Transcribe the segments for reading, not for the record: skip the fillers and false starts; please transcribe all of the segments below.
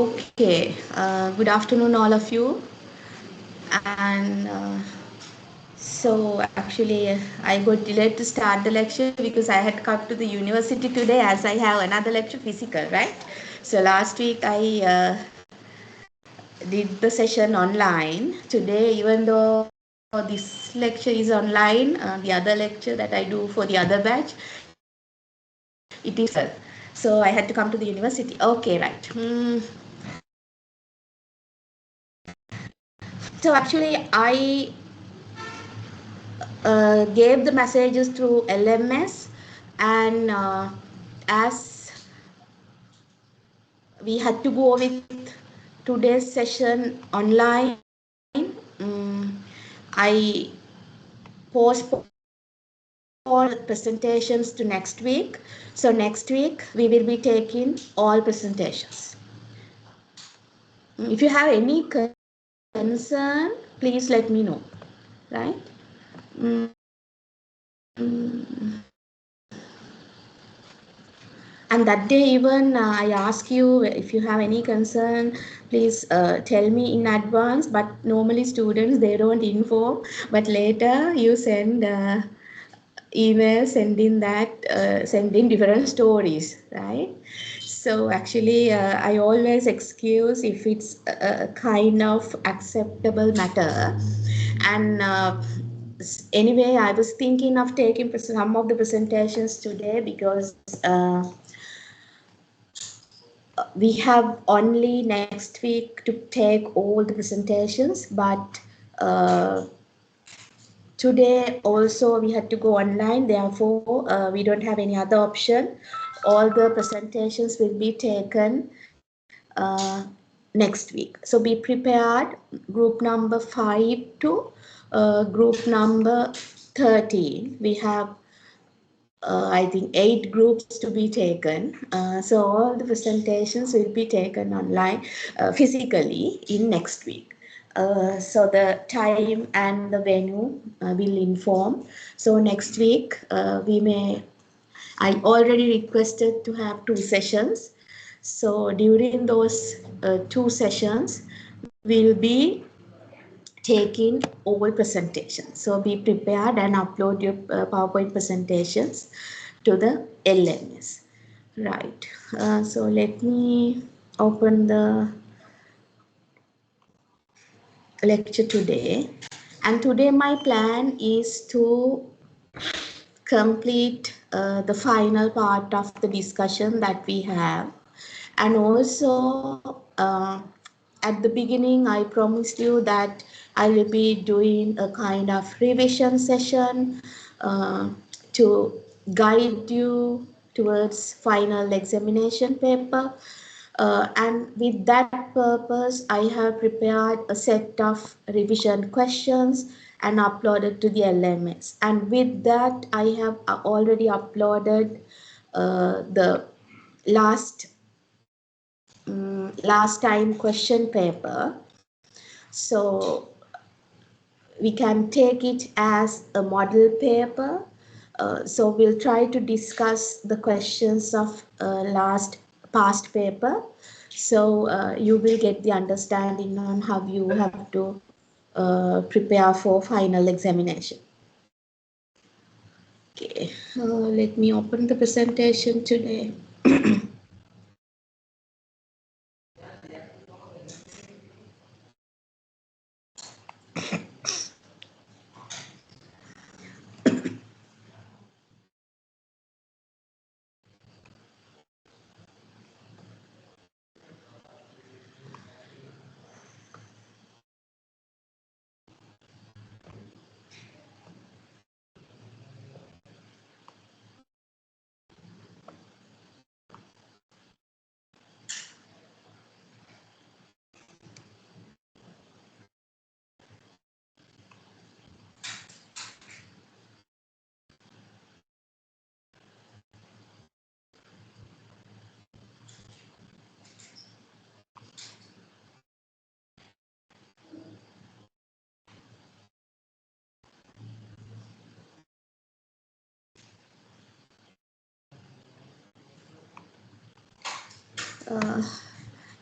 Okay, good afternoon, all of you. And so, actually, I got delayed to start the lecture because I had come to the university today as I have another lecture physical, right? So, last week I did the session online. Today, even though this lecture is online, the other lecture that I do for the other batch, it is physical. So, I had to come to the university. Okay, right. So, actually, I gave the messages through LMS, and as we had to go with today's session online, I postponed presentations to next week. So next week we will be taking all presentations. If you have any concern, please let me know, right? Mm, And that day even I ask you if you have any concern, please tell me in advance. But normally students, they don't inform, but later you send email sending different stories, right? So actually I always excuse if it's a kind of acceptable matter. And anyway, I was thinking of taking some of the presentations today because we have only next week to take all the presentations, but uh, today also we had to go online. Therefore, we don't have any other option. All the presentations will be taken next week. So be prepared. Group number 5 to group number 13. We have I think 8 groups to be taken. So all the presentations will be taken online physically in next week. So the time and the venue will inform. So next week I already requested to have 2 sessions. So during those 2 sessions, we'll be taking all presentations. So be prepared and upload your PowerPoint presentations to the LMS. Right. So let me open the lecture today. And today my plan is to complete the final part of the discussion that we have. And also, at the beginning, I promised you that I will be doing a kind of revision session to guide you towards final examination paper. And with that purpose, I have prepared a set of revision questions and uploaded to the LMS. And with that, I have already uploaded the last last time question paper. So we can take it as a model paper. So we'll try to discuss the questions of last past paper. So you will get the understanding on how you have to prepare for final examination. Okay, let me open the presentation today.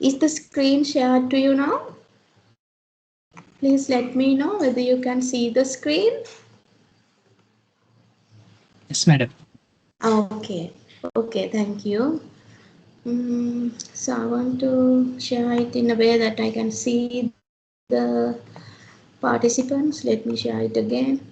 Is the screen shared to you now? Please let me know whether you can see the screen. Yes, madam. Okay, okay, thank you. So I want to share it in a way that I can see the participants. Let me share it again.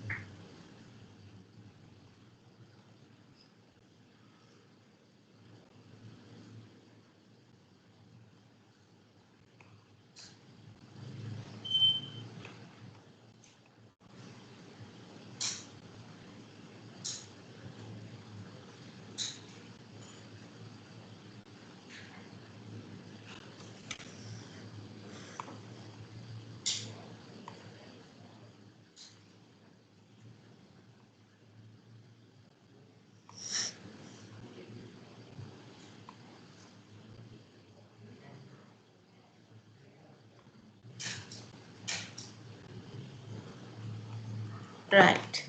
Right.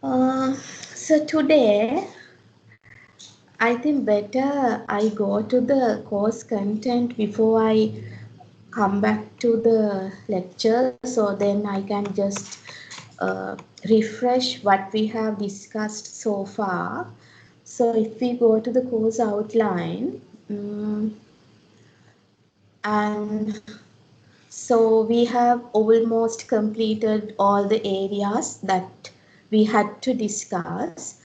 So today, I think better I go to the course content before I come back to the lecture, so then I can just refresh what we have discussed so far. So if we go to the course outline, and so we have almost completed all the areas that we had to discuss.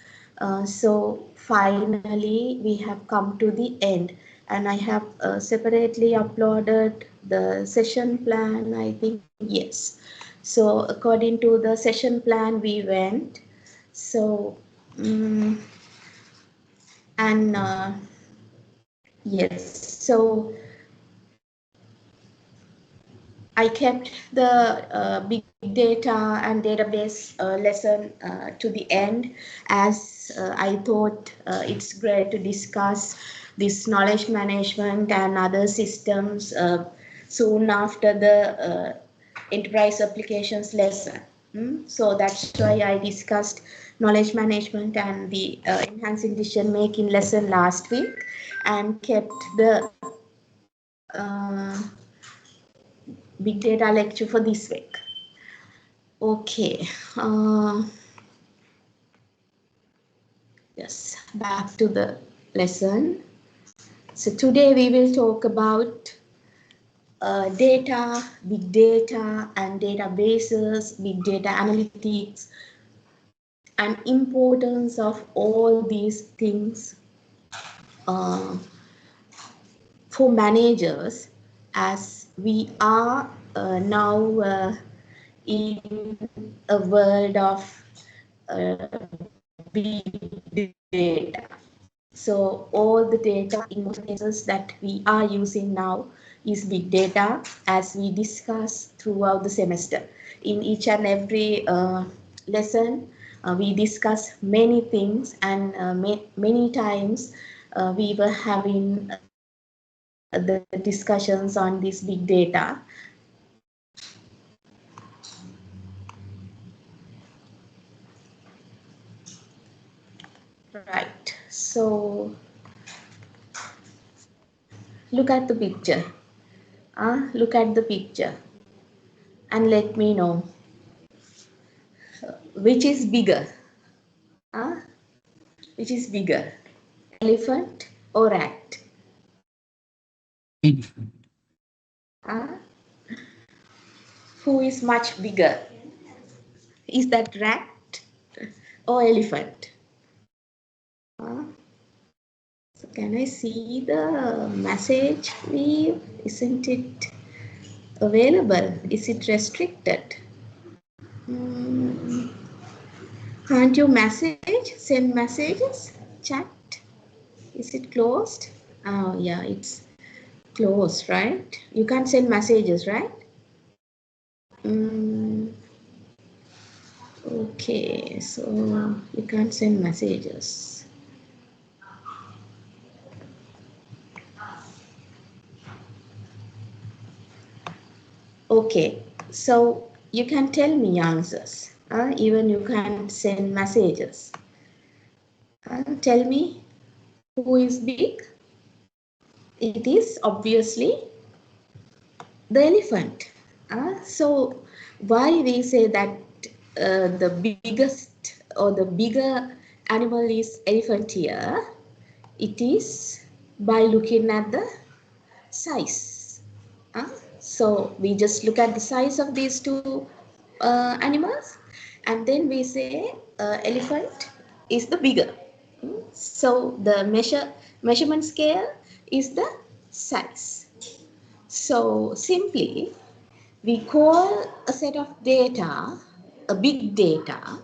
So finally we have come to the end, and I have separately uploaded the session plan, I think, yes. So according to the session plan we went. So and yes, so I kept the big data and database lesson to the end, as I thought it's great to discuss this knowledge management and other systems soon after the enterprise applications lesson. So that's why I discussed knowledge management and the enhancing decision making lesson last week, and kept the big data lecture for this week. Okay. Yes, back to the lesson. So today we will talk about data, big data and databases, big data analytics, and importance of all these things uh, for managers, as we are now in a world of big data. So all the data in most cases that we are using now is big data, as we discuss throughout the semester. In each and every lesson, we discuss many things, and many times we were having the discussions on this big data. Right. So look at the picture. Look at the picture and let me know which is bigger. Uh, which is bigger, elephant or rat? Elephant. Uh, who is much bigger? Is that rat or elephant? Uh, so can I see the message view? Isn't it available? Is it restricted? Hmm. Can't you message? Send messages? Chat? Is it closed? Oh yeah, it's closed, right? You can't send messages, right? Mm, okay, so you can't send messages. Okay, so you can tell me answers. Even you can send messages. Tell me who is big? It is obviously the elephant. So why we say that the biggest or the bigger animal is elephant here? It is by looking at the size. Uh, so we just look at the size of these two animals, and then we say elephant is the bigger. So the measurement scale is the size. So simply we call a set of data a big data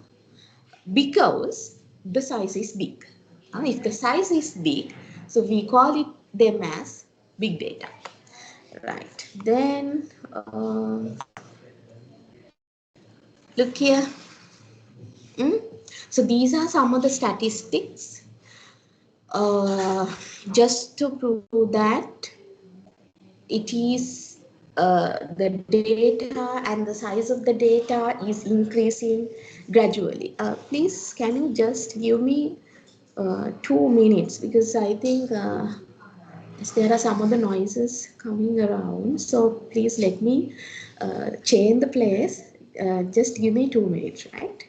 because the size is big. If the size is big, so we call it them as big data. Right. Then look here. Mm? So these are some of the statistics just to prove that it is the data and the size of the data is increasing gradually. Please, can you just give me 2 minutes because I think there are some of the noises coming around. So please let me change the place. Just give me 2 minutes, right?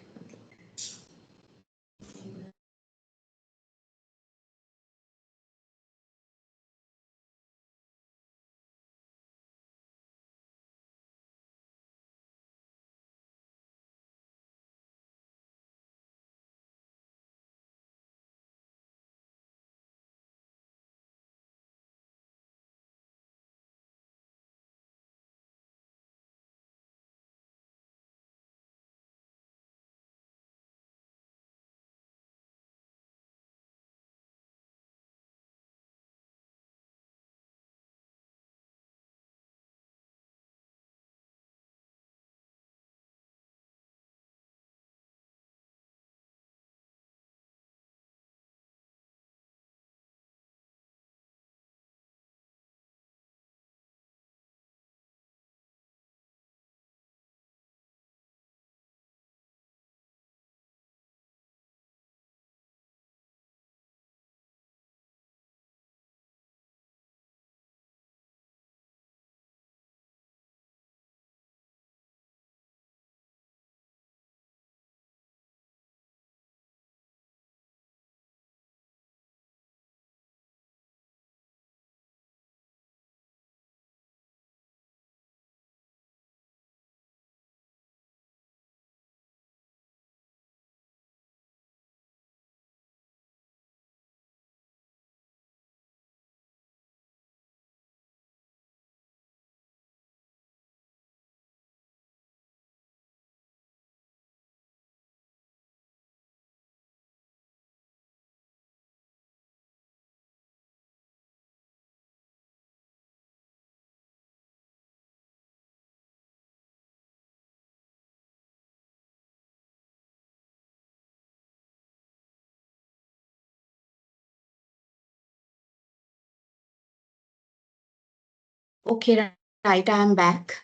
Okay, right, I'm back.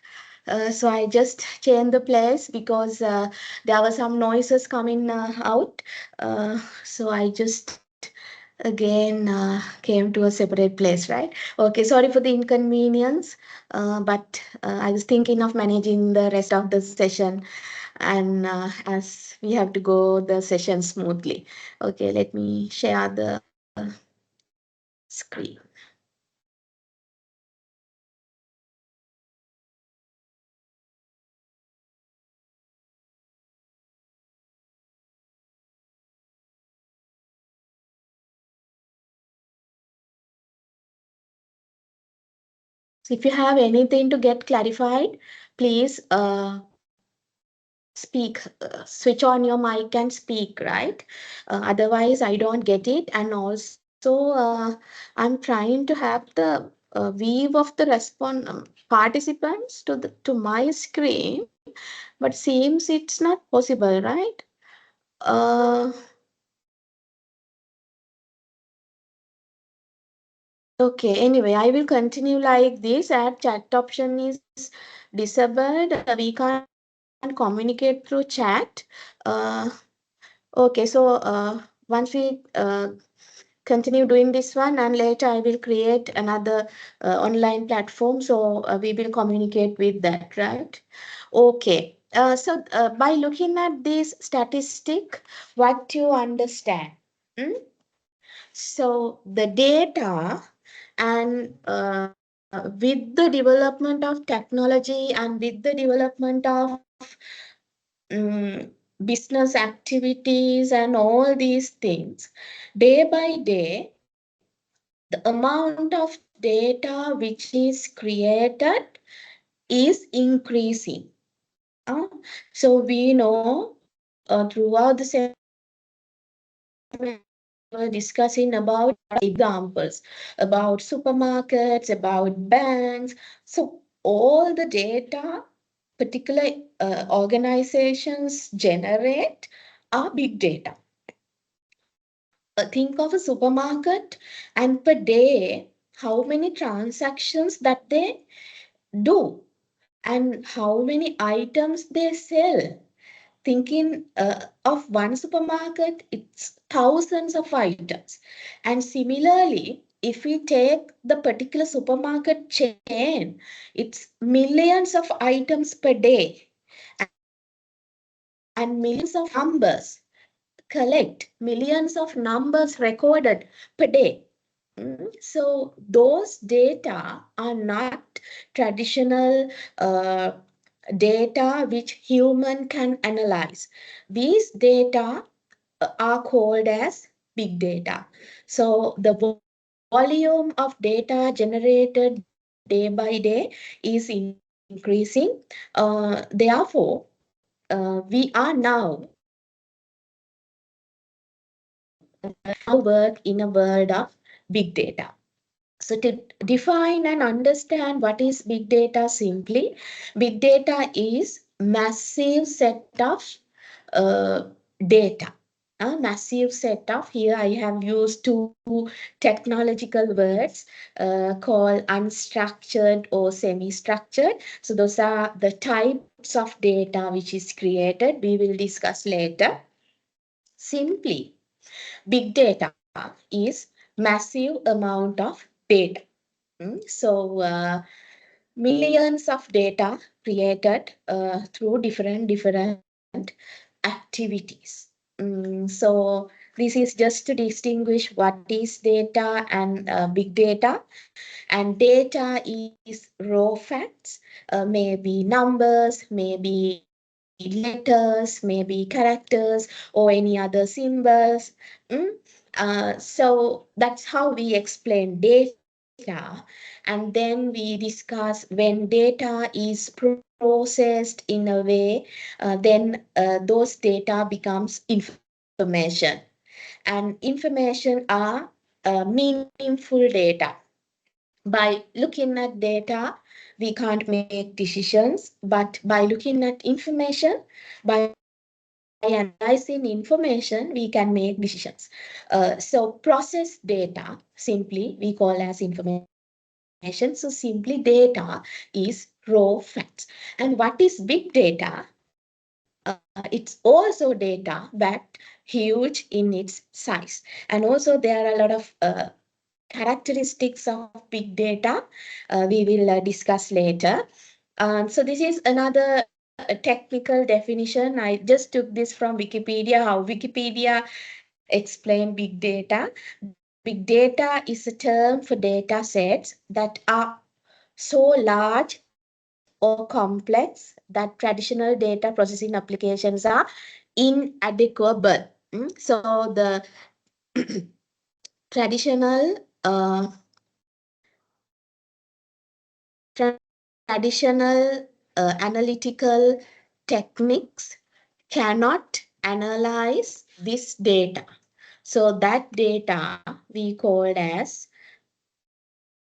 So I just changed the place because there were some noises coming out. So I just again came to a separate place, right? Okay, sorry for the inconvenience, but I was thinking of managing the rest of the session, and as we have to go the session smoothly. Okay, let me share the screen. So if you have anything to get clarified, please speak, switch on your mic and speak, right? Otherwise, I don't get it. And also, I'm trying to have the view of the participants to my screen, but seems it's not possible, right? Uh, okay, anyway, I will continue like this. Add chat option is disabled. We can't communicate through chat. Uh, okay, so once we continue doing this one, and later I will create another online platform, so we will communicate with that, right? Okay. So by looking at this statistic, what you understand? Hmm? So the data and with the development of technology and with the development of business activities and all these things, day by day, the amount of data which is created is increasing. Uh, so we know throughout the semester we were discussing about examples, about supermarkets, about banks. So all the data particular organizations generate are big data. Think of a supermarket and per day, how many transactions that they do and how many items they sell. Thinking of one supermarket, it's thousands of items. And similarly, if we take the particular supermarket chain, it's millions of items per day and millions of numbers collect, millions of numbers recorded per day. So those data are not traditional data which human can analyze. These data are called as big data. So the volume of data generated day by day is increasing. Therefore, we are now work in a world of big data. So to define and understand what is big data simply, big data is massive set of data. A massive set of, here I have used two technological words called unstructured or semi-structured. So those are the types of data which is created. We will discuss later. Simply, big data is massive amount of data. So millions of data created through different activities. So this is just to distinguish what is data and big data. And data is raw facts, maybe numbers, maybe letters, maybe characters, or any other symbols. Mm? So that's how we explain data. And then we discuss when data is processed in a way, then those data becomes information. And information are meaningful data. By looking at data, we can't make decisions, but by looking at information, by analyzing information, we can make decisions. So processed data, simply we call as information. So simply data is raw facts. And what is big data? It's also data, but huge in its size. And also there are a lot of characteristics of big data we will discuss later. So this is another technical definition. I just took this from Wikipedia, how Wikipedia explain big data. Big data is a term for data sets that are so large or complex that traditional data processing applications are inadequate. So the traditional traditional analytical techniques cannot analyze this data. So that data we called as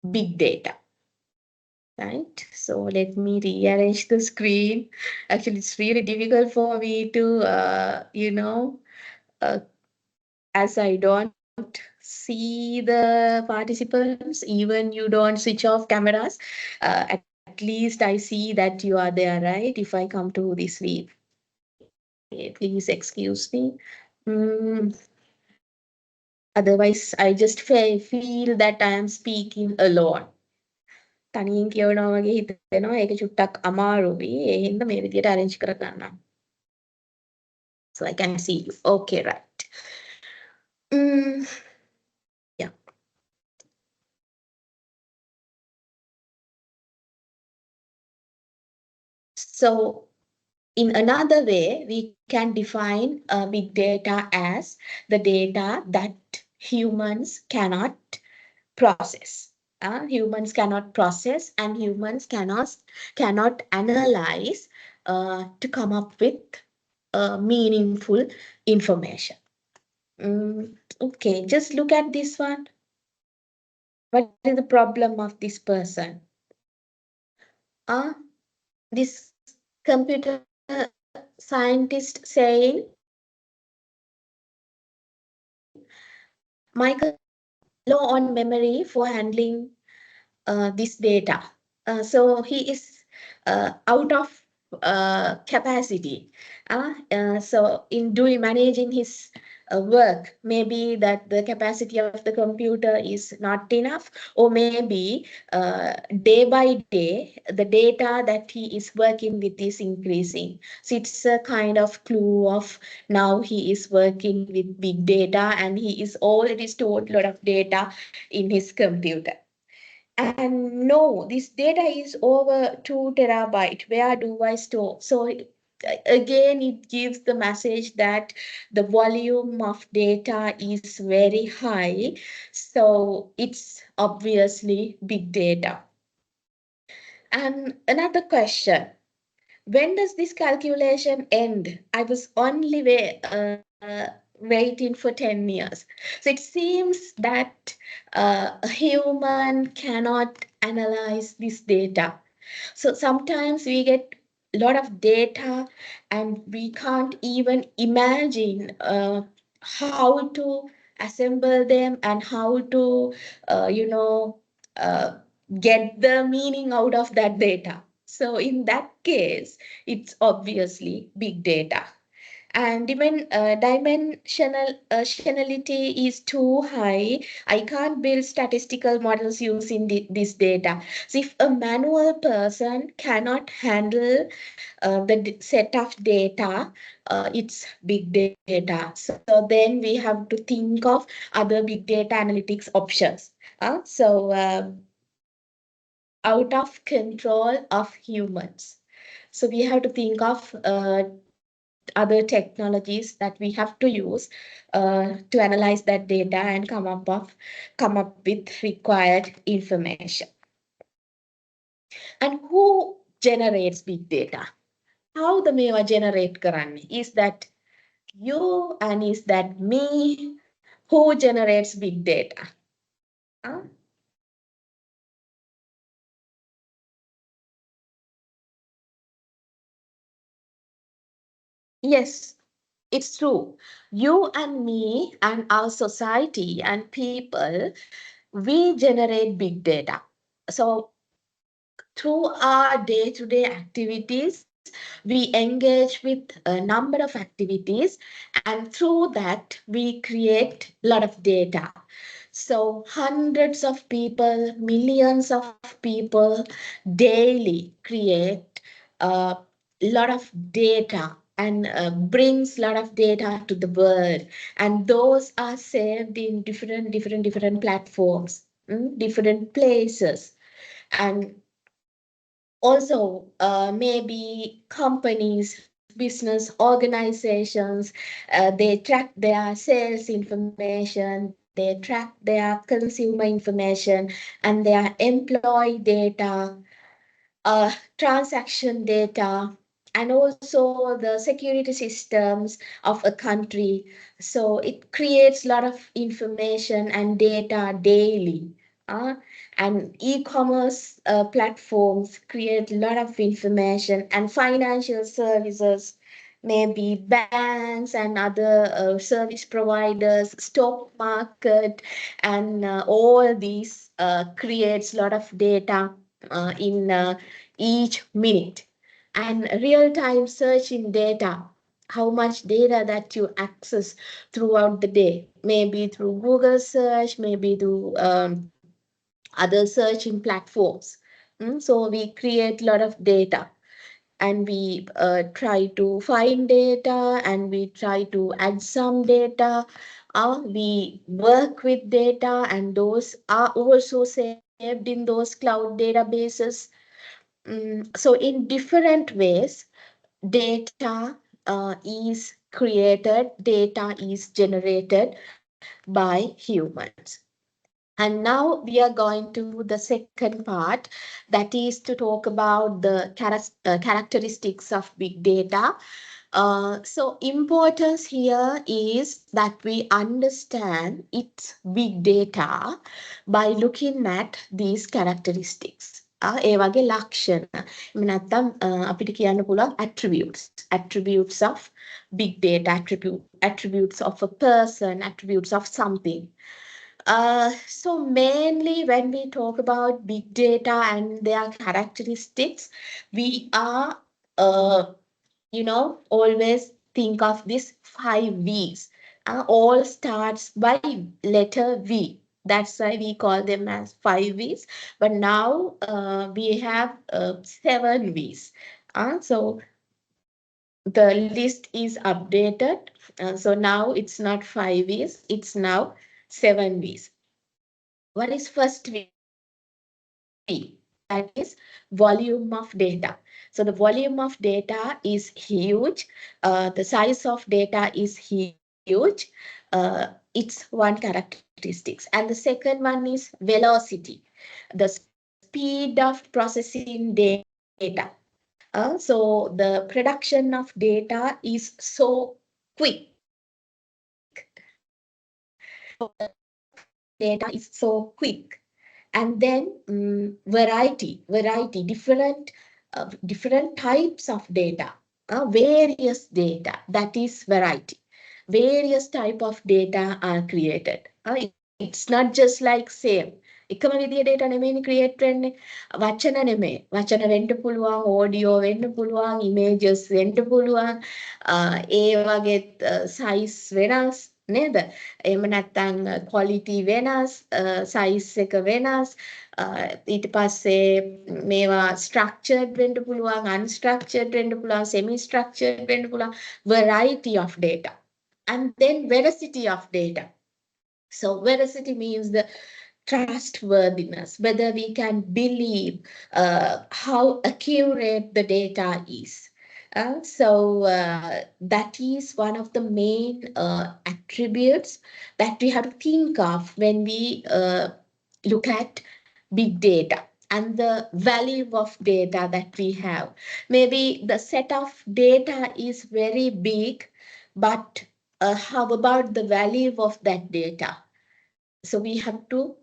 big data, right? So let me rearrange the screen. Actually, it's really difficult for me to, uh, as I don't see the participants, even you don't switch off cameras, at least I see that you are there, right? If I come to this week, please excuse me. Mm, Otherwise, I just feel that I am speaking alone. තනියෙන් කියවනවා වගේ හිතෙනවා. ඒක චුට්ටක් අමාරුයි. ඒ හින්දා මේ විදියට arrange කරගන්නවා. So I can see you. Okay, right. Yeah. So in another way, we can define big data as the data that humans cannot process. Humans cannot process and humans cannot analyze to come up with meaningful information. Okay, just look at this one. What is the problem of this person? This computer scientist saying, Michael, low on memory for handling this data. So he is out of capacity. So in doing managing his work, maybe that the capacity of the computer is not enough, or maybe day by day the data that he is working with is increasing. So it's a kind of clue of now he is working with big data and he is already stored a lot of data in his computer. And no, this data is over 2 terabyte. Where do I store? So again, it gives the message that the volume of data is very high. So it's obviously big data. And another question, when does this calculation end? I was only waiting for 10 years. So it seems that a human cannot analyze this data. So sometimes we get a lot of data and we can't even imagine how to assemble them and how to, uh, get the meaning out of that data. So in that case, it's obviously big data. And dimensionality is too high. I can't build statistical models using this data. So if a manual person cannot handle the set of data, it's big data. So then we have to think of other big data analytics options. Out of control of humans. So we have to think of other technologies that we have to use to analyze that data and come up with required information. And who generates big data? How the මේවා generate කරන්නේ? Is that you and is that me? Who generates big data? Huh? Yes, it's true. You and me and our society and people, we generate big data. So through our day-to-day activities, we engage with a number of activities, and through that, we create a lot of data. So hundreds of people, millions of people daily create a lot of data and brings a lot of data to the world. And those are saved in different platforms, different places. And also maybe companies, business organizations, they track their sales information, they track their consumer information and their employee data, transaction data, and also the security systems of a country. So it creates a lot of information and data daily. And e-commerce platforms create a lot of information, and financial services, maybe banks and other service providers, stock market, and all these creates a lot of data in each minute. And real-time search in data, how much data that you access throughout the day. maybe through Google search, maybe through other searching platforms. So we create a lot of data, and we try to find data, and we try to add some data. We work with data, and those are also saved in those cloud databases. So in different ways, data is created, data is generated by humans. And now we are going to the second part, that is to talk about the characteristics of big data. So importance here is that we understand it's big data by looking at these characteristics. ඒ වගේ ලක්ෂණ එහෙම නැත්නම් අපිට කියන්න පුළුවන් attributes of big data, attributes of a person, attributes of something. So mainly when we talk about big data and their characteristics, we are always think of this 5 V's. All starts by letter V. That's why we call them as 5 V's. But now we have 7 V's. So the list is updated. So now it's not 5 V's, it's now 7 V's. What is first V? That is volume of data. So the volume of data is huge. The size of data is huge. It's one characteristics. And the second one is velocity, the speed of processing data. So the production of data is so quick. Data is so quick. And then variety, different types of data, various data, that is variety. Various type of data are created. It's not just like same. එකම විදිය data නෙමෙයිනේ create වෙන්නේ. වචන නෙමෙයි. වචන වෙන්න පුළුවන්, audio වෙන්න පුළුවන්, images වෙන්න පුළුවන්. ඒ වගේ size වෙනස් නේද? එහෙම නැත්නම් quality වෙනස්, size එක වෙනස්. ඊට පස්සේ මේවා structured වෙන්න පුළුවන්, unstructured වෙන්න පුළුවන්, semi structured වෙන්න පුළුවන්. Variety of data. And then veracity of data. So veracity means the trustworthiness, whether we can believe how accurate the data is. That is one of the main attributes that we have to think of when we look at big data and the value of data that we have. Maybe the set of data is very big, but how about the value of that data? So we have to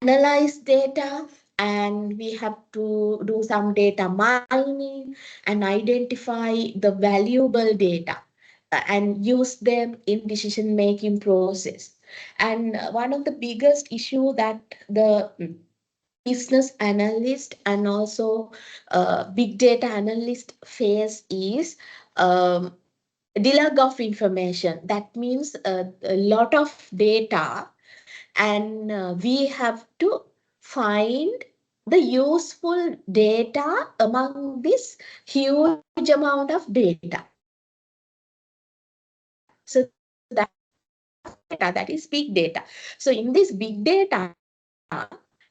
analyze data, and we have to do some data mining and identify the valuable data and use them in decision making process. And one of the biggest issue that the business analyst and also big data analyst face is deluge of information. That means a lot of data, and we have to find the useful data among this huge amount of data. So that data, that is big data. So in this big data,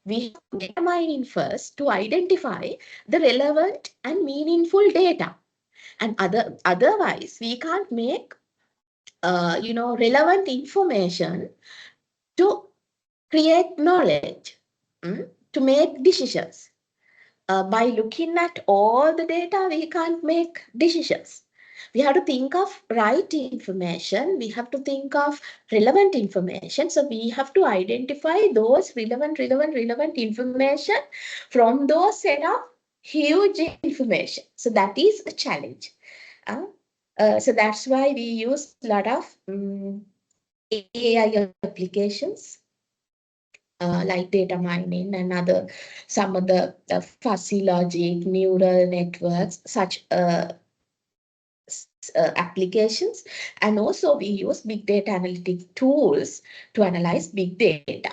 we have data mining first to identify the relevant and meaningful data. And otherwise, we can't make relevant information to create knowledge, to make decisions. By looking at all the data, we can't make decisions. We have to think of right information. We have to think of relevant information. So we have to identify those relevant information from those set of huge information. So that is a challenge. So that's why we use a lot of AI applications like data mining and some of the fuzzy logic, neural networks, such applications, and also we use big data analytic tools to analyze big data.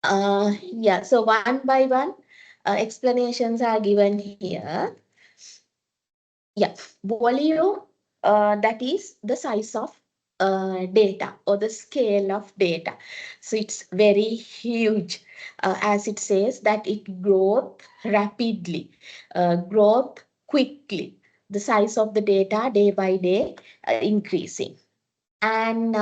Yeah, so one by one, explanations are given here. Yeah, volume, that is the size of data or the scale of data. So it's very huge, as it says that it grows rapidly, growth quickly. The size of the data day by day increasing. And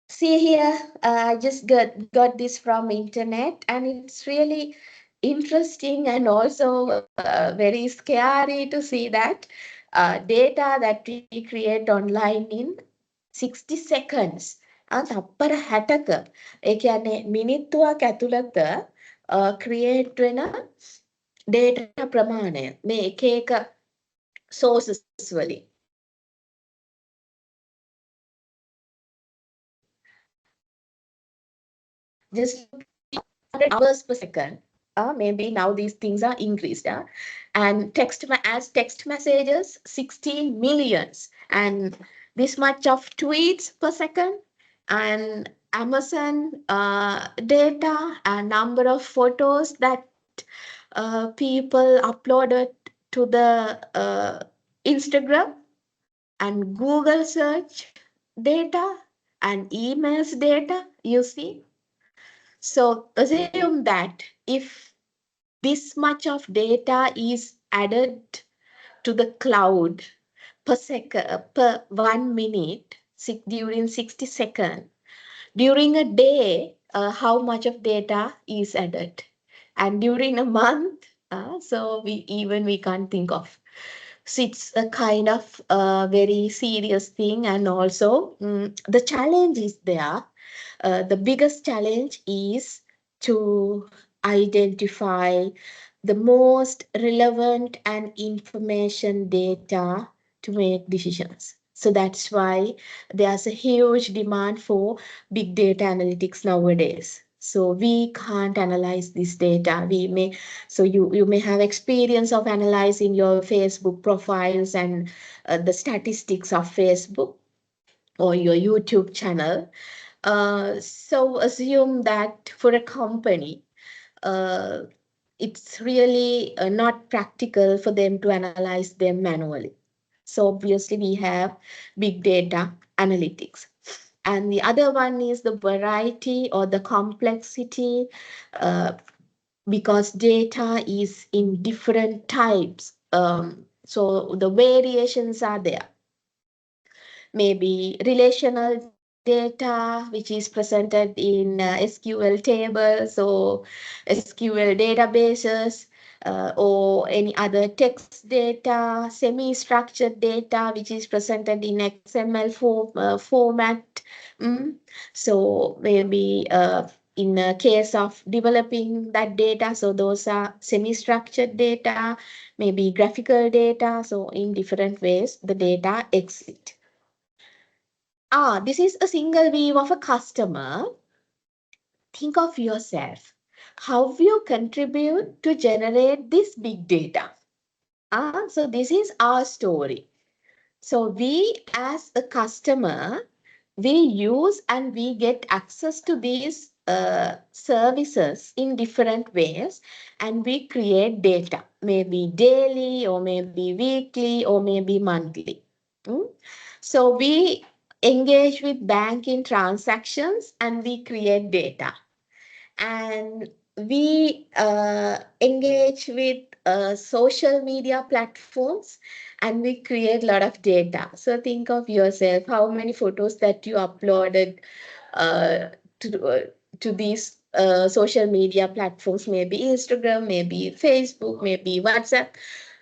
see here, I just got this from internet, and it's really interesting and also very scary to see that data that we create online in 60 seconds. තප්පර 60ක ඒ කියන්නේ මිනිත්තුවක් ඇතුළත create වෙන data ප්‍රමාණය මේ එක එක sources වලින් just hours per second. Maybe now these things are increased. And as text messages, 16 millions. And this much of tweets per second. And Amazon data and number of photos that people uploaded to the Instagram and Google search data and emails data, you see. So assume that if this much of data is added to the cloud per 1 minute during 60 seconds, during a day, how much of data is added? And during a month, so we can't think of. So it's a kind of very serious thing, and also the challenge is there. The biggest challenge is to identify the most relevant and information data to make decisions. So that's why there's a huge demand for big data analytics nowadays. So we can't analyze this data. So you may have experience of analyzing your Facebook profiles and the statistics of Facebook or your YouTube channel. So assume that for a company, uh, it's really not practical for them to analyze them manually. So obviously we have big data analytics. And the other one is the variety or the complexity, because data is in different types. So the variations are there. Maybe relational data, which is presented in SQL tables or SQL databases, or any other text data, semi-structured data, which is presented in XML format. So maybe in a case of developing that data, so those are semi-structured data, maybe graphical data. So in different ways, the data exist. This is a single view of a customer. Think of yourself. How you contribute to generate this big data? So this is our story. So we as a customer, we use and we get access to these services in different ways, and we create data, maybe daily or maybe weekly or maybe monthly. So we engage with banking transactions and we create data. And we engage with social media platforms and we create a lot of data. So think of yourself, how many photos that you uploaded uh, to these social media platforms, maybe Instagram, maybe Facebook, maybe WhatsApp.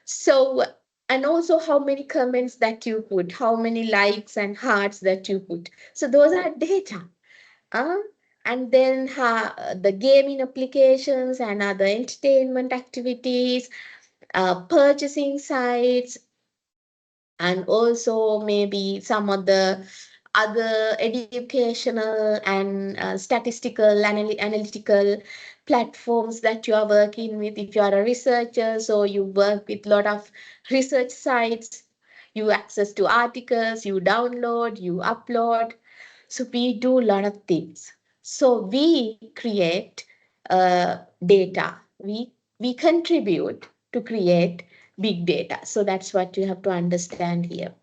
So, and also how many comments that you put, how many likes and hearts that you put. So those are data. Uh, and then the gaming applications and other entertainment activities, purchasing sites, and also maybe some of the other educational and statistical analytical platforms that you are working with. If you are a researcher, so you work with a lot of research sites. You access to articles, you download, you upload. So we do a lot of things. So we create data. We contribute to create big data. So that's what you have to understand here.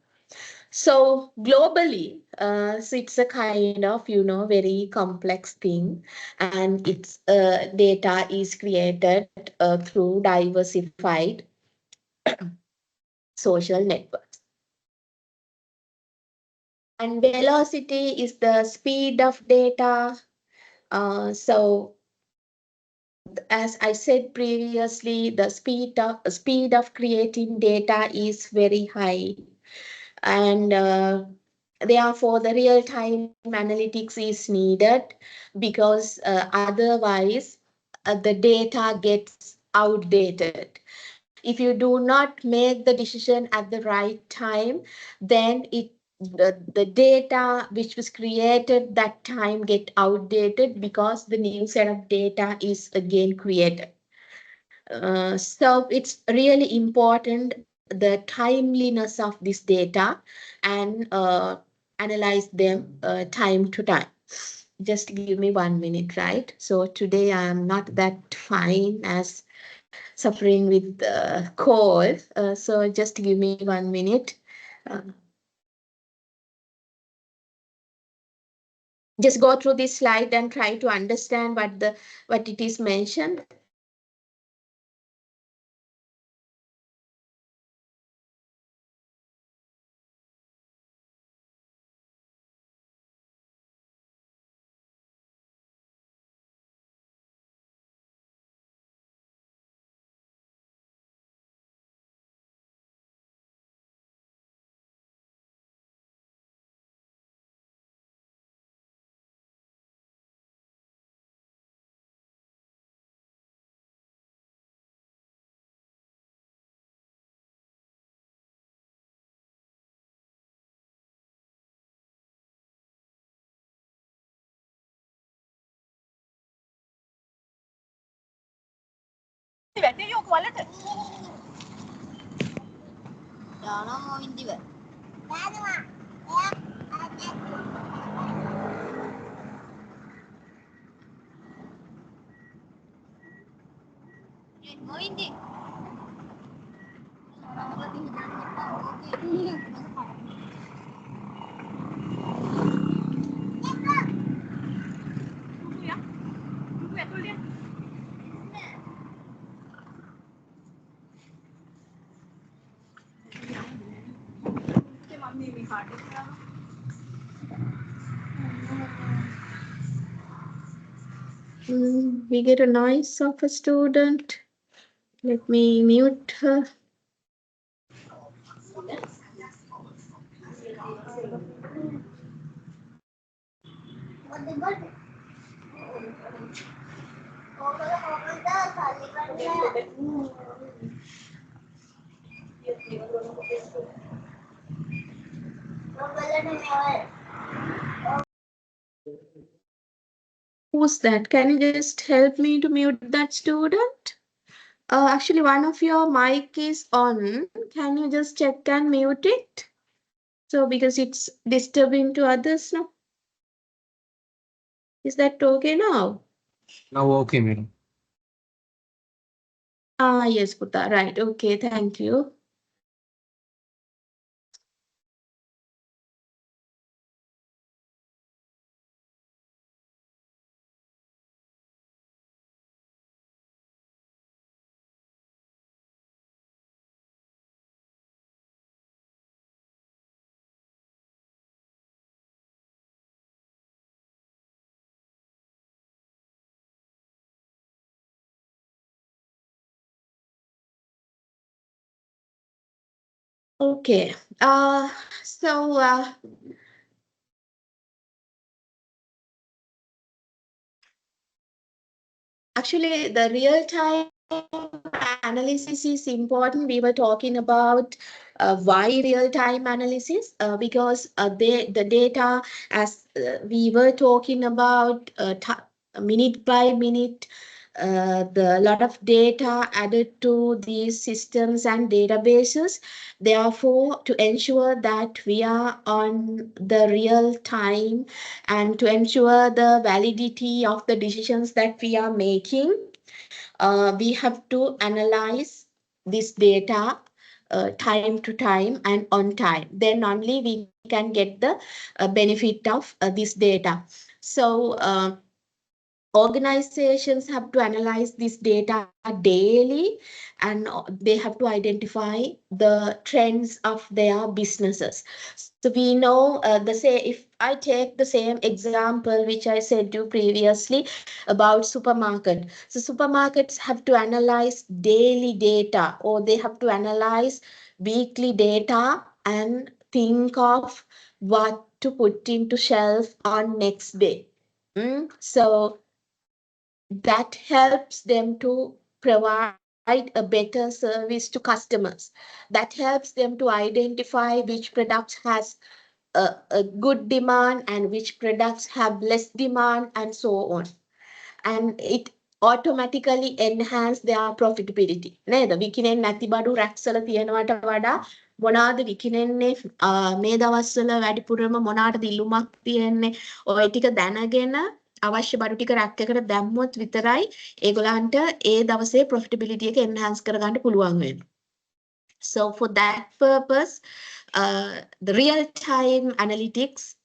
So globally, so it's a kind of, very complex thing, and its data is created through diversified social networks. And velocity is the speed of data. So as I said previously, the speed of creating data is very high, and therefore the real-time analytics is needed, because otherwise the data gets outdated. If you do not make the decision at the right time, then the data which was created that time get outdated, because the new set of data is again created. So it's really important the timeliness of this data, and analyze them time to time. Just give me 1 minute, right? So today I am not that fine, as suffering with cold. So just give me 1 minute. Uh, just go through this slide and try to understand what it is mentioned. We get a noise of a student. Let me mute her. Who's that? Can you just help me to mute that student? Actually, one of your mic is on. Can you just check and mute it? So because it's disturbing to others now. Is that okay now? Now, okay, madam. Yes, Puta. Right. Okay. Thank you. Okay. So actually, the real-time analysis is important. We were talking about why real-time analysis, because the data, as we were talking about minute by minute the lot of data added to these systems and databases. Therefore, to ensure that we are on the real time and to ensure the validity of the decisions that we are making, we have to analyze this data time to time and on time. Then only we can get the benefit of this data. So, organizations have to analyze this data daily, and they have to identify the trends of their businesses. So we know if I take the same example which I said you previously about supermarket. So supermarkets have to analyze daily data, or they have to analyze weekly data and think of what to put into shelf on next day. So that helps them to provide a better service to customers. That helps them to identify which products has a good demand and which products have less demand and so on. And it automatically enhance their profitability නේද? විකිනෙන්නේ නැති බඩු රැක්සල තියනවට වඩා මොනවාද විකිනෙන්නේ මේ දවස්වල වැඩිපුරම මොනවාටද ඉල්ලුමක් තියෙන්නේ, ඔය ටික දැනගෙන අවශ්‍ය බඩු ටික රැක් එකට දැම්මොත් විතරයි ඒගොල්ලන්ට ඒ දවසේ profitability එක enhance කරගන්න පුළුවන් වෙන්නේ. So for that purpose, the real-time analytics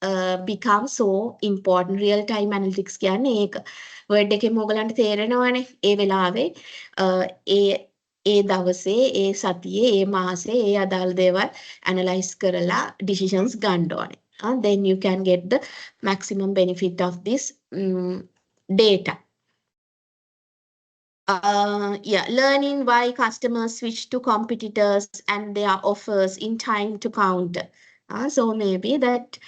become so important. Real-time analytics කියන්නේ ඒක word එකෙන් ඔයගලන්ට තේරෙනවනේ. ඒ වෙලාවේ ඒ දවසේ, ඒ සතියේ, ඒ මාසේ, ඒ අදාළ දේවල් analyze කරලා decisions ගන්න ඕනේ. Then you can get the maximum benefit of this data. Learning why customers switch to competitors and their offers in time to counter. So maybe that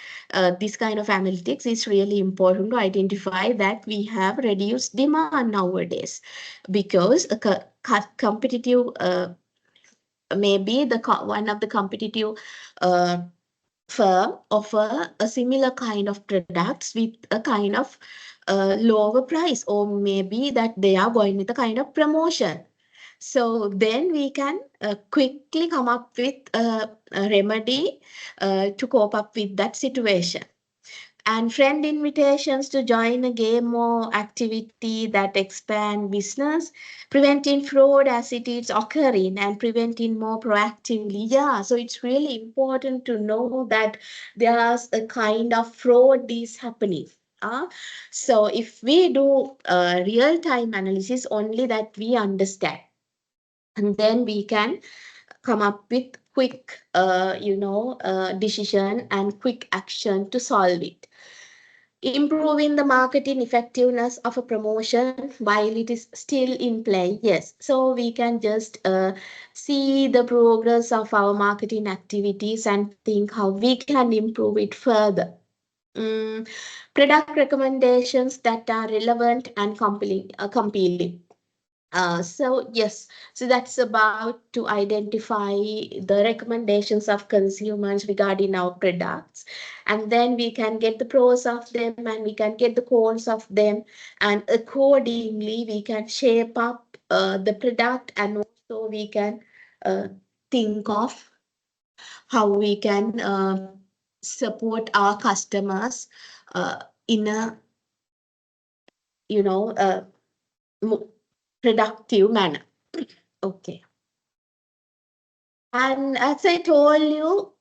this kind of analytics is really important to identify that we have reduced demand nowadays, because a competitive, maybe one of the competitive firm offer a similar kind of products with a kind of lower price, or maybe that they are going with a kind of promotion. So then we can quickly come up with a remedy to cope up with that situation. And friend invitations to join a game or activity that expand business, preventing fraud as it is occurring and preventing more proactively. Yeah, so it's really important to know that there's a kind of fraud is happening. So if we do real-time analysis, only that we understand, and then we can come up with quick, decision and quick action to solve it. Improving the marketing effectiveness of a promotion while it is still in play. Yes, so we can just see the progress of our marketing activities and think how we can improve it further. Product recommendations that are relevant and compelling. So yes, so that's about to identify the recommendations of consumers regarding our products, and then we can get the pros of them and we can get the cons of them, and accordingly we can shape up the product, and also we can think of how we can support our customers in a productive manner. Okay. And as I told you,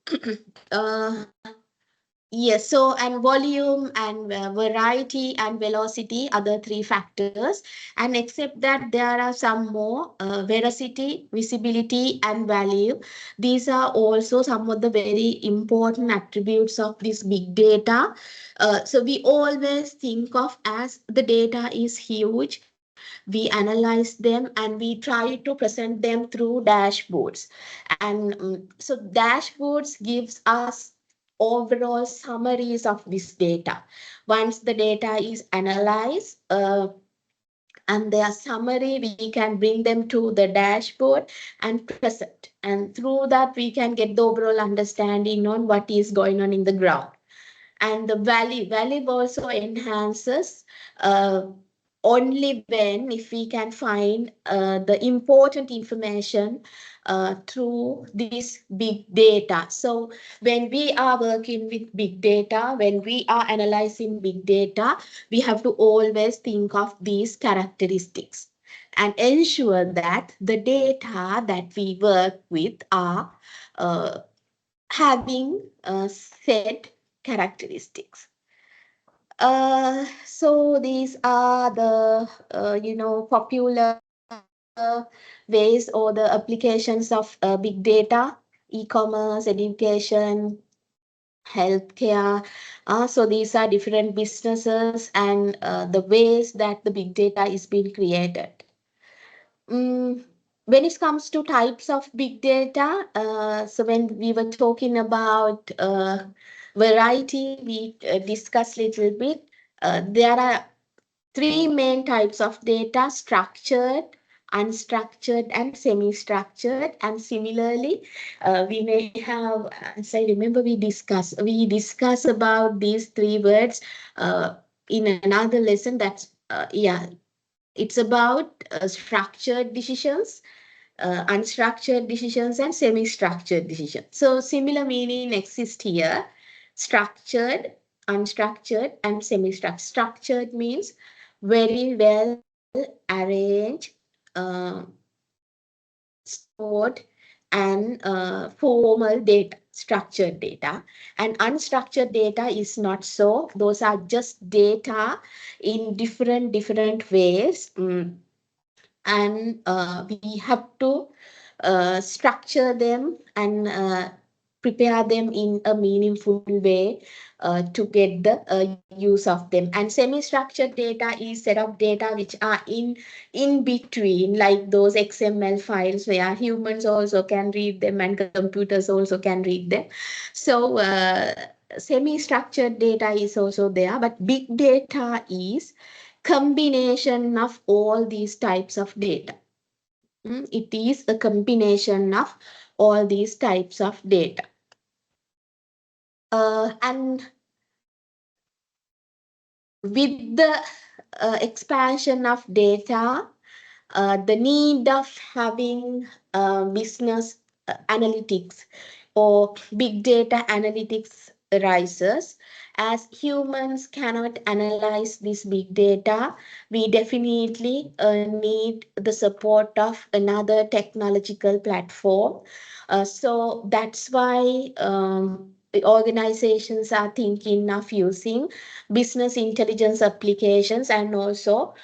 yes, so and volume and variety and velocity are the three factors. And except that there are some more, veracity, visibility, and value. These are also some of the very important attributes of this big data. So we always think of as the data is huge. We analyze them and we try to present them through dashboards. And so dashboards gives us overall summaries of this data. Once the data is analyzed, and their summary, we can bring them to the dashboard and present. And through that, we can get the overall understanding on what is going on in the ground. And the value also enhances only when if we can find the important information through this big data. So when we are working with big data, when we are analyzing big data, we have to always think of these characteristics and ensure that the data that we work with are uh, having set characteristics. So these are the popular ways or the applications of big data: e-commerce, education, healthcare. So these are different businesses and the ways that the big data is being created. Mm, when it comes to types of big data, so when we were talking about variety, we discussed a little bit. There are three main types of data: structured, unstructured, and semi-structured. And similarly, we may have, as I remember, we discuss about these three words in another lesson. That's yeah, it's about structured decisions, unstructured decisions, and semi-structured decisions. So similar meaning exists here: structured, unstructured, and semi-structured. Structured means very well arranged, uh, stored, and formal data, structured data. And unstructured data is not so. Those are just data in different ways. And we have to structure them and prepare them in a meaningful way to get the use of them. And semi-structured data is set of data which are in between, like those XML files where humans also can read them and computers also can read them. So semi-structured data is also there, but big data is combination of all these types of data. It is a combination of all these types of data. And with the expansion of data, the need of having business analytics or big data analytics arises. As humans cannot analyze this big data, we definitely need the support of another technological platform. So that's why the organizations are thinking of using business intelligence applications and also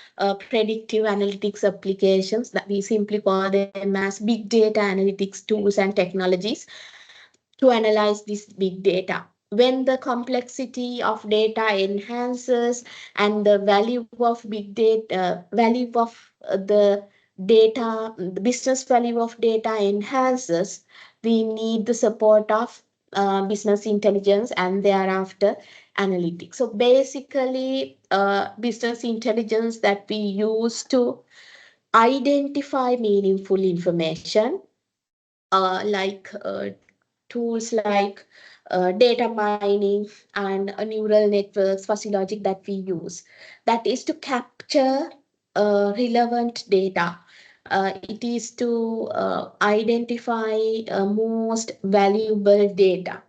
predictive analytics applications, that we simply call them as big data analytics tools and technologies to analyze this big data. When the complexity of data enhances and the value of big data, value of the data, the business value of data enhances, we need the support of business intelligence and thereafter analytics. So basically, business intelligence that we use to identify meaningful information, like tools like data mining and neural networks, fuzzy logic that we use. That is to capture relevant data. It is to identify most valuable data.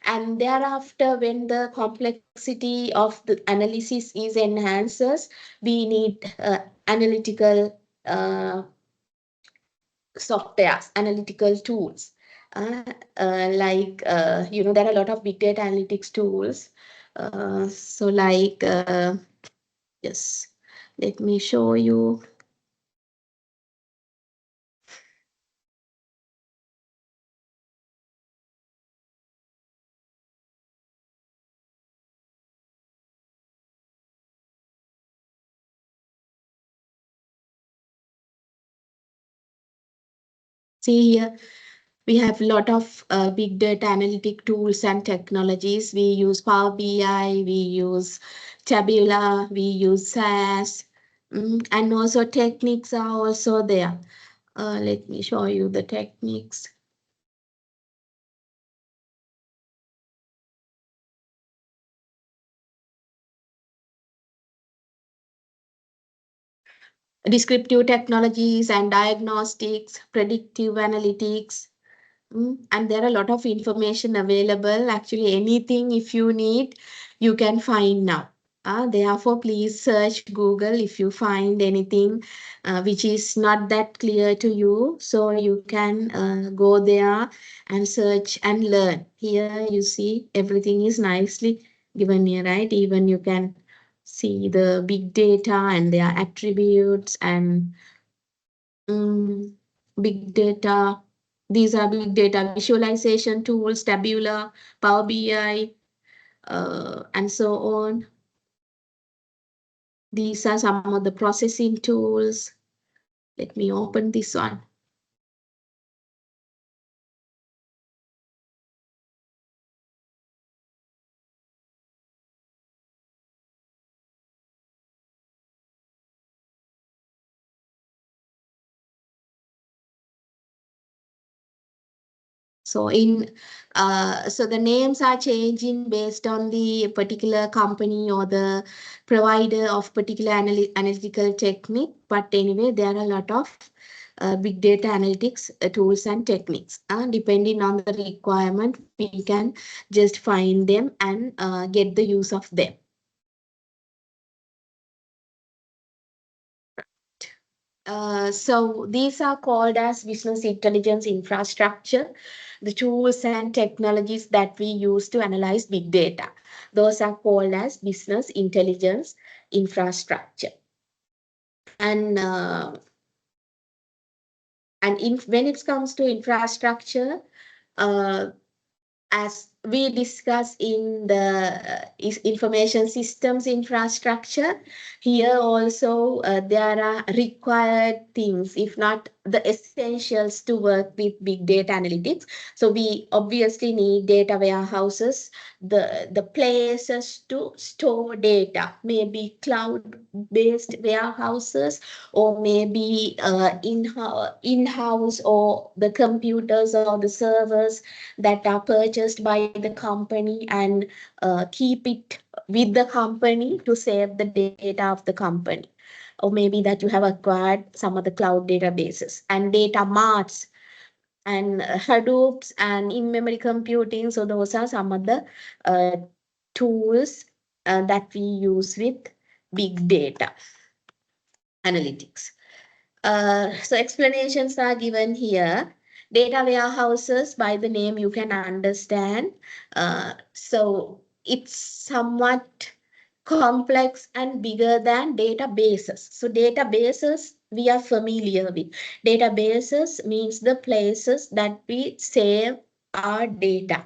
And thereafter, when the complexity of the analysis is enhances, we need analytical softwares, analytical tools. There are a lot of big data analytics tools. Yes, let me show you. See here, we have a lot of big data analytic tools and technologies. We use Power BI, we use Tabula, we use SAS, and also techniques are also there. Let me show you the techniques. descriptive technologies and diagnostics, predictive analytics. And there are a lot of information available. Actually, anything if you need, you can find now. Therefore, please search Google if you find anything which is not that clear to you. So you can go there and search and learn. Here you see everything is nicely given here, right? Even you can see the big data and their attributes and big data. These are big data visualization tools, Tabular, Power BI, and so on. These are some of the processing tools. Let me open this one. So so the names are changing based on the particular company or the provider of particular analytical technique. But anyway, there are a lot of big data analytics tools and techniques. Depending on the requirement, we can just find them and get the use of them. So these are called as business intelligence infrastructure, the tools and technologies that we use to analyze big data. Those are called as business intelligence infrastructure. And when it comes to infrastructure, uh, as we discussed in the information systems infrastructure, here also there are required things, if not the essentials to work with big data analytics. So we obviously need data warehouses, the places to store data, maybe cloud-based warehouses, or maybe in-house, or the computers or the servers that are purchased by the company and keep it with the company to save the data of the company. Or maybe that you have acquired some of the cloud databases and data marts and Hadoops and in-memory computing. So those are some of the tools that we use with big data analytics. So explanations are given here. Data warehouses, by the name you can understand. So it's somewhat complex and bigger than databases. So databases we are familiar with. Databases means the places that we save our data.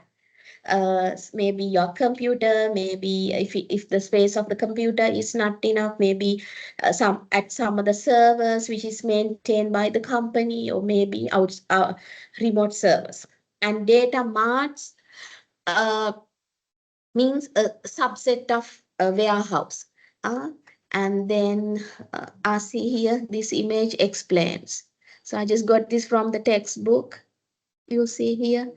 Maybe your computer, maybe if the space of the computer is not enough, maybe some of the servers which is maintained by the company, or maybe remote servers. And data marts means a subset of a warehouse. And then I see here this image explains. So I just got this from the textbook. You see here.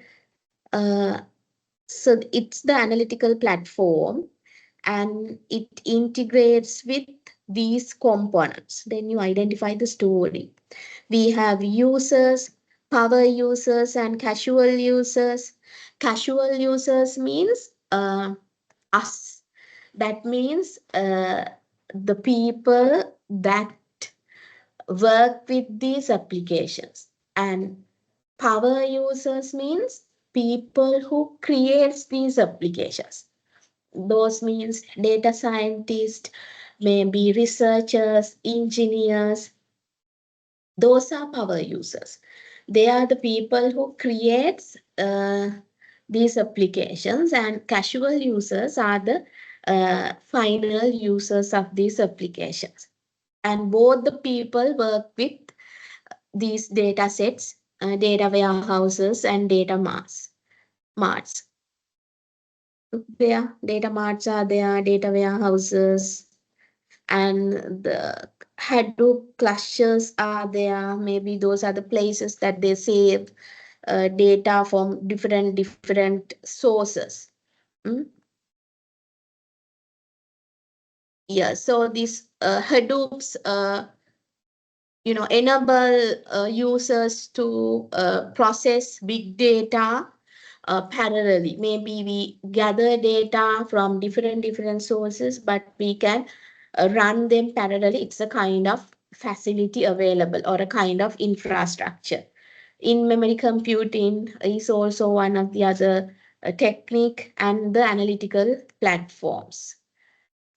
So it's the analytical platform and it integrates with these components. Then you identify the story. We have users, power users, and casual users. Casual users means us. That means the people that work with these applications. And power users means people who creates these applications. Those means data scientists, maybe researchers, engineers. Those are power users. They are the people who creates these applications, and casual users are the final users of these applications. And both the people work with these data sets, data warehouses and data marts. There, data marts are there, data warehouses, and the Hadoop clusters are there. Maybe those are the places that they save data from different sources. Mm? Yeah, so these Hadoops enable users to process big data parallelly. Maybe we gather data from different sources, but we can run them parallelly. It's a kind of facility available or a kind of infrastructure. In-memory computing is also one of the other technique and the analytical platforms.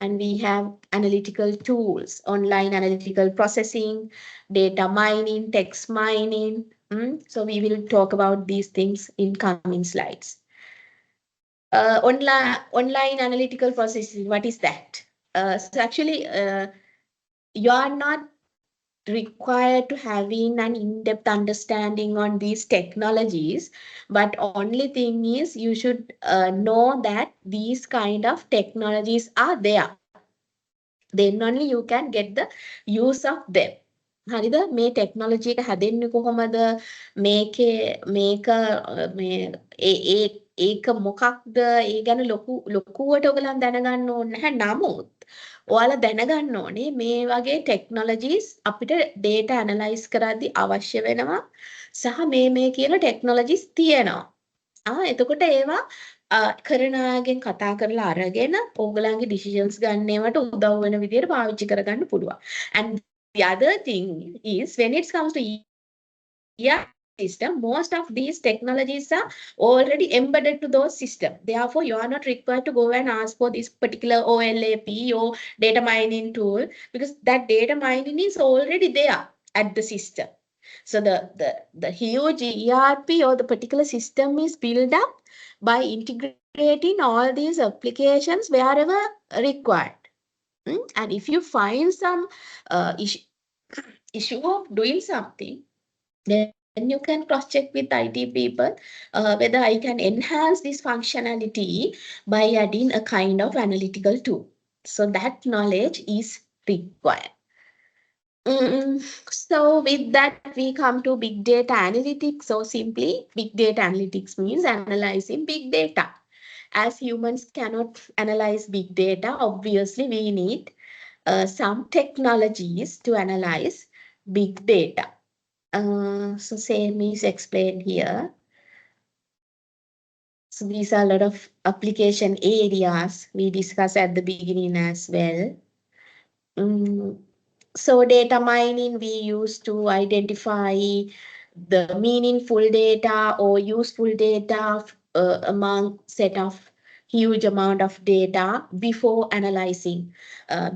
And we have analytical tools, online analytical processing, data mining, text mining. So we will talk about these things in coming slides. Online analytical processing, what is that? So actually, you are not required to having an in-depth understanding on these technologies, but only thing is you should know that these kind of technologies are there. Then only you can get the use of them. හරිද මේ technology එක හැදෙන්නේ කොහොමද මේකේ මේක මේ ඒක මොකක්ද ඒ ගැන ලොකුවට ඔයගලන් දැනගන්න ඕනේ නැහැ. නමුත් ඔයාලා දැනගන්න ඕනේ මේ වගේ ටෙක්නොලොජිස් අපිට data analyze කරද්දී අවශ්‍ය වෙනවා සහ මේ කියන ටෙක්නොලොජිස් තියෙනවා. එතකොට ඒවා කරන අයගෙන් කතා කරලා අරගෙන ඕගලන්ගේ decisions ගන්න ඒවට උදව් වෙන විදිහට පාවිච්චි කරගන්න පුළුවන්. And the other thing is when it comes to ERP system, most of these technologies are already embedded to those systems. Therefore, you are not required to go and ask for this particular OLAP or data mining tool because that data mining is already there at the system. So the huge ERP or the particular system is built up by integrating all these applications wherever required. And if you find some issue of doing something, then you can cross-check with IT people whether I can enhance this functionality by adding a kind of analytical tool. So that knowledge is required. So with that, we come to big data analytics. So simply, big data analytics means analyzing big data. As humans cannot analyze big data, obviously we need some technologies to analyze big data. So same is explained here. So these are a lot of application areas we discussed at the beginning as well. So data mining we use to identify the meaningful data or useful data among set of huge amount of data before analyzing.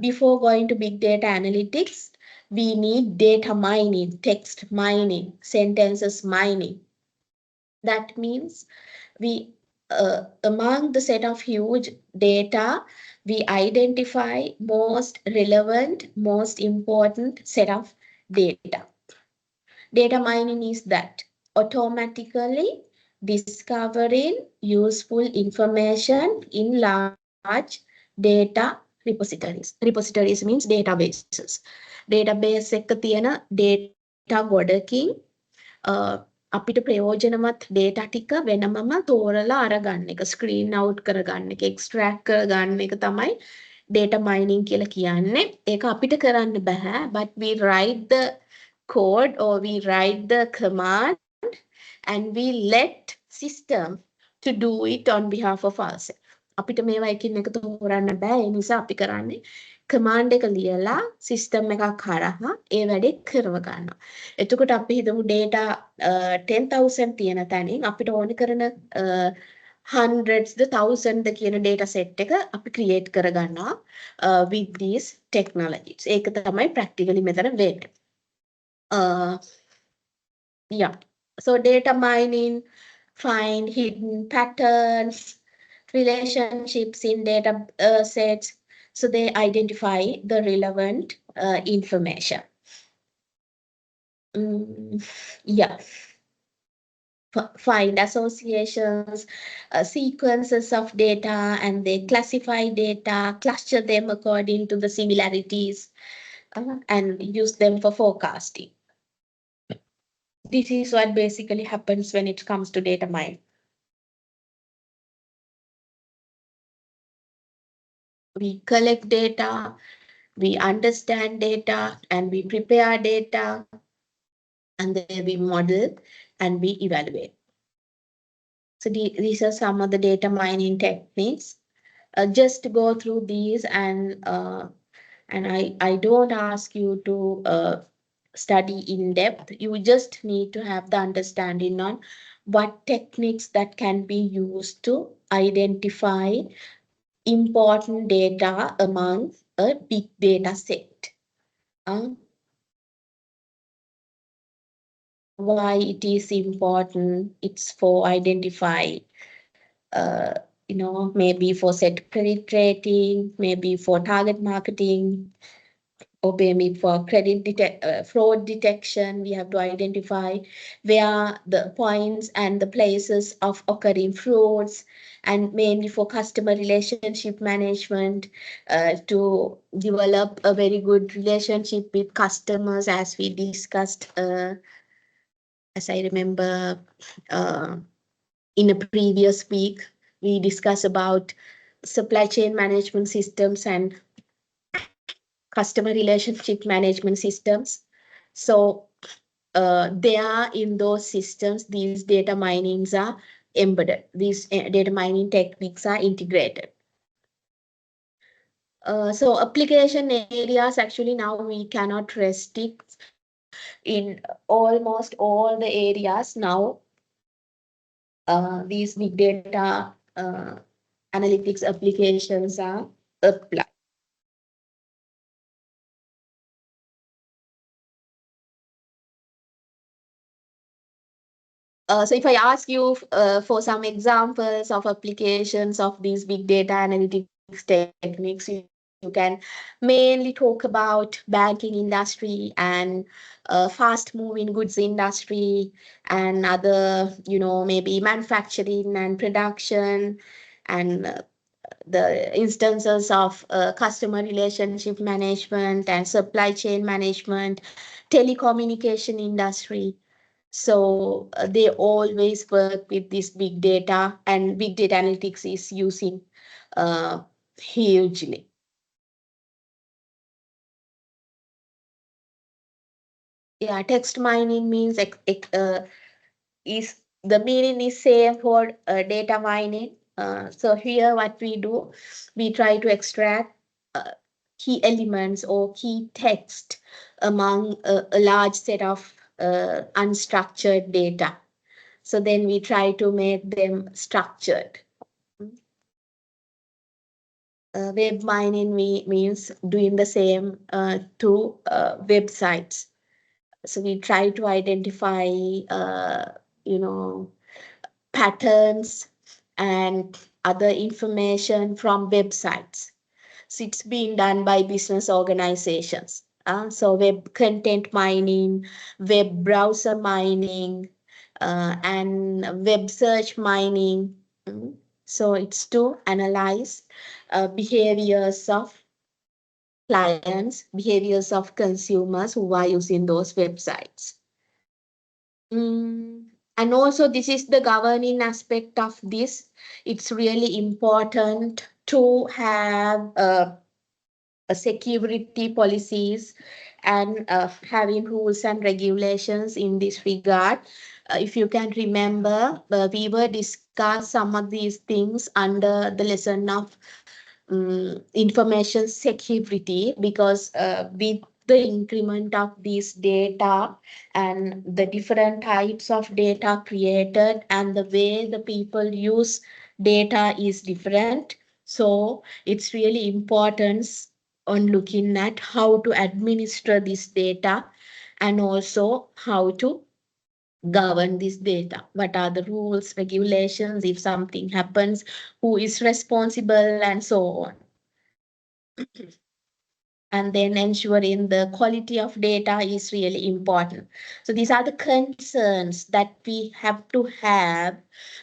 Before going to big data analytics, we need data mining, text mining, sentences mining. That means we among the set of huge data, we identify most relevant, most important set of data. Data mining is that automatically discovering useful information in large data repositories. Repositories means databases. Database එක තියෙන data ගොඩකින් අපිට ප්‍රයෝජනවත් data ටික වෙනමම තෝරලා අරගන්න එක, screen out කරගන්න එක, extract කරගන්න එක තමයි data mining කියලා කියන්නේ. ඒක අපිට කරන්න බෑ, but we write the code or we write the command and we let system to do it on behalf of ourselves. අපිට මේවා එකින් එක තෝරන්න බෑ. ඒ නිසා අපි කරන්නේ command එක ලියලා system එකක් හරහා ඒ වැඩේ කරව ගන්නවා. එතකොට අපි හිතමු data 10,000 තියෙන තැනින් අපිට ඕන කරන hundreds the thousand the කියන data set එක අපි create කරගන්නවා with these technologies. ඒක තමයි practically මෙතන වෙන්නේ. Yeah. So data mining, find hidden patterns, relationships in data sets. So they identify the relevant information. Yeah. Find associations, sequences of data, and they classify data, cluster them according to the similarities, and use them for forecasting. This is what basically happens when it comes to data mining. We collect data, We understand data and we prepare data, and then we model and we evaluate. So these are some of the data mining techniques. Just to go through these, and I don't ask you to study in depth. You just need to have the understanding on what techniques that can be used to identify important data among a big data set. Why it is important? It's for identify, uh, maybe for set credit rating, maybe for target marketing, or maybe for fraud detection. We have to identify where the points and the places of occurring frauds, and mainly for customer relationship management, to develop a very good relationship with customers, as we discussed, as I remember, uh, in a previous week, we discussed about supply chain management systems and customer relationship management systems. So there in those systems, these data minings are embedded. These data mining techniques are integrated. So application areas, actually now we cannot restrict in almost all the areas now. These big data analytics applications are applied. So if I ask you for some examples of applications of these big data analytics techniques, you can mainly talk about banking industry and fast moving goods industry, and other, maybe manufacturing and production, and the instances of customer relationship management and supply chain management, telecommunication industry. So they always work with this big data, and big data analytics is using hugely. Yeah, text mining means is the meaning is same for data mining. So here what we do, we try to extract uh, key elements or key text among a large set of unstructured data. So then we try to make them structured. Web mining means doing the same to websites. So we try to identify, you know, patterns and other information from websites. So it's being done by business organizations. So web content mining, web browser mining, and web search mining. Mm. So it's to analyze behaviors of clients, behaviors of consumers who are using those websites. And also, this is the governing aspect of this. It's really important to have security policies and having rules and regulations in this regard. If you can remember, we were discussed some of these things under the lesson of information security, because with the increment of these data and the different types of data created and the way the people use data is different. So it's really important on looking at how to administer this data, and also how to govern this data. What are the rules, regulations, if something happens, who is responsible, and so on. And then ensuring the quality of data is really important. So these are the concerns that we have to have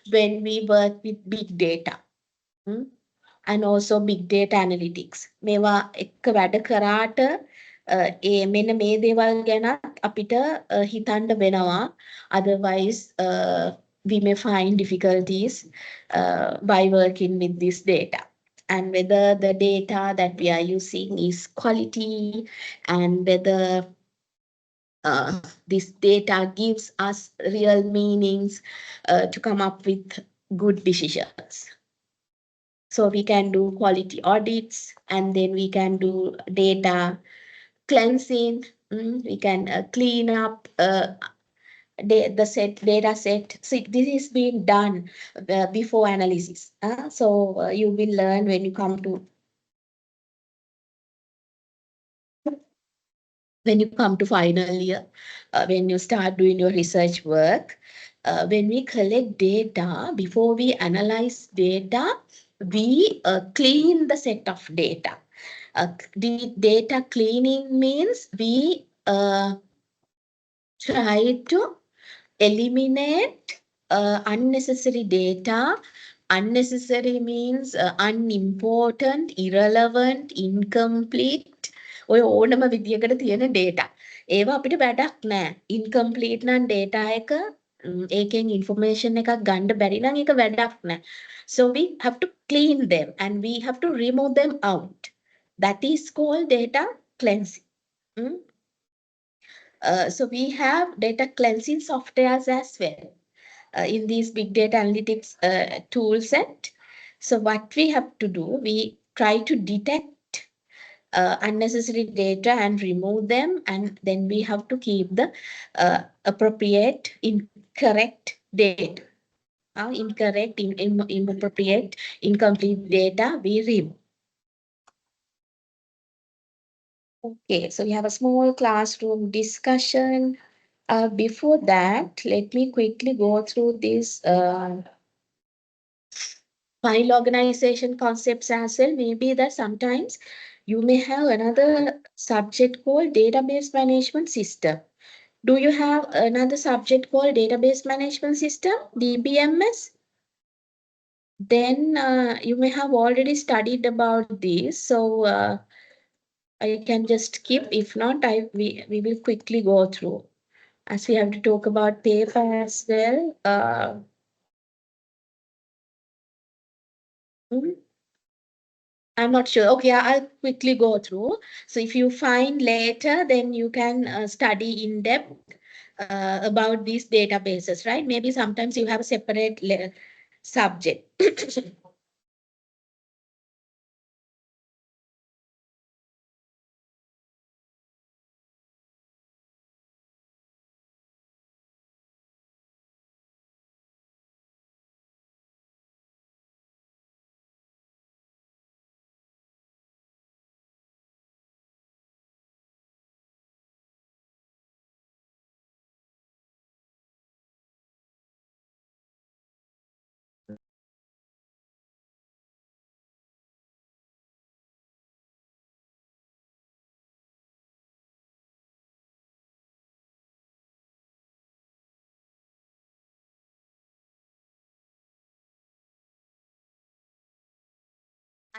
when we work with big data. And also big data analytics. මේවා එක්ක වැඩ කරාට මෙන්න මේ දේවල් ගැනත් අපිට හිතන්න වෙනවා. Otherwise, we may find difficulties by working with this data. and whether the data that we are using is quality, and whether this data gives us real meanings to come up with good decisions. So we can do quality audits, and then we can do data cleansing. We can clean up the data set. See, this is being done before analysis. So you will learn when you come to final year, when you start doing your research work. When we collect data, before we analyze data, we clean the set of data. The data cleaning means we try to eliminate unnecessary data. Unnecessary means unimportant, irrelevant, incomplete. ඔය ඕනම විදියකට තියෙන data. ඒවා අපිට වැඩක් නෑ. Incomplete නම් data එක ඒකෙන් information එකක් ගන්න බැරි නම් ඒක වැඩක් නෑ. So we have to clean them and we have to remove them out. That is called data cleansing. So we have data cleansing softwares as well in these big data analytics tool set. So what we have to do, we try to detect unnecessary data and remove them, and then we have to keep the appropriate incorrect data. Incorrect, inappropriate, incomplete data we remove. Okay, so we have a small classroom discussion. Before that, let me quickly go through this file organization concepts as well. Maybe that sometimes you may have another subject called database management system. Do you have another subject called database management system, DBMS? Then you may have already studied about this. So I can just skip. If not, we will quickly go through, as we have to talk about paper as well. I'm not sure. Okay, I'll quickly go through. So if you find later, then you can study in depth about these databases, right? Maybe sometimes you have a separate subject.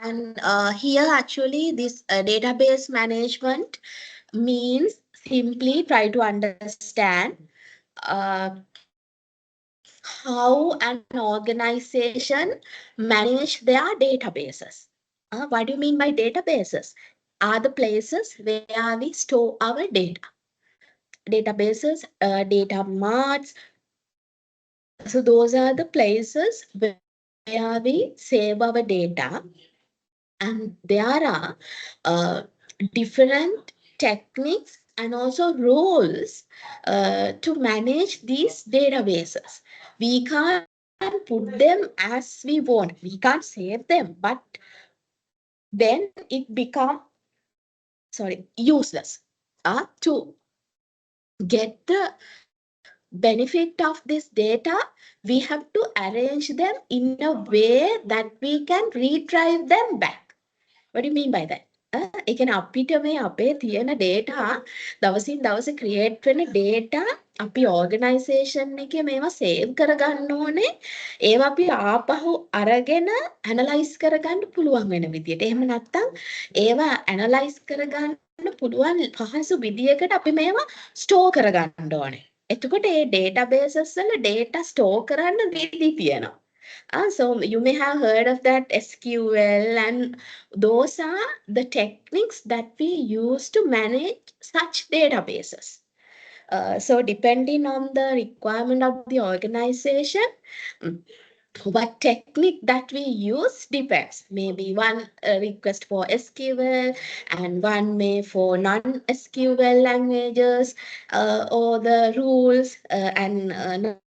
And here actually this database management means simply try to understand how an organization manage their databases. What do you mean by databases? Are the places where we store our data. Databases, data marts. So those are the places where we save our data. And there are different techniques and also rules to manage these databases. We can't put them as we want. We can't save them, but then it becomes useless. To get the benefit of this data, we have to arrange them in a way that we can retrieve them back. What do you mean by that? ඒ කියන්නේ අපිට මේ අපේ තියෙන data දවසින් දවස create වෙන data අපි organization එකේ මේවා save කරගන්න ඕනේ. ඒවා අපි ආපහු අරගෙන analyze කරගන්න පුළුවන් වෙන විදියට. එහෙම නැත්නම් ඒවා analyze කරගන්න පුළුවන් පහසු විදියකට අපි මේවා store කරගන්න ඕනේ. එතකොට මේ databases වල data store කරන්න විදි තියෙනවා. So you may have heard of that SQL, and those are the techniques that we use to manage such databases. So depending on the requirement of the organization, mm, what technique that we use depends. Maybe one request for SQL and one may for non-SQL languages or the rules, and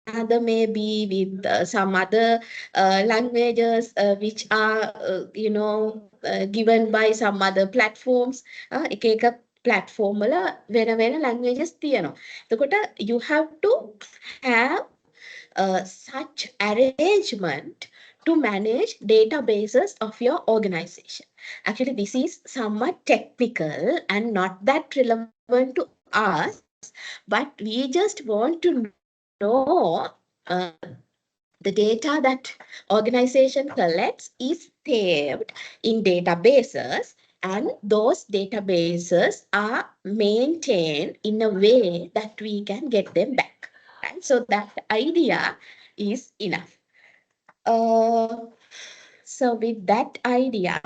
another may be with some other languages which are given by some other platforms. එක එක platform වල වෙන වෙන languages තියෙනවා. එතකොට you have to have such arrangement to manage databases of your organization. Actually, this is somewhat technical and not that relevant to us, but we just want to know the data that organization collects is saved in databases, and those databases are maintained in a way that we can get them back. Right? So that idea is enough. Uh, so with that idea,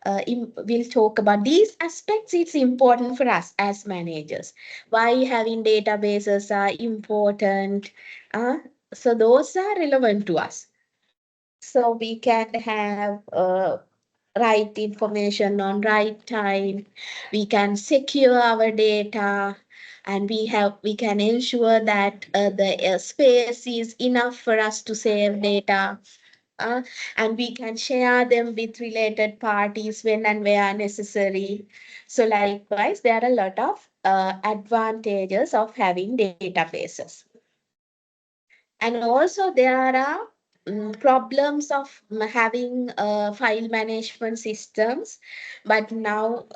we'll talk about these aspects. It's important for us as managers. Why having databases are important. Uh, so those are relevant to us. So we can have right information on right time. We can secure our data, and we can ensure that the space is enough for us to save data, uh, and we can share them with related parties when and where necessary. So likewise, there are a lot of advantages of having databases. And also there are problems of having file management systems, but now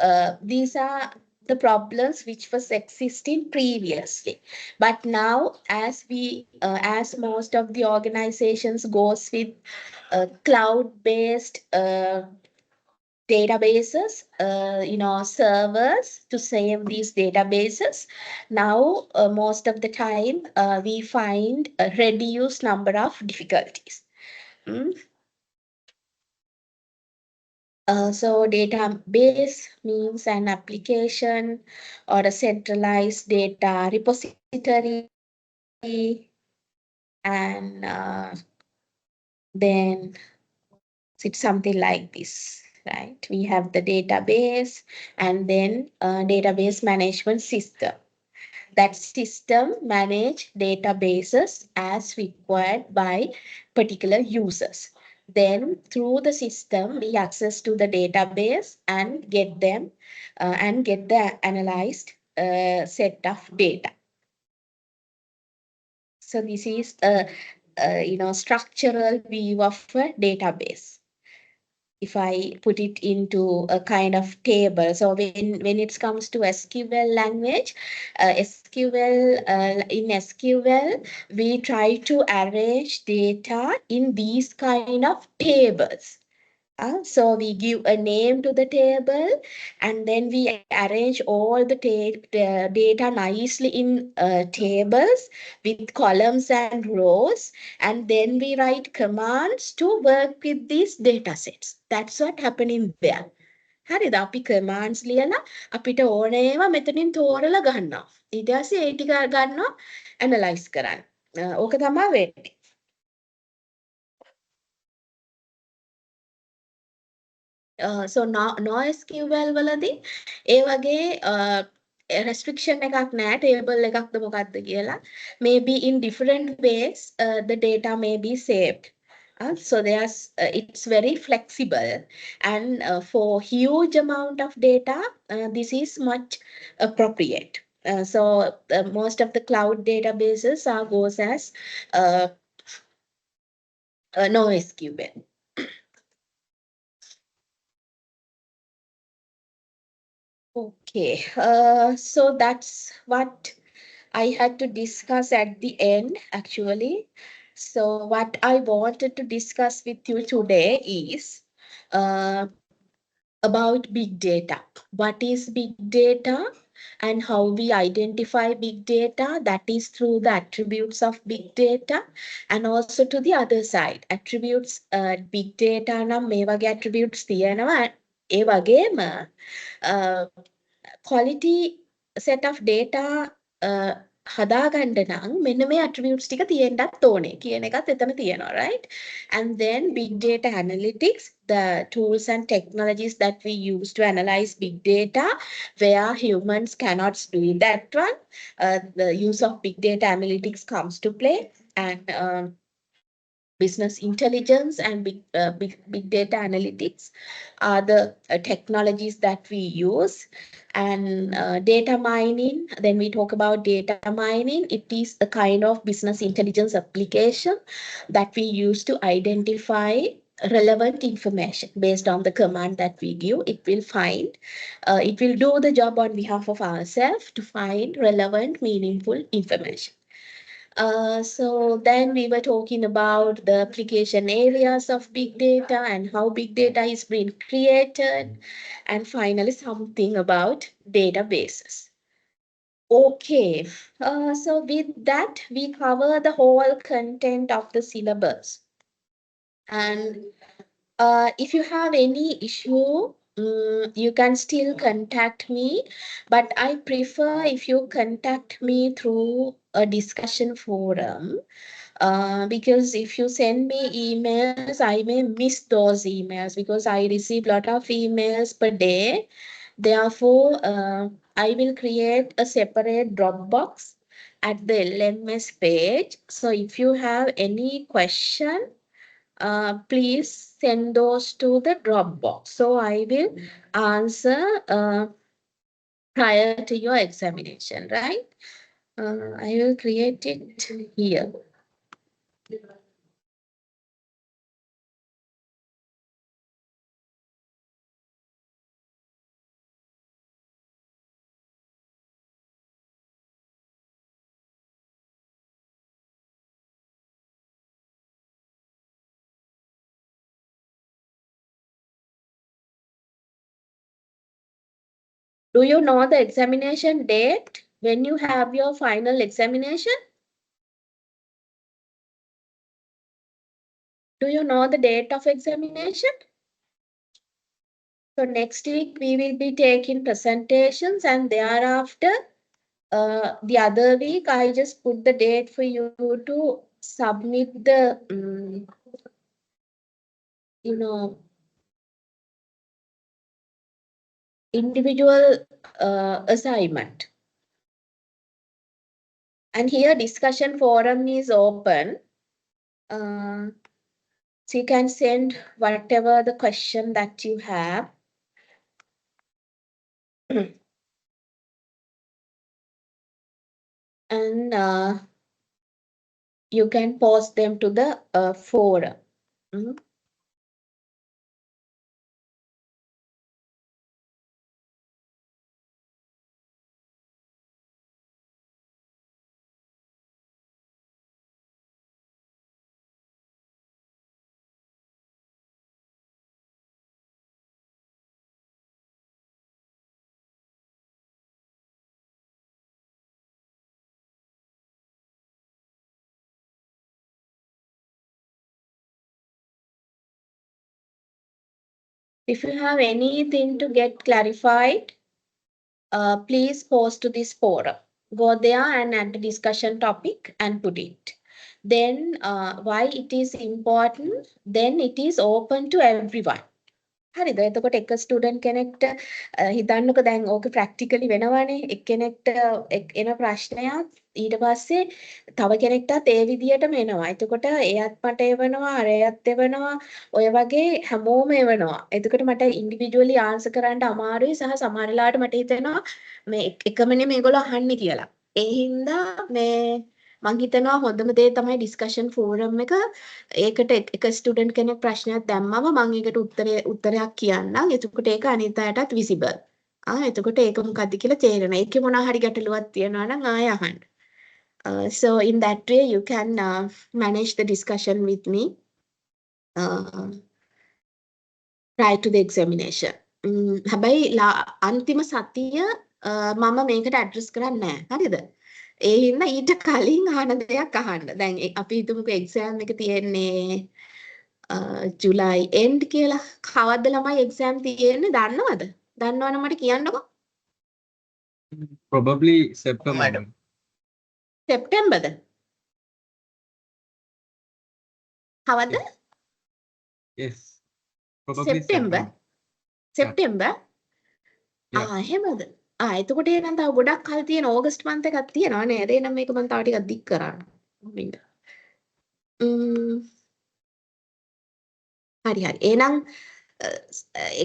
these are the problems which was existing previously. But now, as most of the organizations goes with cloud-based databases, servers to save these databases. Now, most of the time, we find a reduced number of difficulties. Mm. So database means an application or a centralized data repository, and then it's something like this, right? We have the database and then database management system. That system manage databases as required by particular users. Then through the system, we access to the database and get them and get the analyzed set of data. So this is a structural view of a database. If I put it into a kind of table. So when it comes to SQL language, in SQL, we try to arrange data in these kind of tables. So we give a name to the table, and then we arrange all the data nicely in tables with columns and rows, and then we write commands to work with these data sets. That's what happening there. හරිද? අපි commands ලියලා අපිට ඕනේම මෙතනින් තෝරලා ගන්නවා. ඊට පස්සේ ඒ ටික ගන්නවා analyze කරන්න. ඕක තමයි වෙන්නේ. So NoSQL වලදී ඒ වගේ restriction එකක් නැහැ, table එකක්ද මොකක්ද කියලා. Maybe in different ways the data may be saved. So it's very flexible, and for huge amount of data, this is much appropriate. So most of the cloud databases are goes as NoSQL. Okay, so that's what I had to discuss at the end, actually. So what I wanted to discuss with you today is uh, about big data. What is big data? and how we identify big data, that is through the attributes of big data, and also to the other side attributes big data නම් මේ වගේ attributes තියෙනවා ඒ වගේම quality set of data හදාගන්න නම් මෙන්න මේ attributes ටික තියෙන්නත් ඕනේ කියන එකත් එතන තියෙනවා, right? And then big data analytics, the tools and technologies that we use to analyze big data where humans cannot do that one, the use of big data analytics comes to play, and business intelligence and big data analytics are the technologies that we use. And data mining, then we talk about data mining. It is a kind of business intelligence application that we use to identify relevant information based on the command that we give. It will find, it will do the job on behalf of ourselves to find relevant, meaningful information. So then we were talking about the application areas of big data and how big data is being created, and finally something about databases. Okay, so with that we cover the whole content of the syllabus. And if you have any issue, you can still contact me, but I prefer if you contact me through a discussion forum, because if you send me emails, I may miss those emails because I receive a lot of emails per day. Therefore, I will create a separate Dropbox at the LMS page. So if you have any question, please send those to the Dropbox. So I will answer prior to your examination, right? I will create it here. Do you know the examination date when you have your final examination? Do you know the date of examination? So next week we will be taking presentations, and thereafter the other week I just put the date for you to submit the individual assignment. And here discussion forum is open. So you can send whatever the question that you have. And you can post them to the forum. If you have anything to get clarified, please post to this forum. Go there and add the discussion topic and put it. Then why it is important, then it is open to everyone. හරිද? එතකොට එක student කෙනෙක්ට හිතන්නකෝ දැන් ඕක practically වෙනවනේ. එක්කෙනෙක්ට එන ප්‍රශ්නයක් ඊට පස්සේ තව කෙනෙක්ටත් ඒ විදියටම එනවා. එතකොට එයත් මට එවනවා, අර එයත් එවනවා, ඔය වගේ හැමෝම එවනවා. එතකොට මට ඉන්ඩිවිජුවලි ආන්සර් කරන්න අමාරුයි, සහ සමහර වෙලාවට මට හිතෙනවා මේ එකමනේ මේගොල්ලෝ අහන්නේ කියලා. ඒ හින්දා මේ මං හිතනවා හොඳම දේ තමයි ඩිස්කෂන් ෆෝරම් එක. ඒකට එක ස්ටුඩන්ට් කෙනෙක් ප්‍රශ්නයක් දැම්මම මම ඒකට උත්තරයක් කියන්නම්. එතකොට ඒක අනිත් අයටත් විසිබල්. එතකොට ඒක මොකද්ද කියලා තේරෙනවා. ඒකේ මොනවා හරි ගැටලුවක් තියෙනවා නම් ආයෙ අහන්න. So in that way you can manage the discussion with me prior to the examination. හැබැයි අන්තිම සතිය මම මේකට ඇඩ්‍රස් කරන්නේ නැහැ. හරිද? ඒ හින්දා ඊට කලින් අහන දෙයක් අහන්න. දැන් අපි හිතමුකෝ එක්සෑම් එක තියෙන්නේ ජුලයි එන්ඩ් කියලා. කවද්ද ළමයි එක්සෑම් තියෙන්නේ දන්නවද? දන්නවනම් මට කියන්නකෝ. Probably September. සෙප්ටැම්බර්ද? කවද්ද? Yes. Probably සෙප්ටැම්බර්. සෙප්ටැම්බර්? එහෙමද? එතකොට එහෙනම් තව ගොඩක් කල් තියෙන ඕගස්ට් මන්ත් එකක් තියෙනවා නේද? එහෙනම් මේක මම තව ටිකක් දික් කරන්න. හරි හරි. එහෙනම්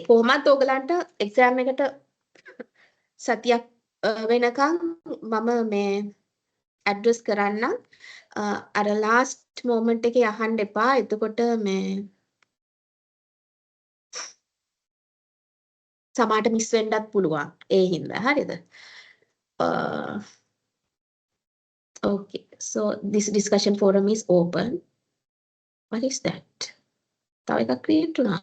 කොහොමත් ඕගලන්ට එක්සෑම් එකට සතියක් වෙනකන් මම මේ ඇඩ්‍රස් කරන්නම්. අර ලාස්ට් මොමන්ට් එකේ අහන්න එපා. එතකොට මේ සමහරට මිස් වෙන්නත් පුළුවන්. ඒ හින්දා හරිද? Okay, so this discussion forum is open. What is that? තව එකක් create වුණා.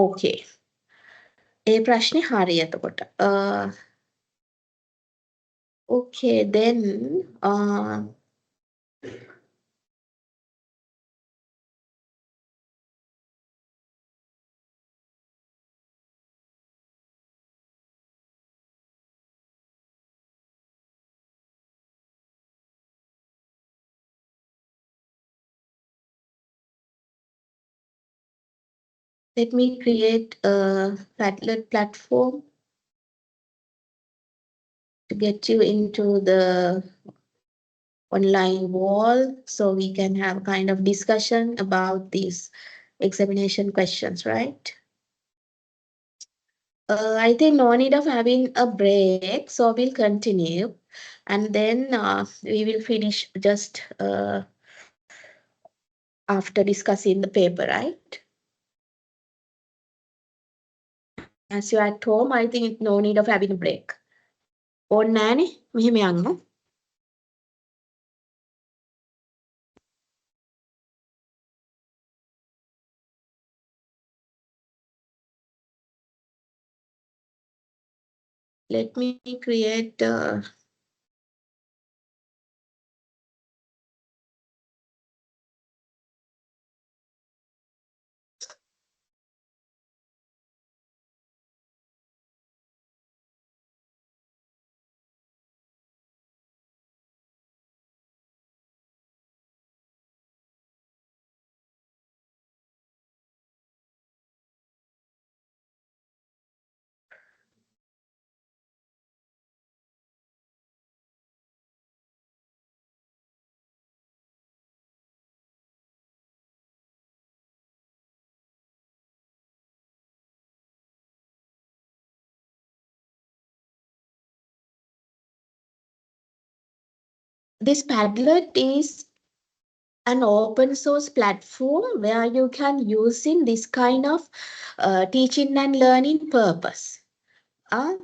Okay. ඒ ප්‍රශ්නේ හරි එතකොට. Okay, then let me create a Padlet platform to get you into the online wall so we can have kind of discussion about these examination questions, right? I think no need of having a break, so we'll continue and then we will finish just after discussing the paper, right? As you're at home, I think no need of having a break. ඕනේ නෑනේ මෙහෙම යන්න. Let me create this Padlet is an open source platform where you can use in this kind of teaching and learning purpose.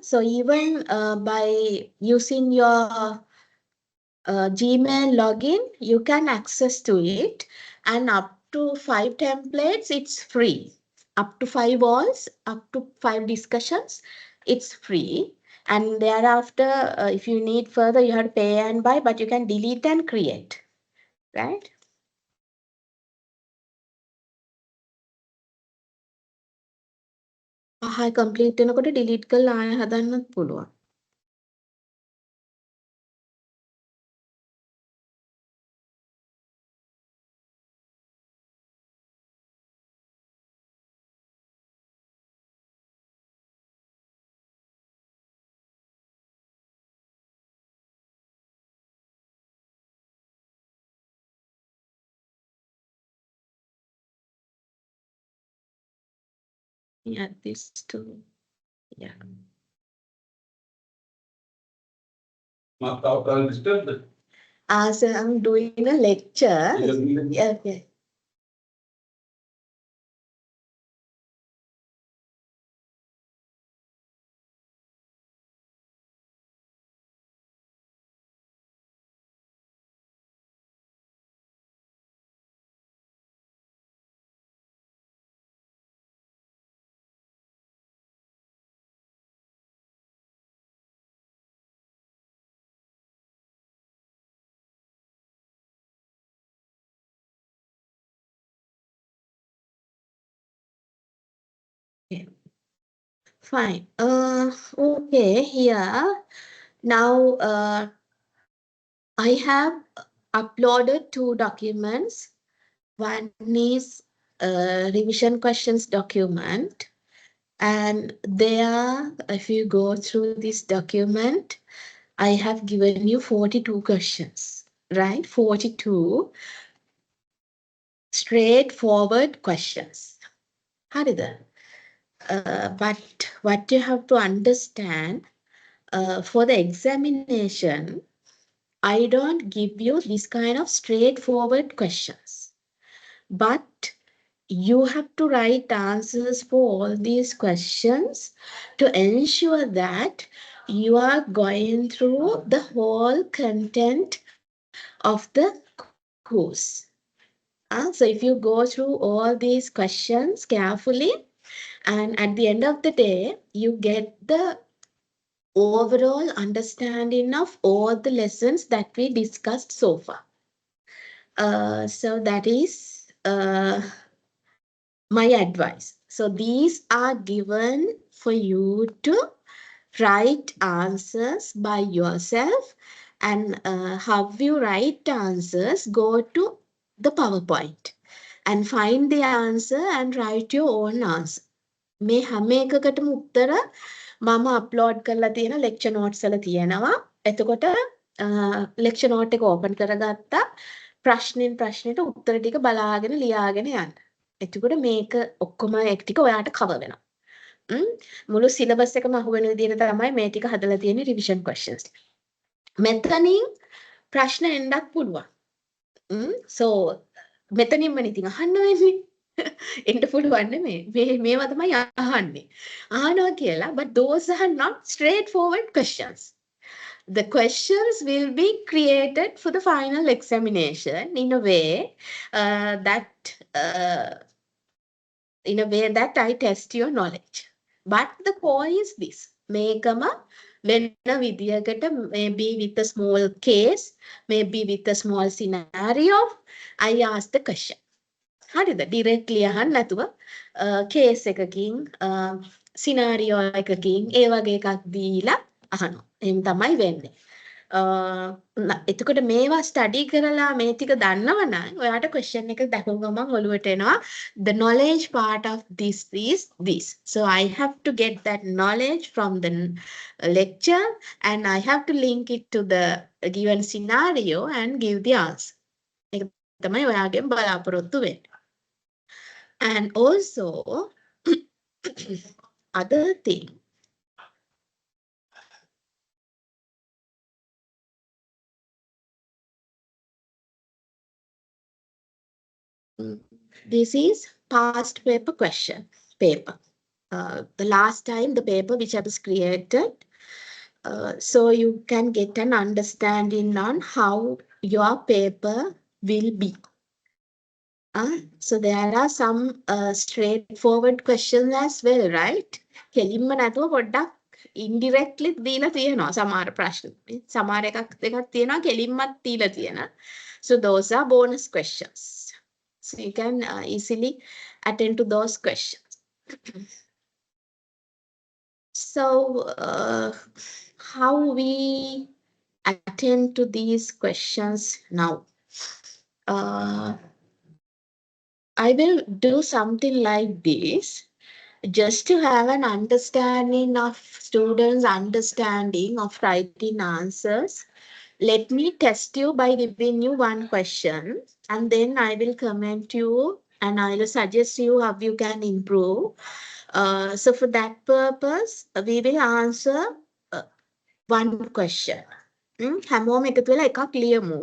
So even by using your Gmail login, you can access to it, and up to 5 templates, it's free. Up to 5 walls, up to 5 discussions, it's free. And thereafter, if you need further, you have to pay and buy, but you can delete and create, right? complete වෙනකොට delete කරලා ආය හදන්නත් පුළුවන්. Yeah, this too. Yeah. So I'm doing a lecture. Yeah, okay. Yeah. Fine. Okay, here. Now, I have uploaded two documents. One is a revision questions document. And there, if you go through this document, I have given you 42 questions, right? 42 straightforward questions. But what you have to understand, for the examination, I don't give you this kind of straightforward questions. But you have to write answers for all these questions to ensure that you are going through the whole content of the course. So if you go through all these questions carefully, and at the end of the day, you get the overall understanding of all the lessons that we discussed so far. So that is my advice. So these are given for you to write answers by yourself, and how you write answers, go to the PowerPoint and find the answer and write your own answer. මේ හැම එකකටම උත්තර මම upload කරලා තියෙන lecture notes වල තියෙනවා. එතකොට lecture note එක ඕපන් කරගත්තා. ප්‍රශ්නෙන් ප්‍රශ්නෙට උත්තර ටික බලාගෙන ලියාගෙන යන්න. එතකොට මේක ඔක්කොම එක ටික ඔයාට කවර් වෙනවා. මුළු සිලබස් එකම අහුවෙන විදිහට තමයි මේ ටික හදලා තියෙන්නේ රිවිෂන් questions. මෙතනින් ප්‍රශ්න එන්නත් පුළුවන්. So මෙතනින්ම ඉතින් අහන්න වෙන්නේ. එන්න පුළුවන් නෙමෙයි. මේවා තමයි අහන්නේ. අහනවා කියලා, but those are not straightforward questions. The questions will be created for the final examination in a way that I test your knowledge. But the point is this. මේකම වෙන විදියකට, maybe with a small case, maybe with a small scenario, I ask the question. හරිද? Directly අහන්න නැතුව case එකකින් සිනාරියෝ එකකින් ඒ වගේ එකක් දීලා අහනවා. එහෙම තමයි වෙන්නේ. එතකොට මේවා ස්ටඩි කරලා මේ ටික දන්නවනම් ඔයාට ක්වෙස්චන් එක දැකපු ගමන් ඔළුවට එනවා the knowledge part of this is this. So I have to get that knowledge from the lecture and I have to link it to the given scenario and give the answer. ඒක තමයි ඔයාගෙන් බලාපොරොත්තු වෙන්නේ. And also, other thing, this is past paper question paper. The last time the paper which I was created, so you can get an understanding on how your paper will be. So there are some straightforward questions as well, right? කෙලින්ම නැතුව පොඩ්ඩක් indirectly දීලා තියෙනවා සමහර ප්‍රශ්න. සමහර එකක් දෙකක් තියෙනවා කෙලින්මත් දීලා තියෙන. So those are bonus questions. So you can easily attend to those questions. So how we attend to these questions now? I will do something like this. Just to have an understanding of students' understanding of writing answers, let me test you by giving you one question, and then I will comment you and I will suggest you how you can improve So for that purpose, we will answer one question. හැමෝම එකතු වෙලා එකක් ලියමු.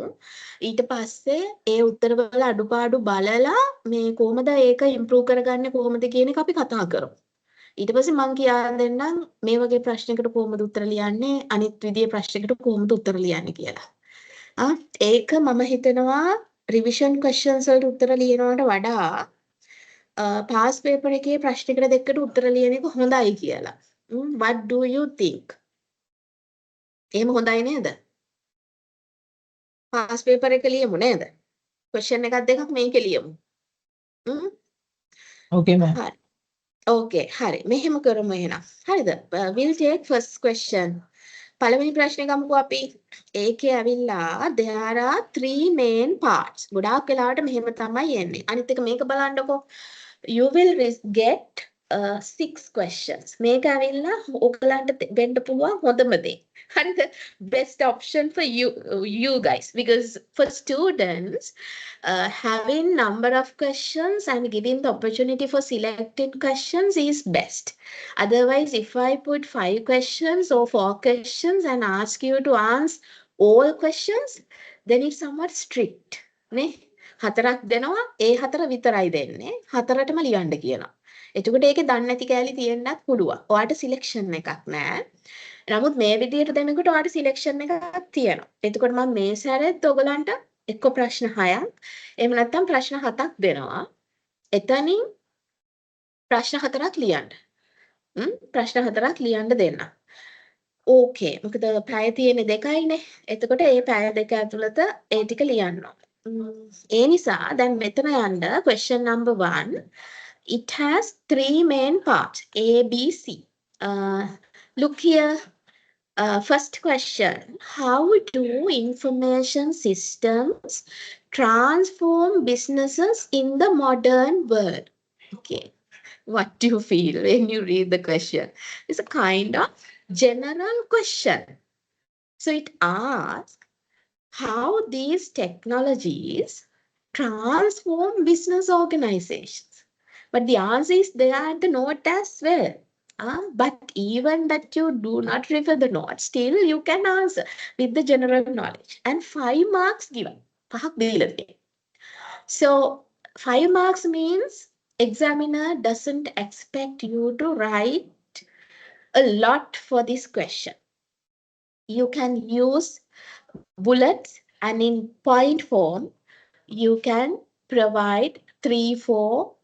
ඊට පස්සේ ඒ උත්තරවල අඩුපාඩු බලලා මේ කොහොමද ඒක ඉම්ප්‍රූව් කරගන්නේ කොහොමද කියන එක අපි කතා කරමු. ඊට පස්සේ මම කියා දෙන්නම් මේ වගේ ප්‍රශ්නයකට කොහොමද උත්තර ලියන්නේ අනිත් විදිහේ ප්‍රශ්නයකට කොහොමද උත්තර ලියන්නේ කියලා. ඒක මම හිතනවා රිවිෂන් questions වලට උත්තර ලියනවට වඩා පාස් පේපර් එකේ ප්‍රශ්නයකට දෙකකට උත්තර ලියන එක හොඳයි කියලා. What do you think? එහෙම හොඳයි නේද? පාස් පේපර් එක ලියමු නේද? question එකක් දෙකක් මේකේ ලියමු. Okay, ma'am. හරි. Okay, හරි. මෙහෙම කරමු එහෙනම්. හරිද? We'll take first question. පළවෙනි ප්‍රශ්නේ ගමුකෝ අපි. ඒකේ ඇවිල්ලා there are three main parts. ගොඩාක් වෙලාවට මෙහෙම තමයි එන්නේ. අනිත් එක මේක බලන්නකෝ. You will get 6 questions. මේක ඇවිල්ලා ඔයගලන්ට වෙන්න පුළුවන් හොඳම දේ. හරිද? Best option for you guys, because for students having number of questions and giving the opportunity for selected questions is best. Otherwise, if I put 5 questions or 4 questions and ask you to answer all questions, then it's somewhat strict. නේ? හතරක් දෙනවා, ඒ හතර විතරයි දෙන්නේ. හතරටම ලියන්න කියනවා. එතකොට ඒකේ දන්නේ නැති කෑලි තියෙන්නත් පුළුවන්. ඔයාට සිලෙක්ෂන් එකක් නැහැ. නමුත් මේ විදිහට දෙනකොට ඔයාට සිලෙක්ෂන් එකක් තියෙනවා. එතකොට මම මේ සැරේත් ඔයගලන්ට එක්ක ප්‍රශ්න 6ක් එහෙම නැත්නම් ප්‍රශ්න 7ක් දෙනවා. එතනින් ප්‍රශ්න 4ක් ලියන්න. ප්‍රශ්න 4ක් ලියන්න දෙන්න. ඕකේ. මොකද පැය තියෙන්නේ 2යිනේ. එතකොට මේ පැය 2 ඇතුළත ඒ ටික ලියන්න ඕනේ. ඒ නිසා දැන් මෙතන යන්න question number 1. It has 3 main parts A, B, C. Look here. First question, how do information systems transform businesses in the modern world? Okay, what do you feel when you read the question? It's a kind of general question. So it asks how these technologies transform business organizations. But the answer is there at the note as well. But even that you do not refer the note, still you can answer with the general knowledge. And 5 marks given. So 5 marks means examiner doesn't expect you to write a lot for this question. You can use bullets, and in point form, you can provide 3-4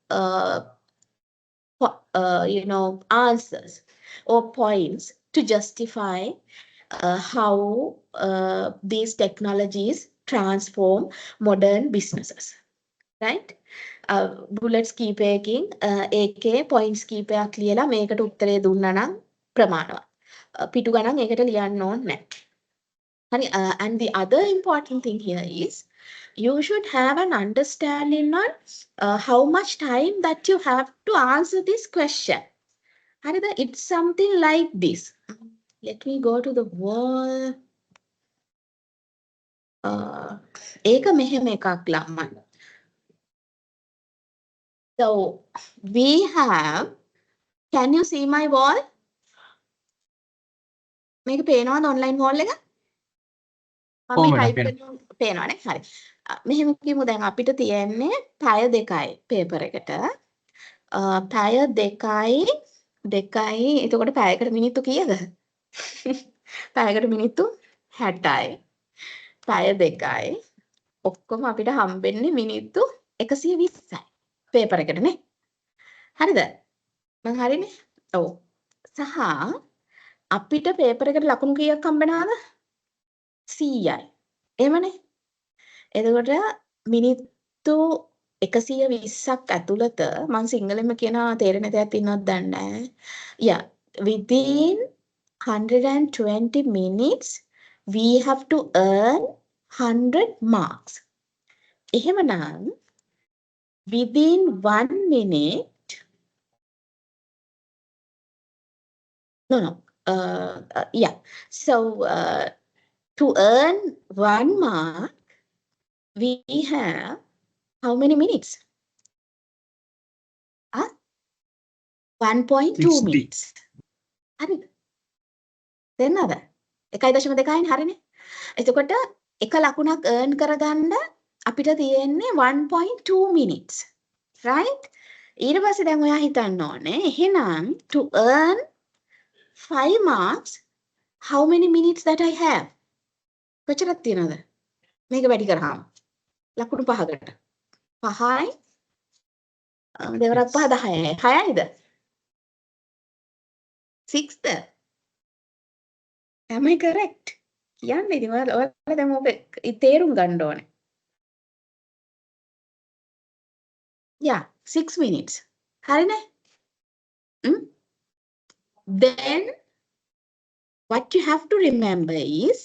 answers or points to justify how these technologies transform modern businesses, right? Bullets කීපයකින් ඒකේ points කීපයක් ලියලා මේකට උත්තරේ දුන්නා නම් ප්‍රමාණවත්. පිටු ගණන් ඒකට ලියන්න ඕනේ නැහැ. හරි. And the other important thing here is you should have an understanding on how much time that you have to answer this question. Harida, it's something like this. Let me go to the wall. Eka මෙහෙම එකක් ළමයි. So we have, can you see my wall? මේක පේනවද online wall එක? මම type කරන පේනවනේ. හරි. මෙහෙම කියමු දැන් අපිට තියෙන්නේ පැය 2යි paper එකට. පැය 2යි එතකොට පැයකට මිනිත්තු කීයද? පැයකට මිනිත්තු 60යි. පැය 2යි. ඔක්කොම අපිට හම්බෙන්නේ මිනිත්තු 120යි. paper එකට නේ. හරිද? මං හරිනේ? ඔව්. සහ අපිට paper එකට ලකුණු කීයක් හම්බෙනවද? 100යි. එහෙමනේ. එතකොට මිනිත්තු 120ක් ඇතුළත මම සිංහලෙන්ම කියනවා තේරෙන දෙයක් තියෙනවද දන්නේ නැහැ. Yeah, within 120 minutes we have to earn 100 marks. එහෙමනම් within 1 minute yeah. So to earn 1 mark we have how many minutes? 1.2 60. minutes. හරිද? තේරෙනවද? 1.2යිනේ හරිනේ. එතකොට එක ලකුණක් earn කරගන්න අපිට තියෙන්නේ 1.2 minutes. Right? ඊට පස්සේ දැන් ඔයා හිතන්න ඕනේ එහෙනම් to earn 5 marks how many minutes that I have? කොච්චරක් තියෙනවද? මේක වැඩි කරාම ලකුණු 5කට. 5යි දෙවරක් 5 10යි. 6යිද? 6ද? Am I correct? කියන්න ඉතින් ඔයාලා දැන් ඔබ තේරුම් ගන්න ඕනේ. Yeah, 6 minutes. හරිනේ? Then what you have to remember is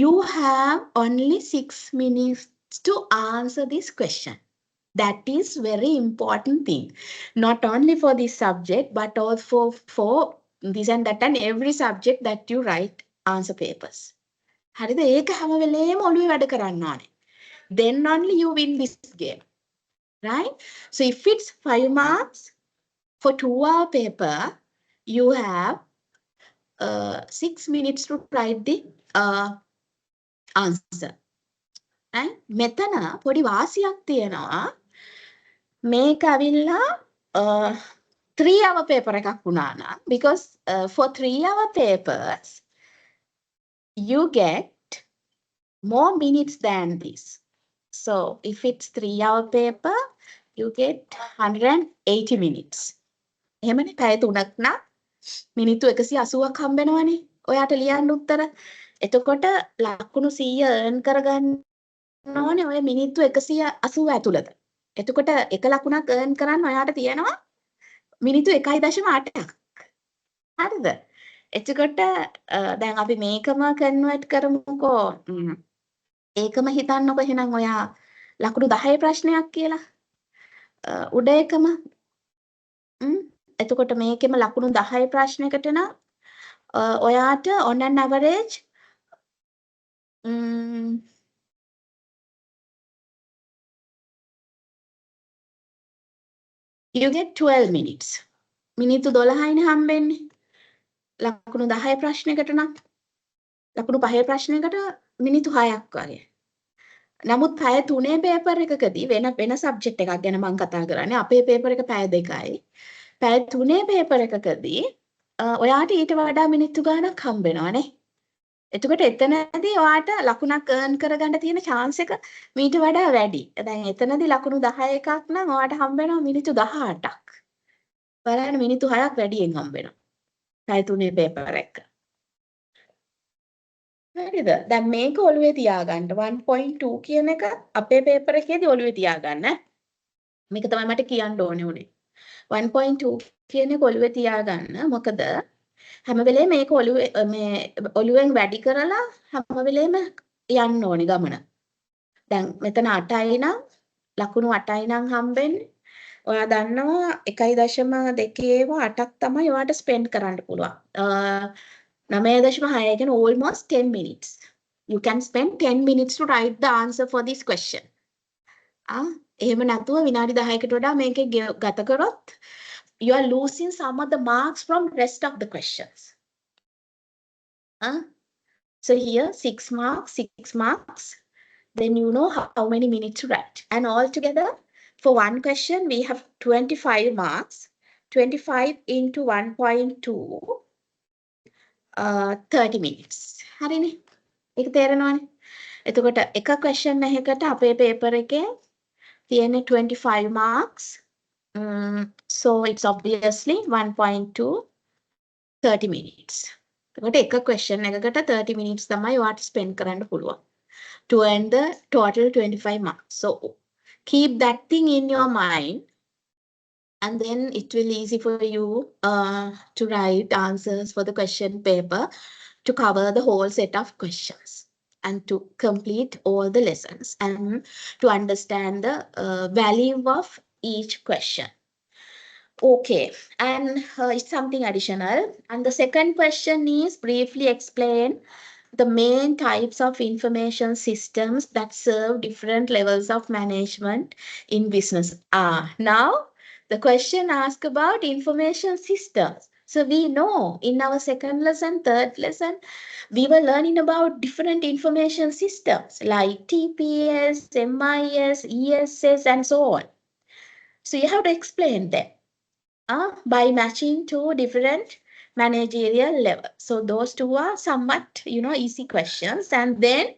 you have only 6 minutes to answer this question. That is very important thing. Not only for this subject, but also for this and that and every subject that you write answer papers. හරිද? ඒක හැම වෙලේම ඔළුවේ වැඩ කරන්න ඕනේ. Then only you win this game. Right? So if it's 5 marks for 2-hour paper, you have 6 minutes to write the answer. Right? මෙතන පොඩි වාසියක් තියෙනවා. මේක අවිල්ලා 3-hour paper එකක් වුණා නම් because for 3-hour papers you get more minutes than this. So if it's 3-hour paper you get 180 minutes. එහෙමනේ පැය 3ක් නම් මිනිත්තු 180ක් හම්බෙනවනේ. ඔයාට ලියන්න උත්තර. එතකොට ලකුණු 100 earn කරගන්න ඕනේ ඔය මිනිත්තු 180 ඇතුළත. එතකොට එක ලකුණක් earn කරන්න ඔයාට තියෙනවා මිනිත්තු 1.8ක්. හරිද? එතකොට දැන් අපි මේකම කන්වර්ට් කරමුකෝ. ඒකම හිතන්නකො එහෙනම් ඔයා ලකුණු 10 ප්‍රශ්නයක් කියලා. උඩ එකම. එතකොට මේකෙම ලකුණු 10 ප්‍රශ්නයකට නම් ඔයාට on an average you get 12 minutes. මිනිත්තු 12යිනේ හම්බෙන්නේ. ලකුණු 10 ප්‍රශ්නයකට නම් ලකුණු 5 ප්‍රශ්නයකට මිනිත්තු 6ක් වගේ. නමුත් පැය 3 පේපර් එකකදී වෙන සබ්ජෙක්ට් එකක් ගැන මම කතා කරන්නේ. අපේ පේපර් එක පැය 2යි. පැය 3 පේපර් එකකදී ඔයාට ඊට වඩා මිනිත්තු ගාණක් හම්බෙනවානේ. එතකොට එතනදී ඔයාට ලකුණක් earn කරගන්න තියෙන chance එක මීට වඩා වැඩි. දැන් එතනදී ලකුණු 10 එකක් නම් ඔයාට හම්බෙනවා මිනිත්තු 18ක්. බලන්න මිනිත්තු 6ක් වැඩියෙන් හම්බෙනවා. පැය 3 පේපර් එක. හරිද? දැන් මේක ඔළුවේ තියාගන්න 1.2 කියන එක අපේ පේපර් එකේදී ඔළුවේ තියාගන්න. මේක තමයි මට කියන්න ඕනේ උනේ. 1.2 කියන එක ඔළුවේ තියාගන්න. මොකද හැම වෙලේම මේක ඔළුවෙන් වැඩි කරලා හැම වෙලේම යන්න ඕනේ ගමන. දැන් මෙතන 8යි නම් ලකුණු 8යි නම් හම්බෙන්නේ. ඔයා දන්නවා 1.2 8ක් තමයි ඔයාට ස්පෙන්ඩ් කරන්න පුළුවන්. 9.6 කියන්නේ almost 10 minutes. You can spend 10 minutes to write the answer for this question. එහෙම නැතුව විනාඩි 10කට වඩා මේකේ ගත කරොත් you are losing some of the marks from rest of the questions. So here 6 marks, then you know how many minutes to write. And altogether for one question we have 25 marks. 25 into 1.2 30 minutes. හරිනේ. ඒක තේරෙනවනේ. එතකොට එක question එකකට අපේ paper එකේ තියෙන්නේ 25 marks. So it's obviously 1.2 30 minutes. එතකොට එක question එකකට 30 minutes තමයි ඔයාට spend කරන්න පුළුවන් to earn the total 25 marks. So keep that thing in your mind and then it will easy for you to write answers for the question paper to cover the whole set of questions and to complete all the lessons and to understand the value of each question. Okay, and it's something additional. And the second question is briefly explain the main types of information systems that serve different levels of management in business. Now, The question asks about information systems. So we know in our second lesson, third lesson, we were learning about different information systems like TPS, MIS, ESS, and so on. So you have to explain them by matching two different managerial levels. So those two are somewhat, easy questions. And then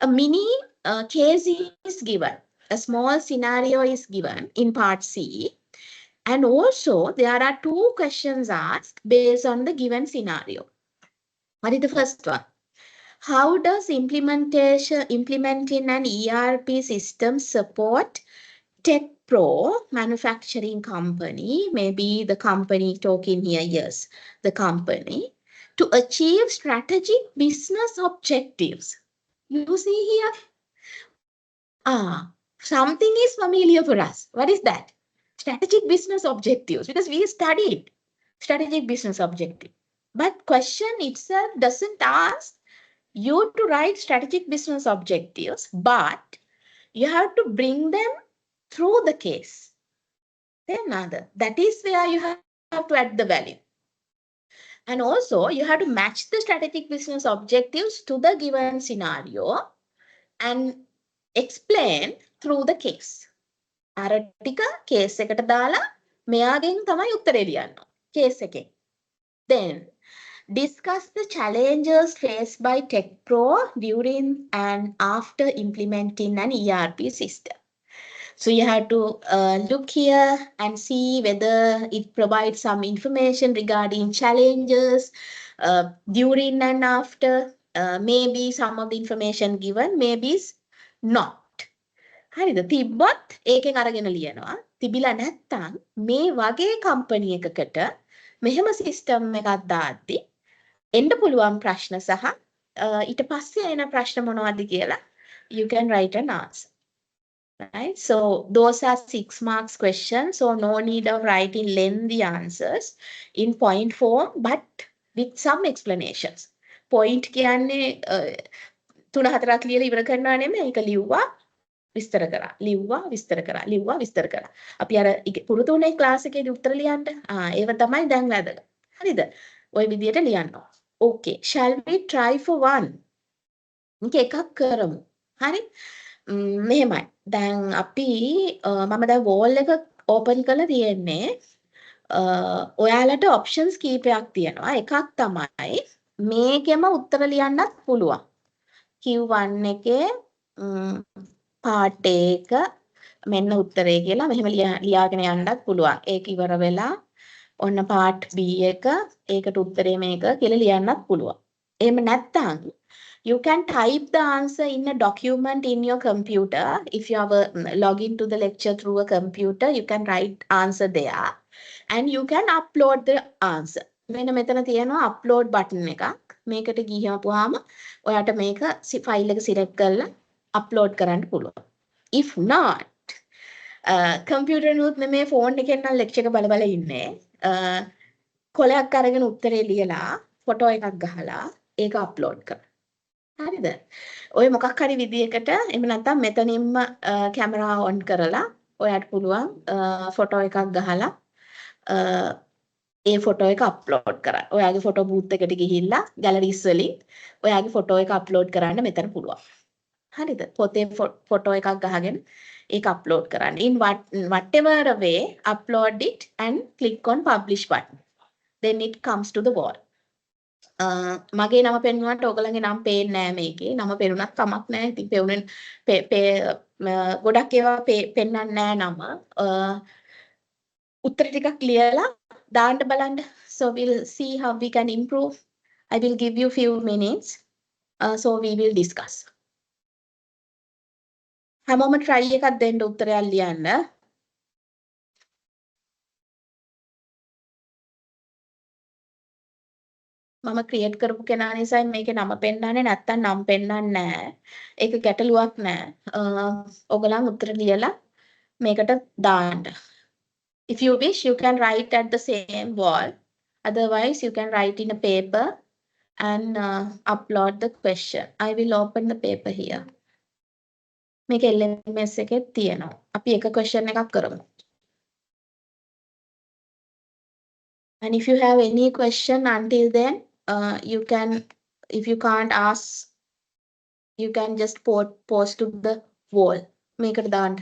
a mini case is given. A small scenario is given in part C. And also there are two questions asked based on the given scenario. What is the first one? How does implementing an ERP system support Tech Pro manufacturing company, maybe the company talking here, yes, the company, to achieve strategic business objectives? You see here, something is familiar for us. What is that? Strategic business objectives, because we studied strategic business objective. But question itself doesn't ask you to write strategic business objectives, but you have to bring them through the case. Then other. That is where you have to add the value. And also you have to match the strategic business objectives to the given scenario and explain through the case. අර ටික case එකට දාලා මෙයාගෙන් තමයි උත්තරේ ලියන්න. Case එකෙන්. Then discuss the challenges faced by Tech Pro during and after implementing an ERP system. So you have to look here and see whether it provides some information regarding challenges during and after. Maybe some of the information given, maybe not. හරිද? තිබ්බත් ඒකෙන් අරගෙන ලියනවා. තිබිලා නැත්තම් මේ වගේ company එකකට මෙහෙම සිස්ටම් එකක් දාද්දි එන්න පුළුවන් ප්‍රශ්න සහ ඊට පස්සේ එන ප්‍රශ්න මොනවද කියලා you can write an answer. Right? So those are 6 marks questions. So no need of writing lengthy answers in point form, but with some explanations. Point කියන්නේ 3-4ක් ලියලා ඉවර කරනවා නෙමෙයි. ඒක ලිව්වා විස්තර කරා. ලිව්වා විස්තර කරා. ලිව්වා විස්තර කරා. අපි අර පුරුදු උනේ ක්ලාස් එකේදී උත්තර ලියන්න. ඒව තමයි දැන් වැදගත්. හරිද? ওই විදියට ලියන්න. Okay, shall we try for one? මේක එකක් කරමු. හරි? මෙහෙමයි. දැන් අපි මම දැන් wall එක open කරලා තියෙන්නේ. ඔයාලට options කීපයක් තියෙනවා. එකක් තමයි මේකෙම උත්තර ලියන්නත් පුළුවන්. Q1 එකේ part එක මෙන්න උත්තරේ කියලා මෙහෙම ලියාගෙන යන්නත් පුළුවන්. ඒක ඉවර වෙලා ඔන්න part B එක ඒකට උත්තරේ මේක කියලා ලියන්නත් පුළුවන්. එහෙම නැත්නම් you can type the answer in a document in your computer. If you have log into the lecture through a computer, you can write answer there and you can upload the answer. මෙන්න මෙතන තියෙනවා upload button එකක්. මේකට ගිහපුවාම ඔයාට මේක file එක select කරලා upload කරන්න පුළුවන්. If not, computer නුත් නෙමේ phone එකෙන් නම් lecture එක බල බල ඉන්නේ. කොලයක් අරගෙන උත්තරේ ලියලා photo එකක් ගහලා ඒක upload කරන්න. හරිද? ඔය මොකක් හරි විදියකට එහෙම නැත්නම් මෙතනින්ම කැමරා on කරලා ඔයාට පුළුවන් ෆොටෝ එකක් ගහලා ඒ ෆොටෝ එක අප්ලෝඩ් කරන්න. ඔයාගේ ෆොටෝ බූත් එකට ගිහිල්ලා ගැලරිස් වලින් ඔයාගේ ෆොටෝ එක අප්ලෝඩ් කරන්න මෙතන පුළුවන්. හරිද? පොතේ ෆොටෝ එකක් ගහගෙන ඒක අප්ලෝඩ් කරන්න. In whatever way, upload it and click on publish button. Then it comes to the wall. මගේ නම පෙන්වන්නට ඔයගලගේ නම පේන්නේ නැහැ මේකේ. නම පෙන්නුනත් කමක් නැහැ. ඉතින් පෙවුනේ ගොඩක් ඒවා පෙන්වන්නේ නැහැ නම. උත්තර ටිකක් ලියලා දාන්න බලන්න. So we'll see how we can improve. I will give you few minutes. So we will discuss. හැමෝම try එකක් දෙන්න උත්තරයක් ලියන්න. මම ක්‍රියේට් කරපු කෙනා නිසා මේකේ නම පෙන්නන්නේ නැත්තම් නම් පෙන්නන්නේ නැහැ. ඒක ගැටලුවක් නැහැ. ඔයගලන් උත්තර ලියලා මේකට දාන්න. If you wish, you can write at the same wall. Otherwise, you can write in a paper and upload the question. I will open the paper here. මේක LMS එකේ තියෙනවා. අපි එක question එකක් කරමු. And if you have any question until then, you can, if you can't ask, you can just post to the wall. මේකට දාන්න.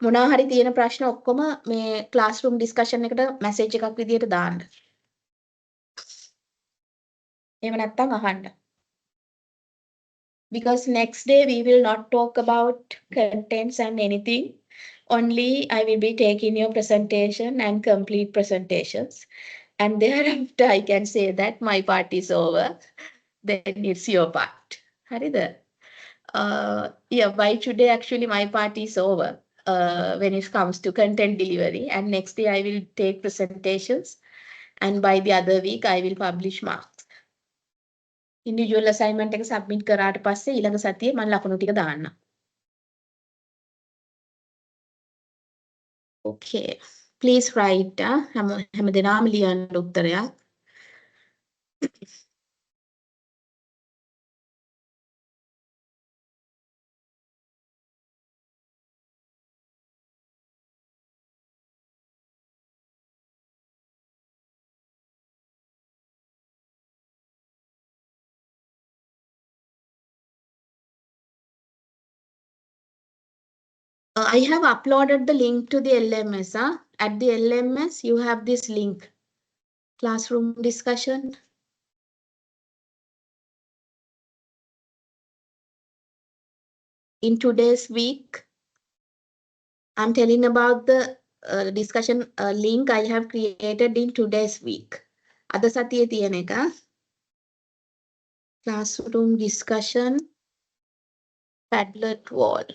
මොනවා හරි තියෙන ප්‍රශ්න ඔක්කොම මේ classroom discussion එකට message එකක් විදියට දාන්න. එහෙම නැත්නම් අහන්න. Because next day we will not talk about contents and anything. Only I will be taking your presentation and complete presentations. And thereafter I can say that my part is over. Then it's your part. හරිද? Yeah, by today actually my part is over when it comes to content delivery. And next day I will take presentations. And by the other week I will publish marks. Individual assignment එක submit කරාට පස්සේ ඊළඟ සතියේ මම ලකුණු ටික දාන්න. Okay. Please write හැමදෙනාම ලියන්න උත්තරයක්. I have uploaded the link to the LMS. At the LMS, you have this link, classroom discussion. In today's week, I'm telling about the discussion link I have created in today's week. අද සතියේ තියෙන එක. Classroom discussion, Padlet wall.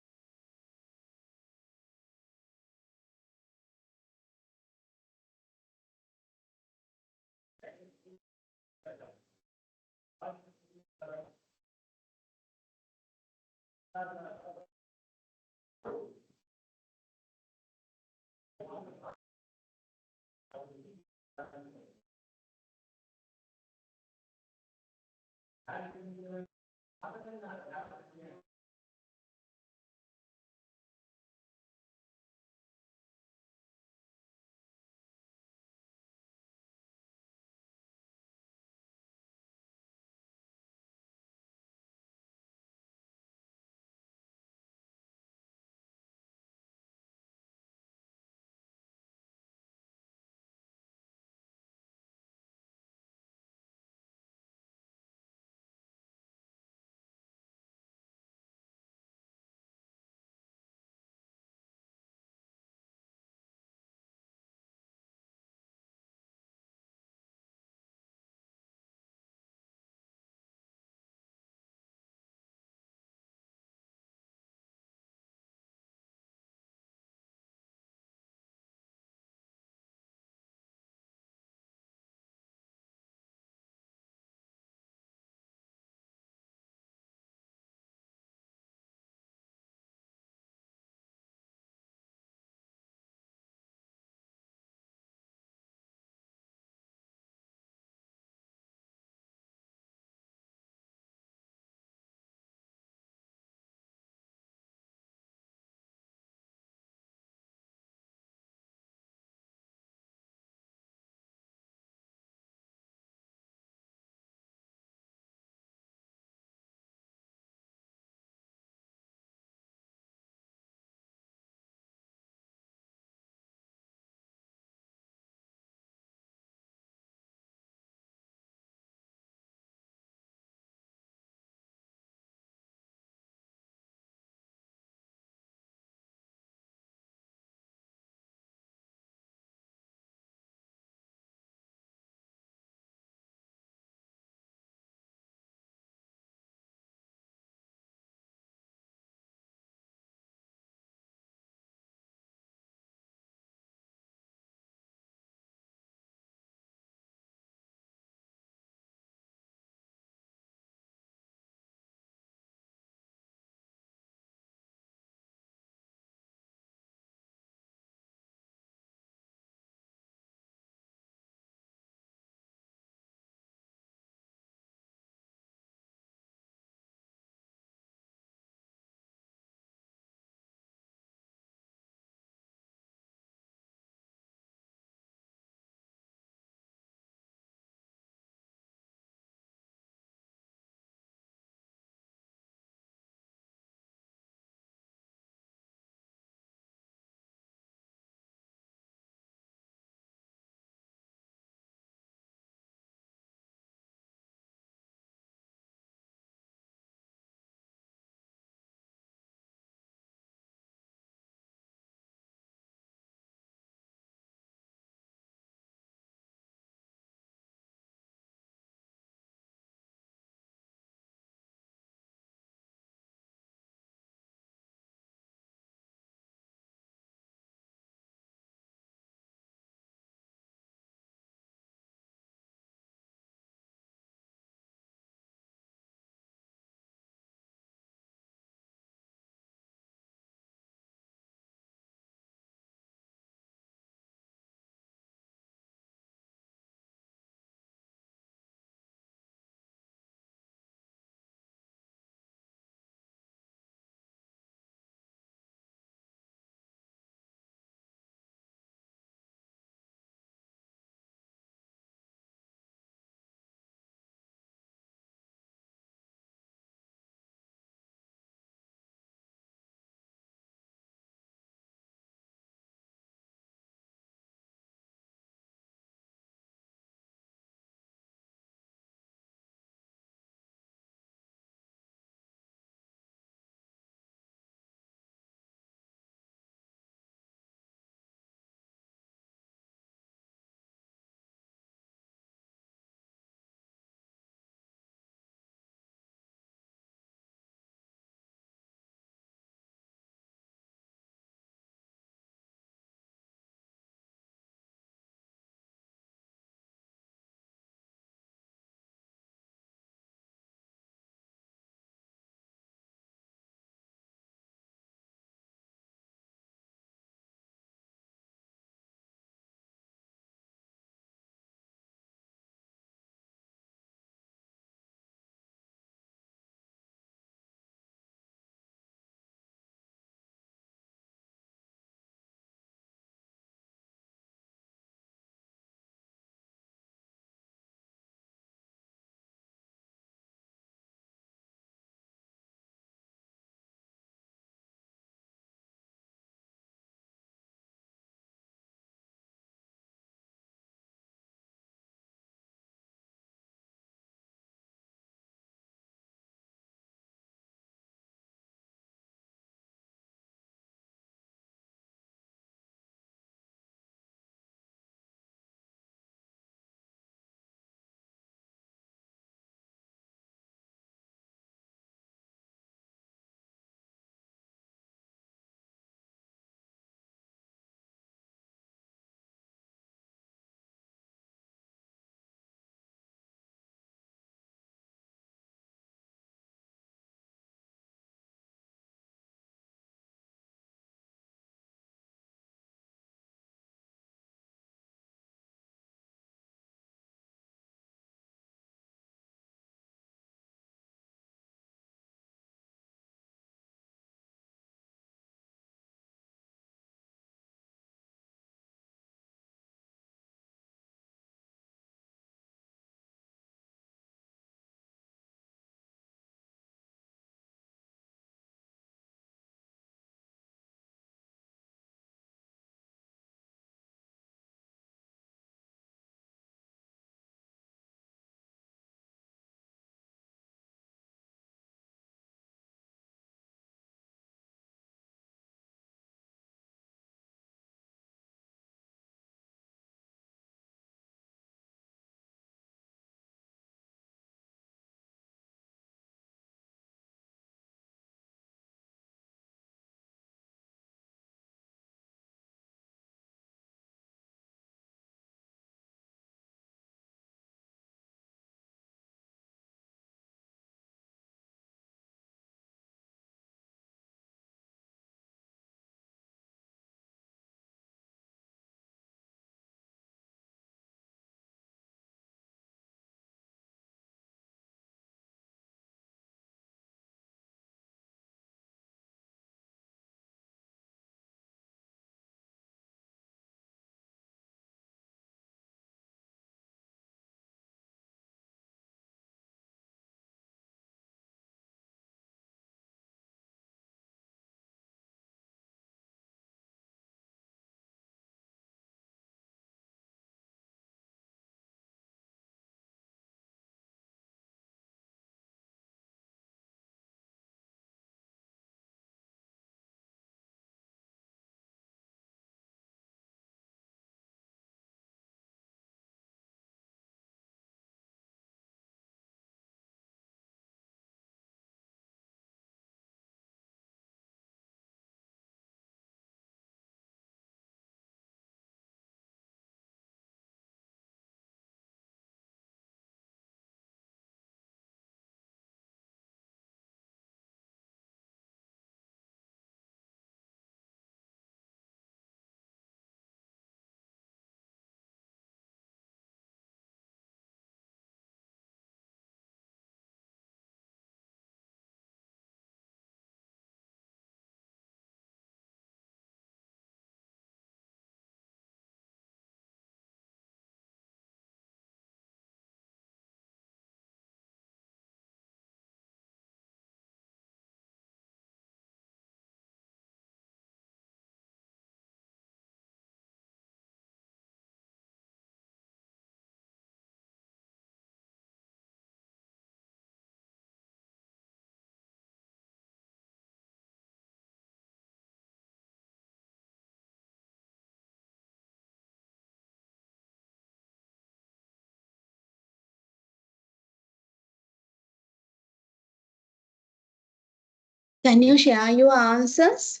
Can you share your answers?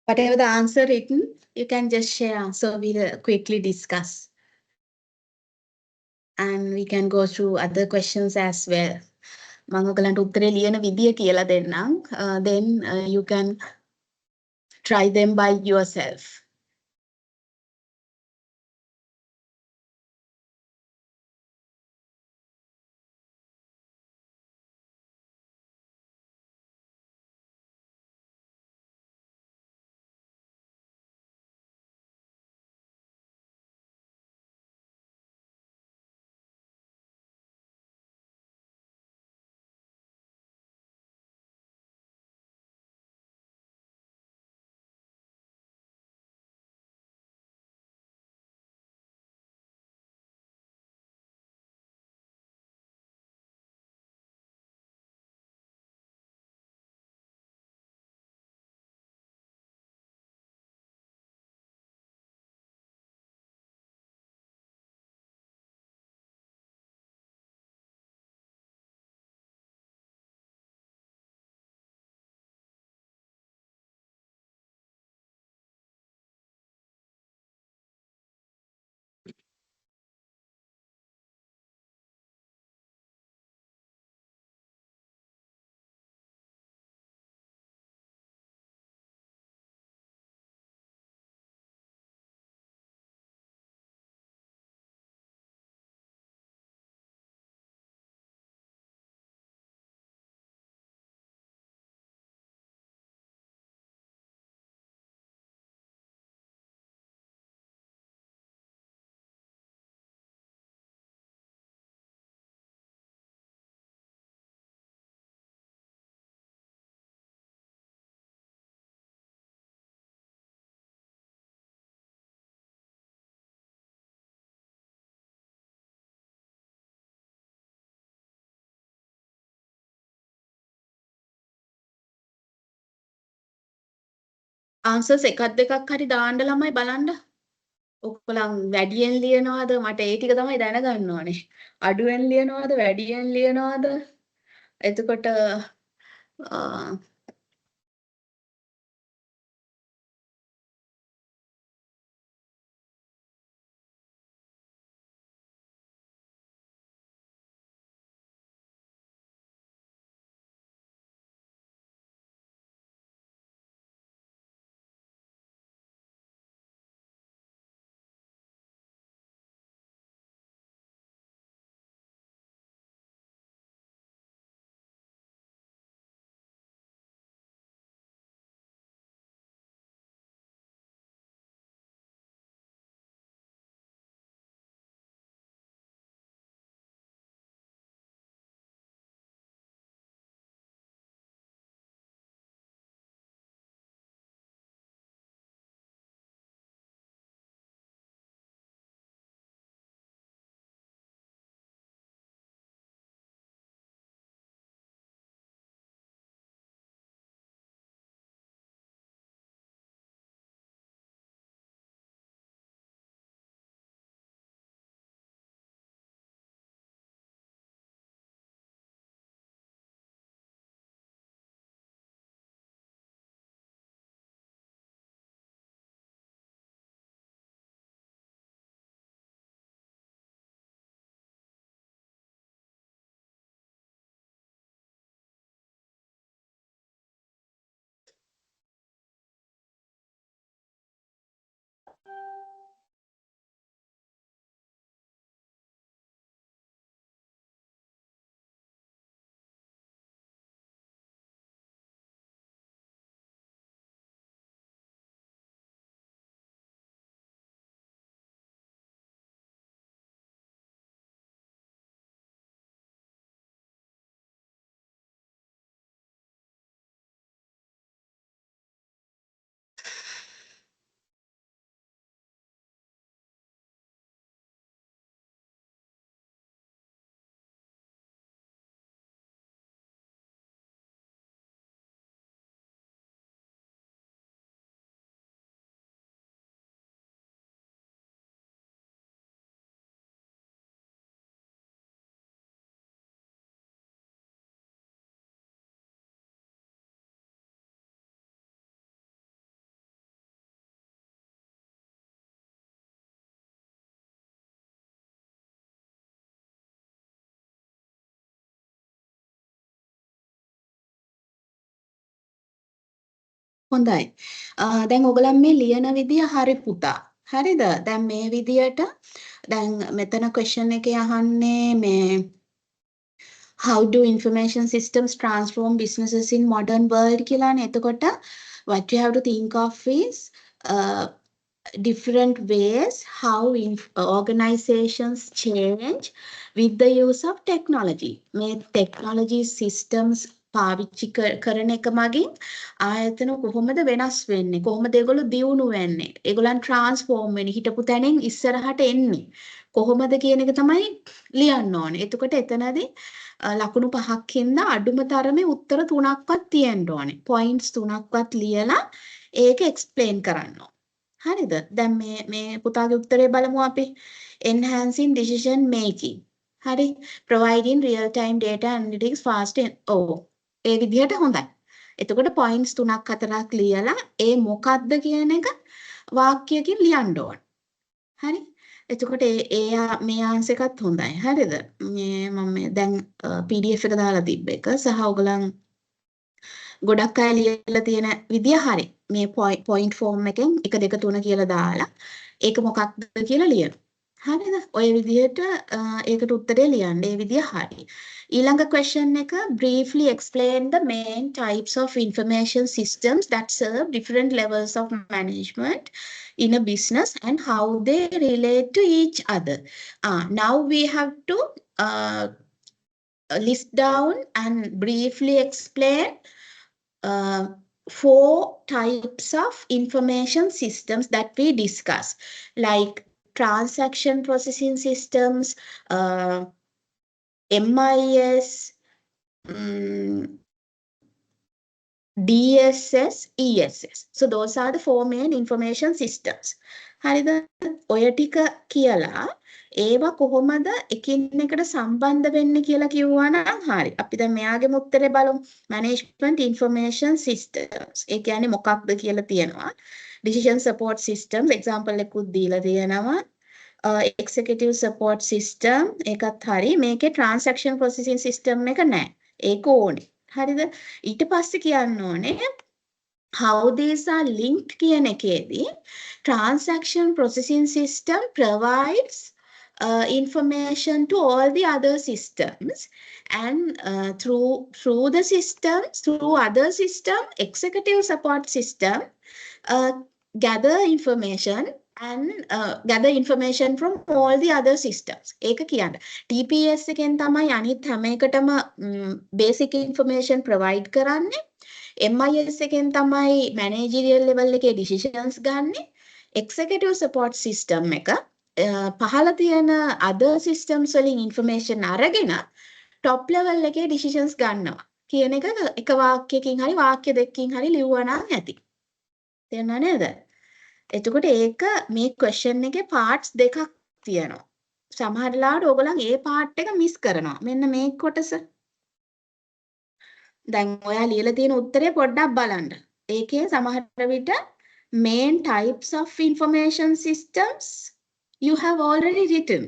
Whatever the answer written, you can just share. So we'll quickly discuss. And we can go through other questions as well. මම ඔයගලන්ට උත්තරේ ලියන විදිය කියලා දෙන්නම්. Then you can try them by yourself. Answers එකක් දෙකක් හරි දාන්න ළමයි බලන්න. ඔක්කොලම් වැඩියෙන් ලියනවාද? මට ඒ ටික තමයි දැනගන්න ඕනේ. අඩුවෙන් ලියනවාද? වැඩියෙන් ලියනවාද? එතකොට හොඳයි. දැන් ඔයගලන් මේ ලියන විදිය හරි පුතා. හරිද? දැන් මේ විදියට දැන් මෙතන question එකේ අහන්නේ මේ how do information systems transform businesses in modern world කියලානේ. එතකොට what you have to think of is different ways how organizations change with the use of technology. මේ technology systems පාවිච්චි කරන එක මගින් ආයතන කොහොමද වෙනස් වෙන්නේ? කොහොමද ඒගොල්ලෝ දියුණු වෙන්නේ? ඒගොල්ලන් transform වෙන්නේ හිටපු තැනින් ඉස්සරහට එන්නේ. කොහොමද කියන එක තමයි ලියන්න ඕනේ. එතකොට එතනදී ලකුණු 5ක් හින්දා අඩුම තරමේ උත්තර 3ක්වත් තියෙන්න ඕනේ. points 3ක්වත් ලියලා ඒක explain කරන්න ඕනේ. හරිද? දැන් මේ පුතාගේ උත්තරේ බලමු අපි. enhancing decision making. හරි. providing real time data analytics fast and ඒ විදිහට හොඳයි. එතකොට points 3ක් 4ක් ලියලා ඒ මොකක්ද කියන එක වාක්‍යයකින් ලියන්න ඕන. හරි. එතකොට මේ ආන්සර් එකත් හොඳයි. හරිද? මම දැන් PDF එක දාලා තිබ්බ එක සහ ඔයගලන් ගොඩක් අය ලියලා තියෙන විදිය හරි. මේ point form එකෙන් 1 2 3 කියලා දාලා ඒක මොකක්ද කියලා ලියන්න. හරිද? ඔය විදිහට ඒකට උත්තරේ ලියන්න. ඒ විදිය හරි. ඊළඟ question එක briefly explain the main types of information systems that serve different levels of management in a business and how they relate to each other. Now we have to list down and briefly explain 4 types of information systems that we discuss, like transaction processing systems, MIS, DSS, ESS. So those are the 4 main information systems. හරිද? ඔය ටික කියලා ඒවා කොහොමද එකින් එකට සම්බන්ධ වෙන්නේ කියලා කිව්වා නම් හරි. අපි දැන් මෙයාගේ උත්තරේ බලමු. management information systems. ඒ කියන්නේ මොකක්ද කියලා තියෙනවා. decision support systems example එකකුත් දීලා තියෙනවා. executive support system ඒකත් හරි. මේකේ transaction processing system එක නැහැ. ඒක ඕනේ. හරිද? ඊට පස්සේ කියන්න ඕනේ how these are linked කියන එකේදී transaction processing system provides information to all the other systems, and through the systems, through other system, executive support system gather information from all the other systems. ඒක කියන්න. TPS එකෙන් තමයි අනිත් හැම එකටම basic information provide කරන්නේ. MIS එකෙන් තමයි managerial level එකේ decisions ගන්නෙ. executive support system එක පහළ තියෙන other systems වලින් information අරගෙන top level එකේ decisions ගන්නවා කියන එක එක වාක්‍යයකින් හරි වාක්‍ය දෙකකින් හරි ලිව්වා නම් ඇති. තේරුණා නේද? එතකොට ඒක මේ question එකේ parts දෙකක් තියෙනවා. සමහර ලාවට ඕගොල්ලන් ඒ part එක miss කරනවා. මෙන්න මේ කොටස. දැන් ඔයා ලියලා තියෙන උත්තරේ පොඩ්ඩක් බලන්න. ඒකේ සමහර විට main types of information systems you have already written,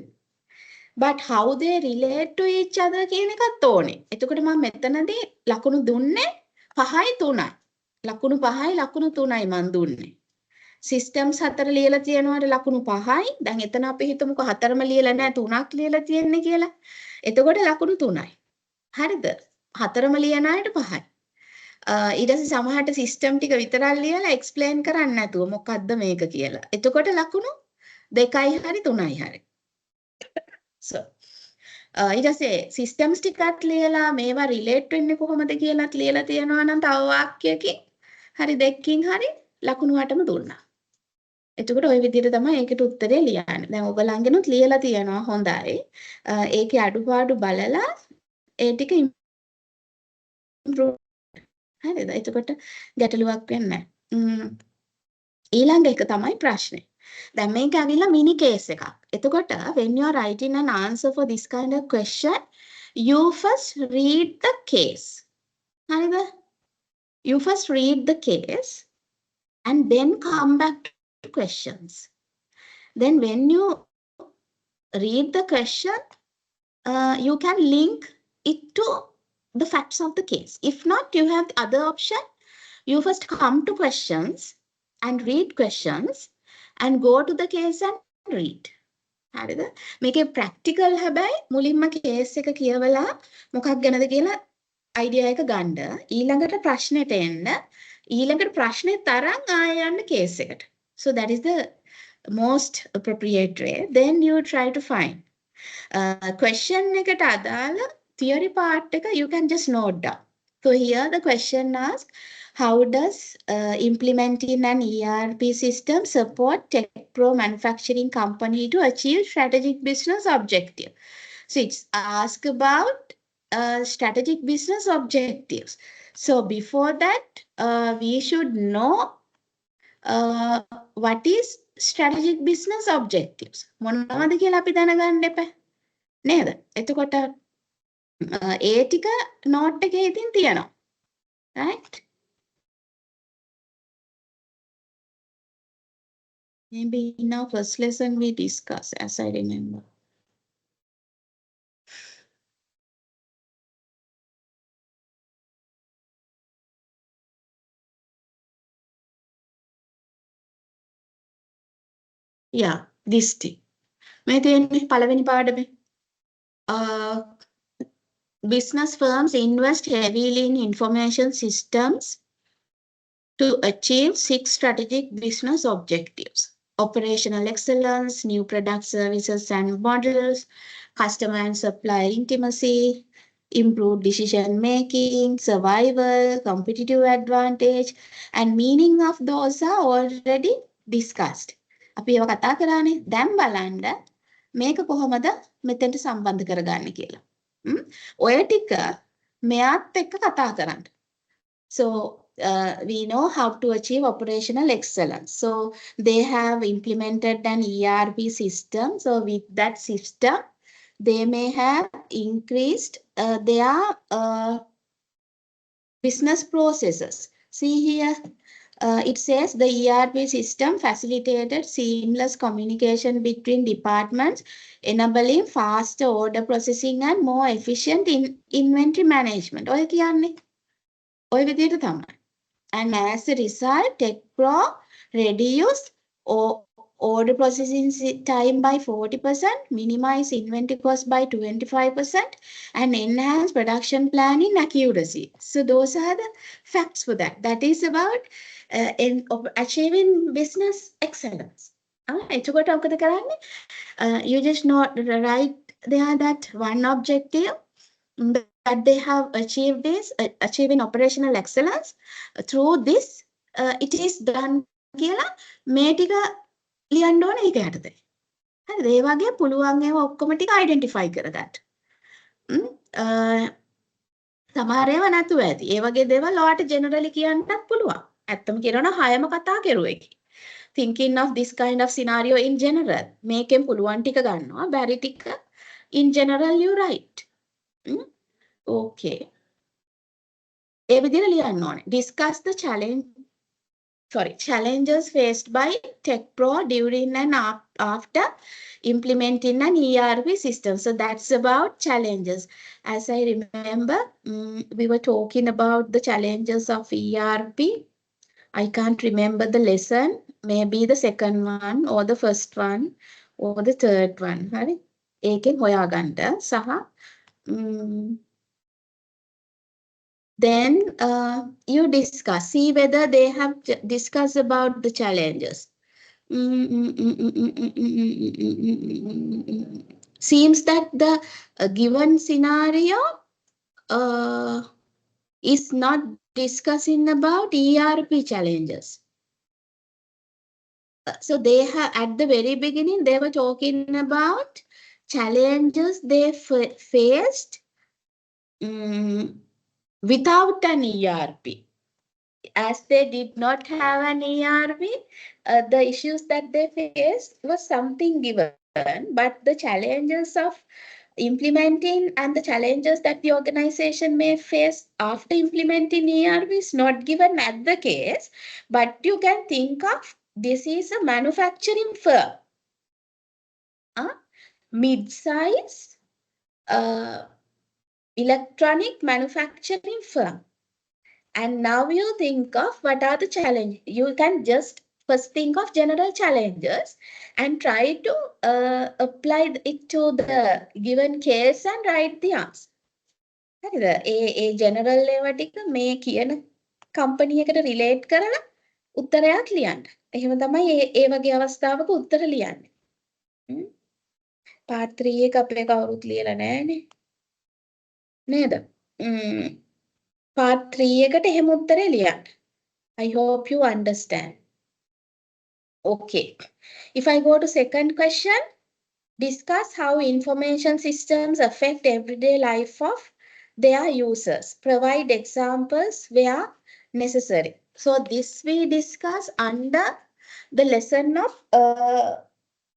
but how they relate to each other කියන එකත් ඕනේ. එතකොට මම මෙතනදී ලකුණු දුන්නේ 5යි 3යි. ලකුණු 5යි ලකුණු 3යි මම දුන්නේ. systems 4 ලියලා තියෙනවාට ලකුණු 5යි. දැන් එතන අපි හිතමුකෝ 4ම ලියලා නැහැ 3ක් ලියලා තියෙන්නේ කියලා. එතකොට ලකුණු 3යි. හරිද? 4ම ලියන අයට 5යි. ඊට පස්සේ සමහරට සිස්ටම් ටික විතරක් ලියලා එක්ස්ප්ලেইন කරන්න නැතුව මොකද්ද මේක කියලා. එතකොට ලකුණු 2යි හරි 3යි හරි. so ඊට පස්සේ සිස්ටම්ස් ටිකක් ලියලා මේවා රිලේට් වෙන්නේ කොහොමද කියලාත් ලියලා තියෙනවා නම් තව වාක්‍යයකින් හරි දෙකකින් හරි ලකුණු 8ම දුන්නා. එතකොට ওই විදිහට තමයි ඒකට උත්තරේ ලියන්නේ. දැන් ඔයගලන්ගෙනුත් ලියලා තියෙනවා හොඳයි. ඒකේ අඩුපාඩු බලලා ඒ ටික improve හරිද? එතකොට ගැටලුවක් වෙන්නේ නැහැ. ඊළඟ එක තමයි ප්‍රශ්නේ. දැන් මේක ඇවිල්ලා මිනි කේස් එකක්. එතකොට when you are writing an answer for this kind of question, you first read the case. හරිද? You first read the case and then come back to questions. Then when you read the question, you can link it to the facts of the case. If not, you have the other option. You first come to questions and read questions and go to the case and read. හරිද? මේකේ practical හැබැයි මුලින්ම case එක කියවලා මොකක් ගැනද කියලා idea එක ගන්න. ඊළඟට ප්‍රශ්නෙට එන්න. ඊළඟට ප්‍රශ්නේ තරම් ආයෙ යන්න කේස් එකට. So that is the most appropriate way. Then you try to find question එකට අදාළ theory part එක you can just note down. So here the question asks, how does implementing an ERP system support Tech Pro manufacturing company to achieve strategic business objective? So it's asked about strategic business objectives. So before that, we should know what is strategic business objectives. මොනවද කියලා අපි දැනගන්න එපා. නේද? එතකොට ඒ ටික note එකේ ඉතින් තියෙනවා. Right? Maybe in our first lesson we discuss, as I remember. Yeah, this thing. මේ තියෙන්නේ පළවෙනි පාඩමේ. Business firms invest heavily in information systems to achieve 6 strategic business objectives: operational excellence, new product services and models, customer and supplier intimacy, improved decision making, survival, competitive advantage, and meaning of those are already discussed. අපි ඒවා කතා කරානේ. දැන් බලන්න මේක කොහොමද මෙතෙන්ට සම්බන්ධ කරගන්නේ කියලා. ඔය ටික මෙයාත් එක්ක කතා කරන්න. So we know how to achieve operational excellence. So they have implemented an ERP system. So with that system, they may have increased their business processes. See here, it says the ERP system facilitated seamless communication between departments, enabling faster order processing and more efficient inventory management. ඔය කියන්නේ ඔය විදිහට තමයි. And as a result, Tech Pro reduce order processing time by 40%, minimize inventory cost by 25%, and enhance production planning accuracy. So those are the facts for that. That is about achieving business excellence. එතකොට මොකද කරන්නේ? You just not write there that one objective that they have achieved is achieving operational excellence through this it is done කියලා මේ ටික ලියන්න ඕනේ ඒක යටතේ. හරිද? ඒ වගේ පුළුවන් ඒවා ඔක්කොම ටික අයිඩෙන්ටිෆයි කරගන්න. සමහර ඒවා නැතුව ඇති. ඒ වගේ දේවල් ඔයාට ජෙනරලි කියන්නත් පුළුවන්. ඇත්තම කියනවා හයම කතා කරුවේ. Thinking of this kind of scenario in general. මේකෙන් පුළුවන් ටික ගන්නවා. බැරි ටික in general you write. Okay. ඒ විදිහට ලියන්න ඕනේ. Discuss the challenges faced by Tech Pro during and after implementing an ERP system. So that's about challenges. As I remember, we were talking about the challenges of ERP. I can't remember the lesson. Maybe the second one or the first one or the third one. හරි? ඒකෙන් හොයාගන්න සහ then you discuss, see whether they have discussed about the challenges. Seems that the given scenario is not discussing about ERP challenges. So they have, at the very beginning, they were talking about challenges they faced without an ERP. As they did not have an ERP, the issues that they faced was something given, but the challenges of implementing and the challenges that the organization may face after implementing ERP is not given at the case, but you can think of this is a manufacturing firm, mid-size electronic manufacturing firm. And now you think of what are the challenges. You can just first think of general challenges and try to apply it to the given case and write the answer. හරිද? ඒ general ඒවා ටික මේ කියන company එකට relate කරලා උත්තරයක් ලියන්න. එහෙම තමයි ඒ වගේ අවස්ථාවක උත්තර ලියන්නේ. part 3 එක අපේ කවුරුත් ලියලා නැහැනේ. නේද? part 3 එකට එහෙම උත්තරේ ලියන්න. I hope you understand. Okay. If I go to second question, discuss how information systems affect everyday life of their users. Provide examples where necessary. So this we discuss under the lesson of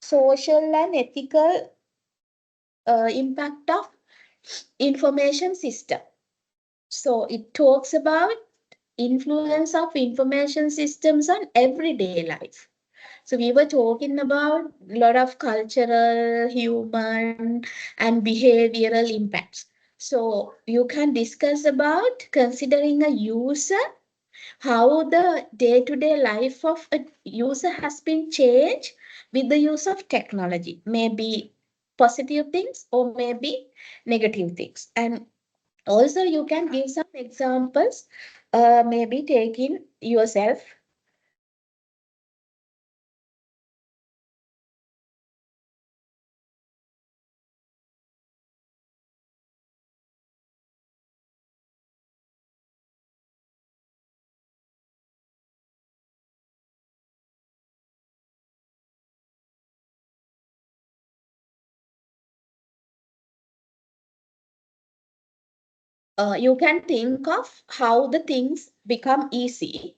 social and ethical impact of information system. So it talks about influence of information systems on everyday life. So we were talking about a lot of cultural, human, and behavioral impacts. So you can discuss about considering a user, how the day-to-day life of a user has been changed with the use of technology. Maybe positive things or maybe negative things. And also you can give some examples, maybe taking yourself. You can think of how the things become easy,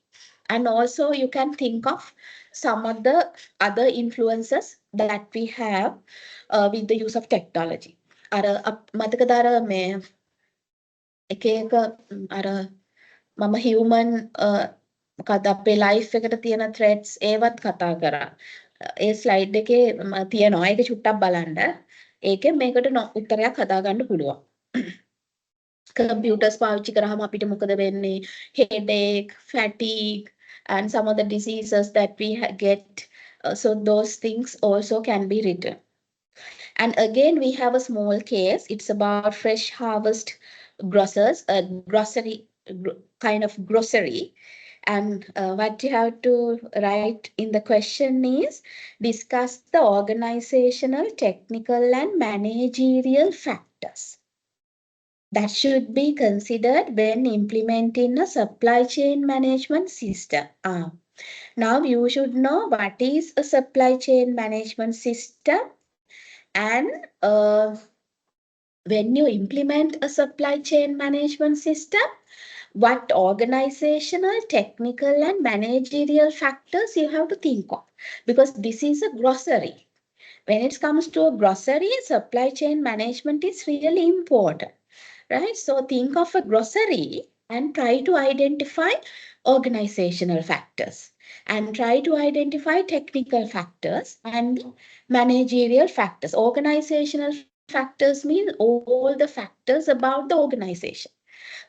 and also you can think of some of the other influences that we have with the use of technology. මතකද අර මේ එක එක අර මම human මොකද අපේ life එකට තියෙන threats ඒවත් කතා කරා. ඒ slide එකේ තියෙනවා. ඒක චුට්ටක් බලන්න. ඒකෙන් මේකට උත්තරයක් හදාගන්න පුළුවන්. Computers පාවිච්චි කරාම අපිට මොකද වෙන්නේ? Headache, fatigue, and some of the diseases that we get. So those things also can be written. And again, we have a small case. It's about fresh harvest grocers, a grocery kind of grocery. And what you have to write in the question is discuss the organizational, technical, and managerial factors that should be considered when implementing a supply chain management system. Now you should know what is a supply chain management system, and when you implement a supply chain management system, what organizational, technical, and managerial factors you have to think of, because this is a grocery. When it comes to a grocery, supply chain management is really important. Right? So think of a grocery and try to identify organizational factors and try to identify technical factors and managerial factors. Organizational factors mean all the factors about the organization.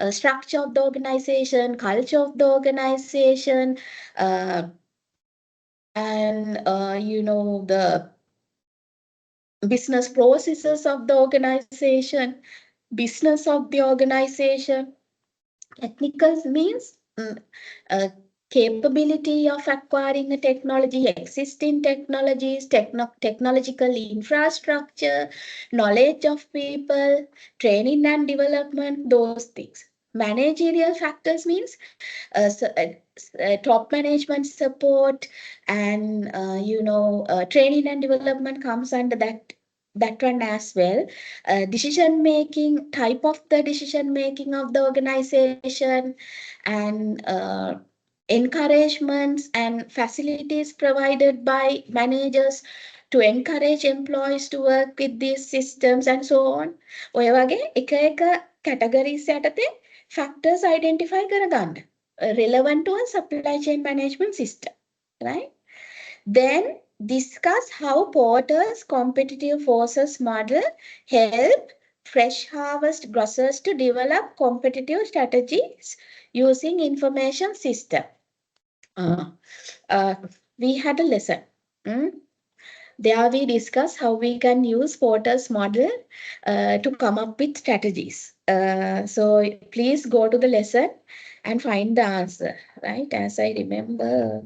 Structure of the organization, culture of the organization, and the business processes of the organization, business of the organization. Technical means capability of acquiring a technology, existing technologies, technological infrastructure, knowledge of people, training and development, those things. Managerial factors means top management support, and training and development comes under that one as well. Decision making, type of the decision making of the organization, and encouragements and facilities provided by managers to encourage employees to work with these systems and so on. ඔය වගේ එක එක categories යටතේ factors identify කරගන්න relevant to a supply chain management system, right? Then discuss how Porter's competitive forces model help fresh harvest grocers to develop competitive strategies using information system. We had a lesson. There we discuss how we can use Porter's model to come up with strategies. So please go to the lesson and find the answer, right? As I remember.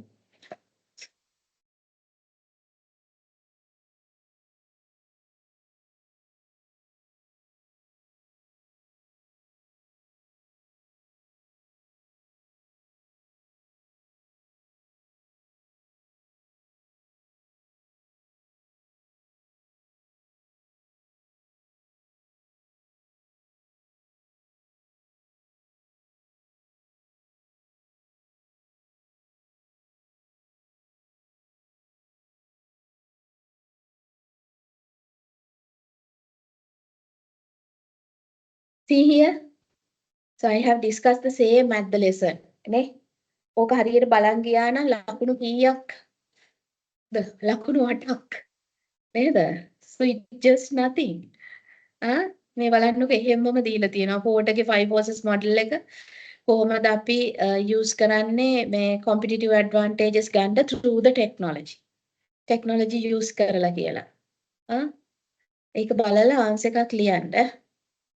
See here. So I have discussed the same at the lesson. නේ? ඕක හරියට බලන් ගියා නම් ලකුණු කීයක්? ලකුණු 8ක්. නේද? So it's just nothing. මේ බලන්නකො එහෙම්මම දීලා තියෙනවා. පෝටගේ 5 forces model එක කොහොමද අපි use කරන්නේ මේ competitive advantages ගන්න through the technology. Technology use කරලා කියලා. ඒක බලලා answer එකක් ලියන්න.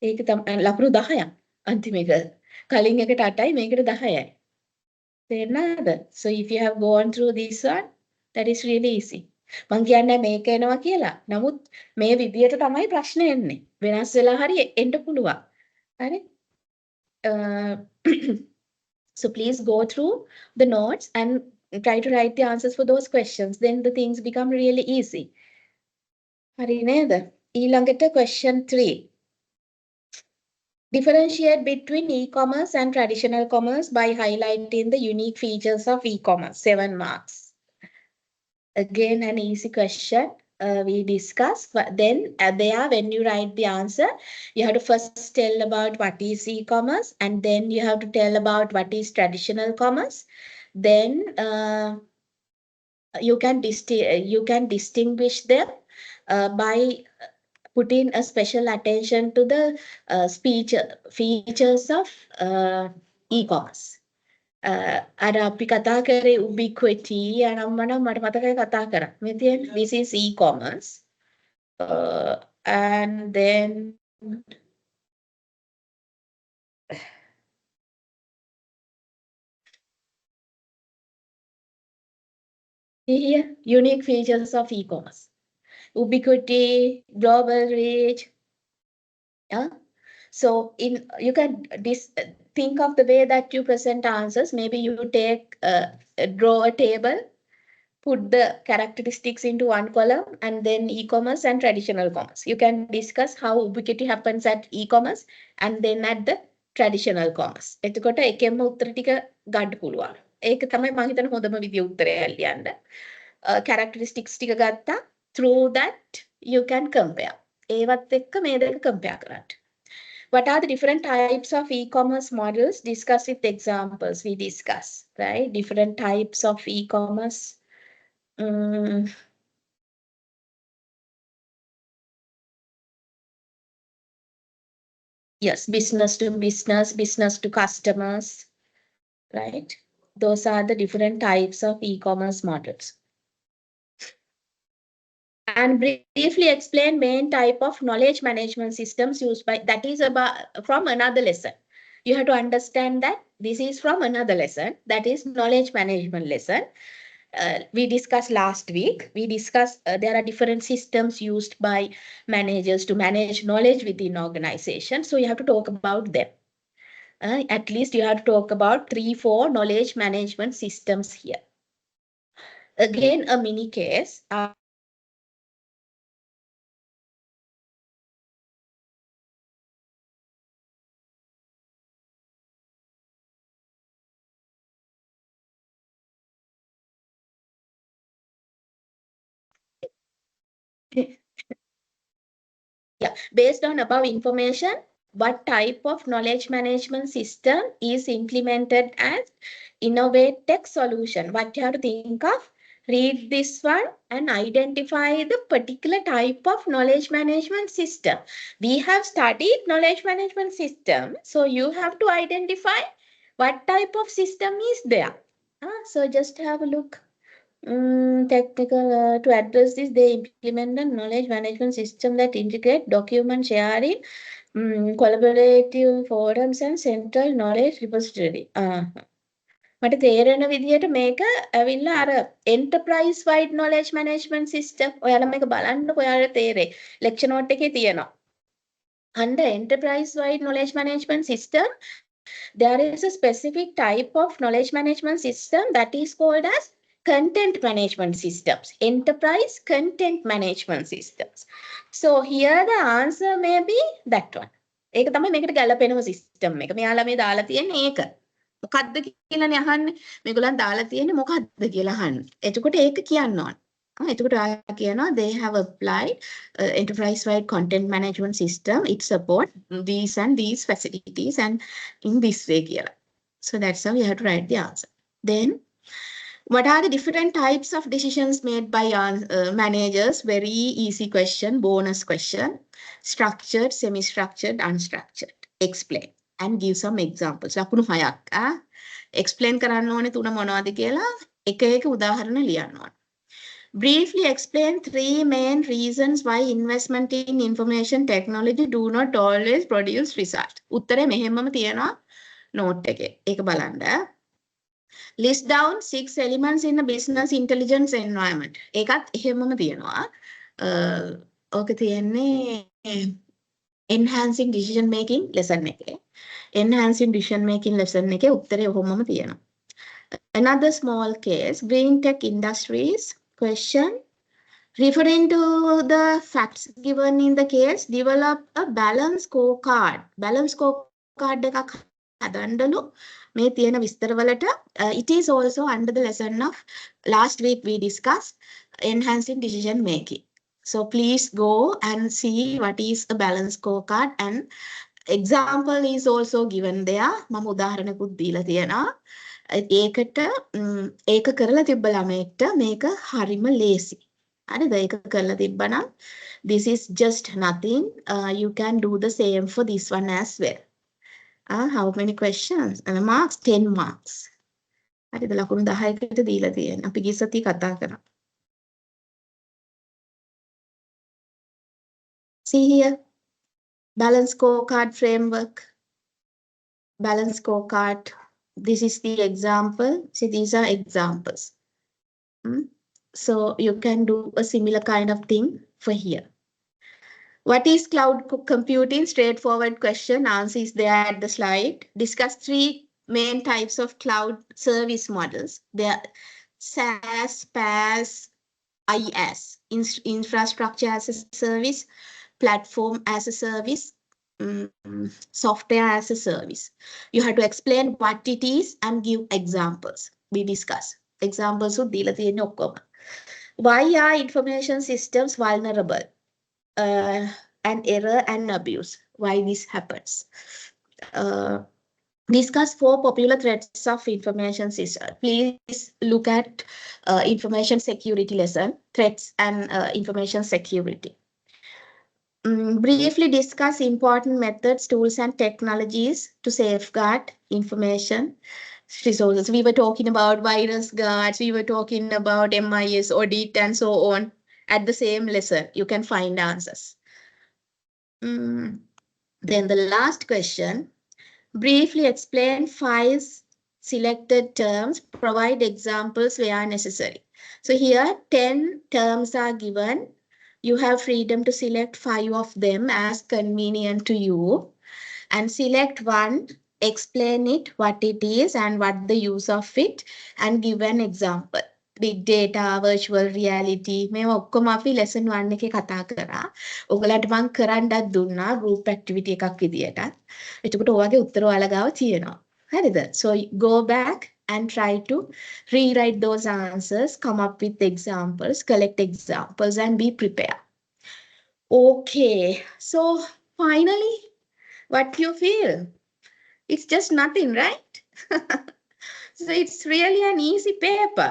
ඒක ලකුණු 10ක්. අන්තිම එක. කලින් එකට 8යි මේකට 10යි. තේරෙනවද? So if you have gone through this one, that is really easy. මං කියන්නේ මේක එනවා කියලා. නමුත් මේ විදියට තමයි ප්‍රශ්න එන්නේ. වෙනස් වෙලා හරි එන්න පුළුවන්. හරි? So please go through the notes and try to write the answers for those questions. Then the things become really easy. හරි නේද? ඊළඟට question 3. Differentiate between e-commerce and traditional commerce by highlighting the unique features of e-commerce. 7 marks. Again, an easy question. We discuss. Then there, when you write the answer, you have to first tell about what is e-commerce, and then you have to tell about what is traditional commerce. Then you can distinguish them by putting a special attention to the features of e-commerce. අර අපි කතා කරේ ubiquity අනම්මනම් මට මතකයි කතා කරා. මේ තියෙන this is e-commerce. And then here unique features of e-commerce. Ubiquity, global reach. Yeah. So you can think of the way that you present answers. Maybe you draw a table, put the characteristics into one column, and then e-commerce and traditional commerce. You can discuss how ubiquity happens at e-commerce and then at the traditional commerce. එතකොට එකෙන්ම උත්තර ටික ගන්න පුළුවන්. ඒක තමයි මම හිතන හොඳම විදිය උත්තරය ලියන්න. Characteristics ටික ගත්තා. Through that you can compare. ඒවත් එක්ක මේ දෙක compare කරන්න. What are the different types of e-commerce models? Discuss with examples. We discuss, right? Different types of e-commerce. Yes, business to business, business to customers, right? Those are the different types of e-commerce models. And briefly explain main type of knowledge management systems used by, that is from another lesson. You have to understand that this is from another lesson, that is knowledge management lesson. We discussed last week. We discussed there are different systems used by managers to manage knowledge within organization. So you have to talk about them. At least you have to talk about 3-4 knowledge management systems here. Again, a mini case. Yeah, based on above information, what type of knowledge management system is implemented as innovate tech solution? What you have to think of? read this one and identify the particular type of knowledge management system. We have studied knowledge management system, so you have to identify what type of system is there. So just have a look. Technical to address this, they implement a knowledge management system that integrate document sharing, collaborative forums and central knowledge repository. මට තේරෙන විදිහට මේක ඇවිල්ලා අර enterprise wide knowledge management system. ඔයාලා මේක බලන්නකො ඔයාලට තේරෙයි. lecture note එකේ තියෙනවා. Under enterprise wide knowledge management system, there is a specific type of knowledge management system that is called as content management systems. Enterprise content management systems. So here the answer may be that one. ඒක තමයි මේකට ගැලපෙනම system එක. මෙයාලා මේ දාලා තියෙන්නේ ඒක. මොකද්ද කියලානේ අහන්නේ. මේගොල්ලන් දාලා තියෙන්නේ මොකද්ද කියලා අහන්නේ. එතකොට ඒක කියන්න ඕන. එතකොට ආයෙ කියනවා they have applied enterprise wide content management system. It support these and these facilities and in this way කියලා. So that's how you have to write the answer. Then what are the different types of decisions made by managers? Very easy question, bonus question. Structured, semi-structured, unstructured. Explain and give some examples. ලකුණු 6ක්. explain කරන්න ඕනේ තුන මොනවද කියලා එක එක උදාහරණ ලියන්න ඕනේ. Briefly explain 3 main reasons why investment in information technology do not always produce result. උත්තරේ මෙහෙමම තියෙනවා note එකේ. ඒක බලන්න. List down 6 elements in a business intelligence environment. ඒකත් එහෙමම තියෙනවා. ඕක තියෙන්නේ enhancing decision making lesson එකේ. Enhancing decision making lesson එකේ උත්තරේ ඔහොමම තියෙනවා. Another small case, green tech industries. Question. Referring to the facts given in the case, develop a balance scorecard. Balance scorecard එකක් හදන්නලු මේ තියෙන විස්තරවලට. It is also under the lesson of last week we discussed enhancing decision making. So please go and see what is a balance scorecard and example is also given there. මම උදාහරණකුත් දීලා තියෙනවා. ඒකට ඒක කරලා තිබ්බ ළමයෙක්ට මේක හරිම ලේසි. හරිද? ඒක කරලා තිබ්බනම් this is just nothing. You can do the same for this one as well. How many questions? And marks 10 marks. හරිද? ලකුණු 10කට දීලා තියෙනවා. අපි ගිය සතියේ කතා කරා. See here. Balance scorecard framework. Balance scorecard. This is the example. See, these are examples. So you can do a similar kind of thing for here. What is cloud computing? Straightforward question. Answer is there at the slide. Discuss 3 main types of cloud service models. They are SaaS, PaaS, IaaS. Infrastructure as a service, platform as a service, software as a service. You have to explain what it is and give examples. We discuss. Examples would deal with the why are information systems vulnerable? And error and abuse. Why this happens? Discuss 4 popular threats of information system. Please look at information security lesson, threats and information security. Briefly discuss important methods, tools and technologies to safeguard information resources. We were talking about virus guards, we were talking about MIS audit and so on. At the same lesson, you can find answers. Then the last question, briefly explain 5 selected terms, provide examples where necessary. So here 10 terms are given. You have freedom to select 5 of them as convenient to you and select one, explain it, what it is and what the use of it and give an example. Big data, virtual reality, මේවා ඔක්කොම අපි lesson 1 එකේ කතා කරා. ඔයගලන්ට මම කරන්නත් දුන්නා group activity එකක් විදියට. එතකොට ඔයගේ උත්තර ඔයාලා ගාව තියෙනවා. හරිද? So go back and try to rewrite those answers, come up with examples, collect examples and be prepared. Okay, so finally, what do you feel? It's just nothing, right? So it's really an easy paper.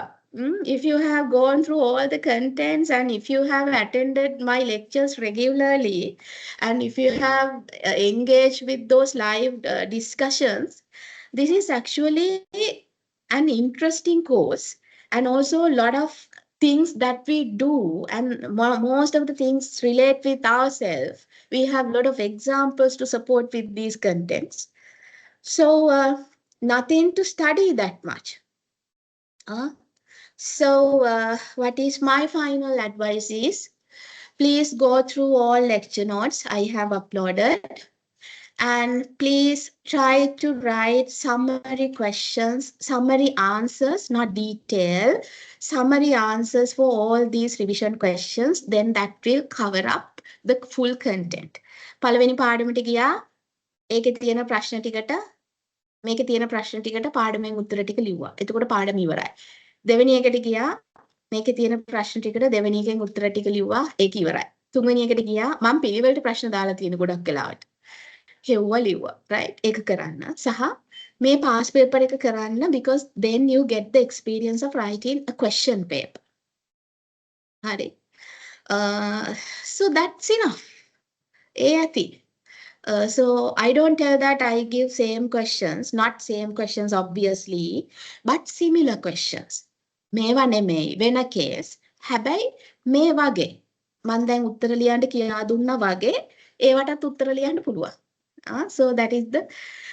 If you have gone through all the contents and if you have attended my lectures regularly and if you have engaged with those live discussions, this is actually an interesting course and also a lot of things that we do and most of the things relate with ourselves. We have a lot of examples to support with these contents. So nothing to study that much. So what is my final advice is, please go through all lecture notes I have uploaded and please try to write summary questions, summary answers, not detail, summary answers for all these revision questions. Then that will cover up the full content. පළවෙනි පාඩමට ගියා. ඒකේ තියෙන ප්‍රශ්න ටිකට මේකේ තියෙන ප්‍රශ්න ටිකට පාඩමෙන් උත්තර ටික ලිව්වා. එතකොට පාඩම ඉවරයි. දෙවෙනි එකට ගියා. මේකේ තියෙන ප්‍රශ්න ටිකට දෙවෙනි එකෙන් උත්තර ටික ලිව්වා. ඒක ඉවරයි. තුන්වෙනි එකට ගියා. මම පිළිවෙලට ප්‍රශ්න දාලා තියෙන ගොඩක් වෙලාවට. හෙව්වා ලිව්වා. right? ඒක කරන්න. සහ මේ පාස් පේපර් එක කරන්න because then you get the experience of writing a question paper. හරි. So that's enough. ඒ ඇති. So I don't tell that I give same questions, not same questions obviously, but similar questions. මේවා නෙමෙයි වෙන case. හැබැයි මේ වගේ මම දැන් උත්තර ලියන්න කියලා දුන්නා වගේ ඒවටත් උත්තර ලියන්න පුළුවන්. So that is the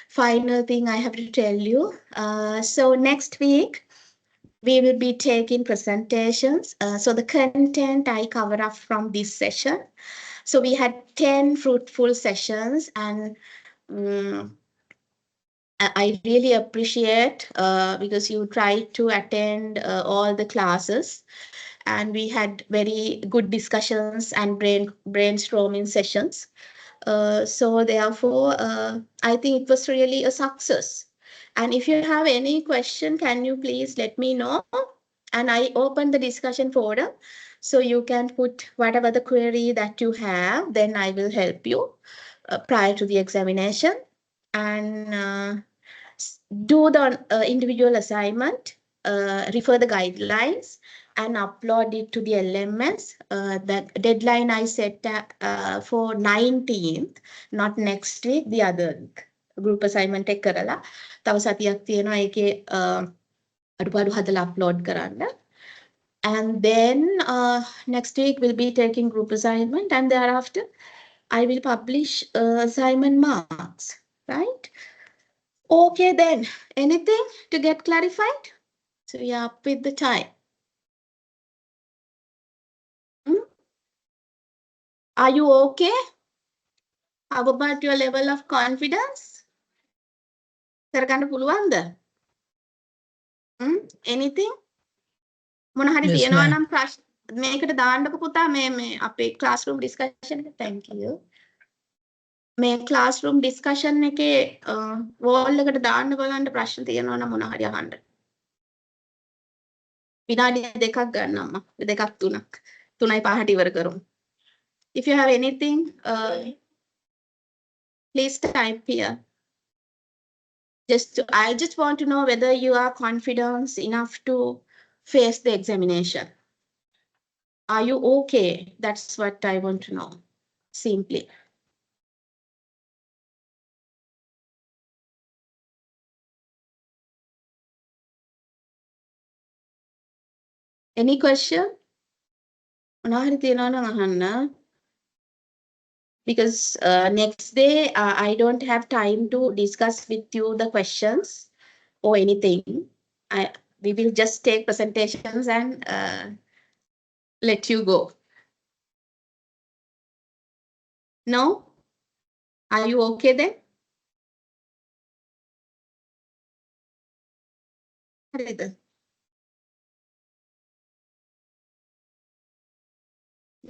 final thing I have to tell you. So next week we will be taking presentations. So the content I cover up from this session. So we had 10 fruitful sessions and I really appreciate because you tried to attend all the classes and we had very good discussions and brainstorming sessions. So therefore, I think it was really a success. And if you have any question, can you please let me know? And I open the discussion forum. So you can put whatever the query that you have, then I will help you prior to the examination. And do the individual assignment, refer the guidelines, and upload it to the LMS. The deadline I set for 19th, not next week, the other week. Group assignment එක කරලා තව සතියක් තියෙනවා ඒකේ අඩුපාඩු හදලා upload කරන්න. And then next week we'll be taking group assignment and thereafter I will publish assignment marks, right? Okay then, anything to get clarified? So we are up with the time. Are you okay? How about your level of confidence? කරගන්න පුළුවන්ද? Anything? මොන හරි තියෙනවා නම් ප්‍රශ්න මේකට දාන්නකො පුතා මේ අපේ classroom discussion එක. Thank you. මේ classroom discussion එකේ wall එකට දාන්න බලන්න ප්‍රශ්න තියෙනවා නම් මොන හරි අහන්න. විනාඩි දෙකක් ගන්නම්ම. දෙකක් තුනක්. 3යි 5ට ඉවර කරමු. If you have anything, please type here. I just want to know whether you are confident enough to face the examination. Are you okay? That's what I want to know. Simply. Any question? මොනවද තියෙනවා නම් අහන්න. Because next day I don't have time to discuss with you the questions or anything. We will just take presentations and let you go. No? Are you okay then?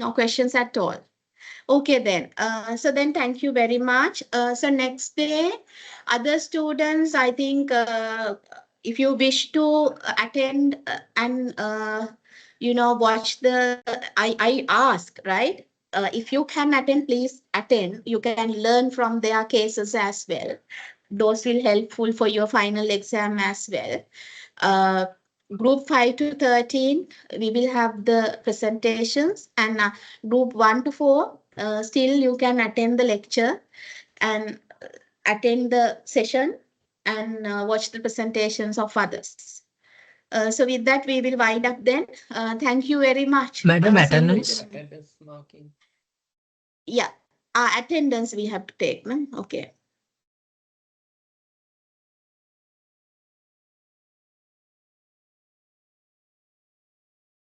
No questions at all. Okay then. So then thank you very much. So next day, other students, I think if you wish to attend and watch the, I ask, right? If you can attend, please attend. You can learn from their cases as well. Those will helpful for your final exam as well. Group 5 to 13, we will have the presentations, and group 1 to 4, still you can attend the lecture and attend the session and watch the presentations of others. So with that, we will wind up then. Thank you very much. Madam, See you. attendance. Attendance marking. Yeah, attendance we have to take. No? Okay.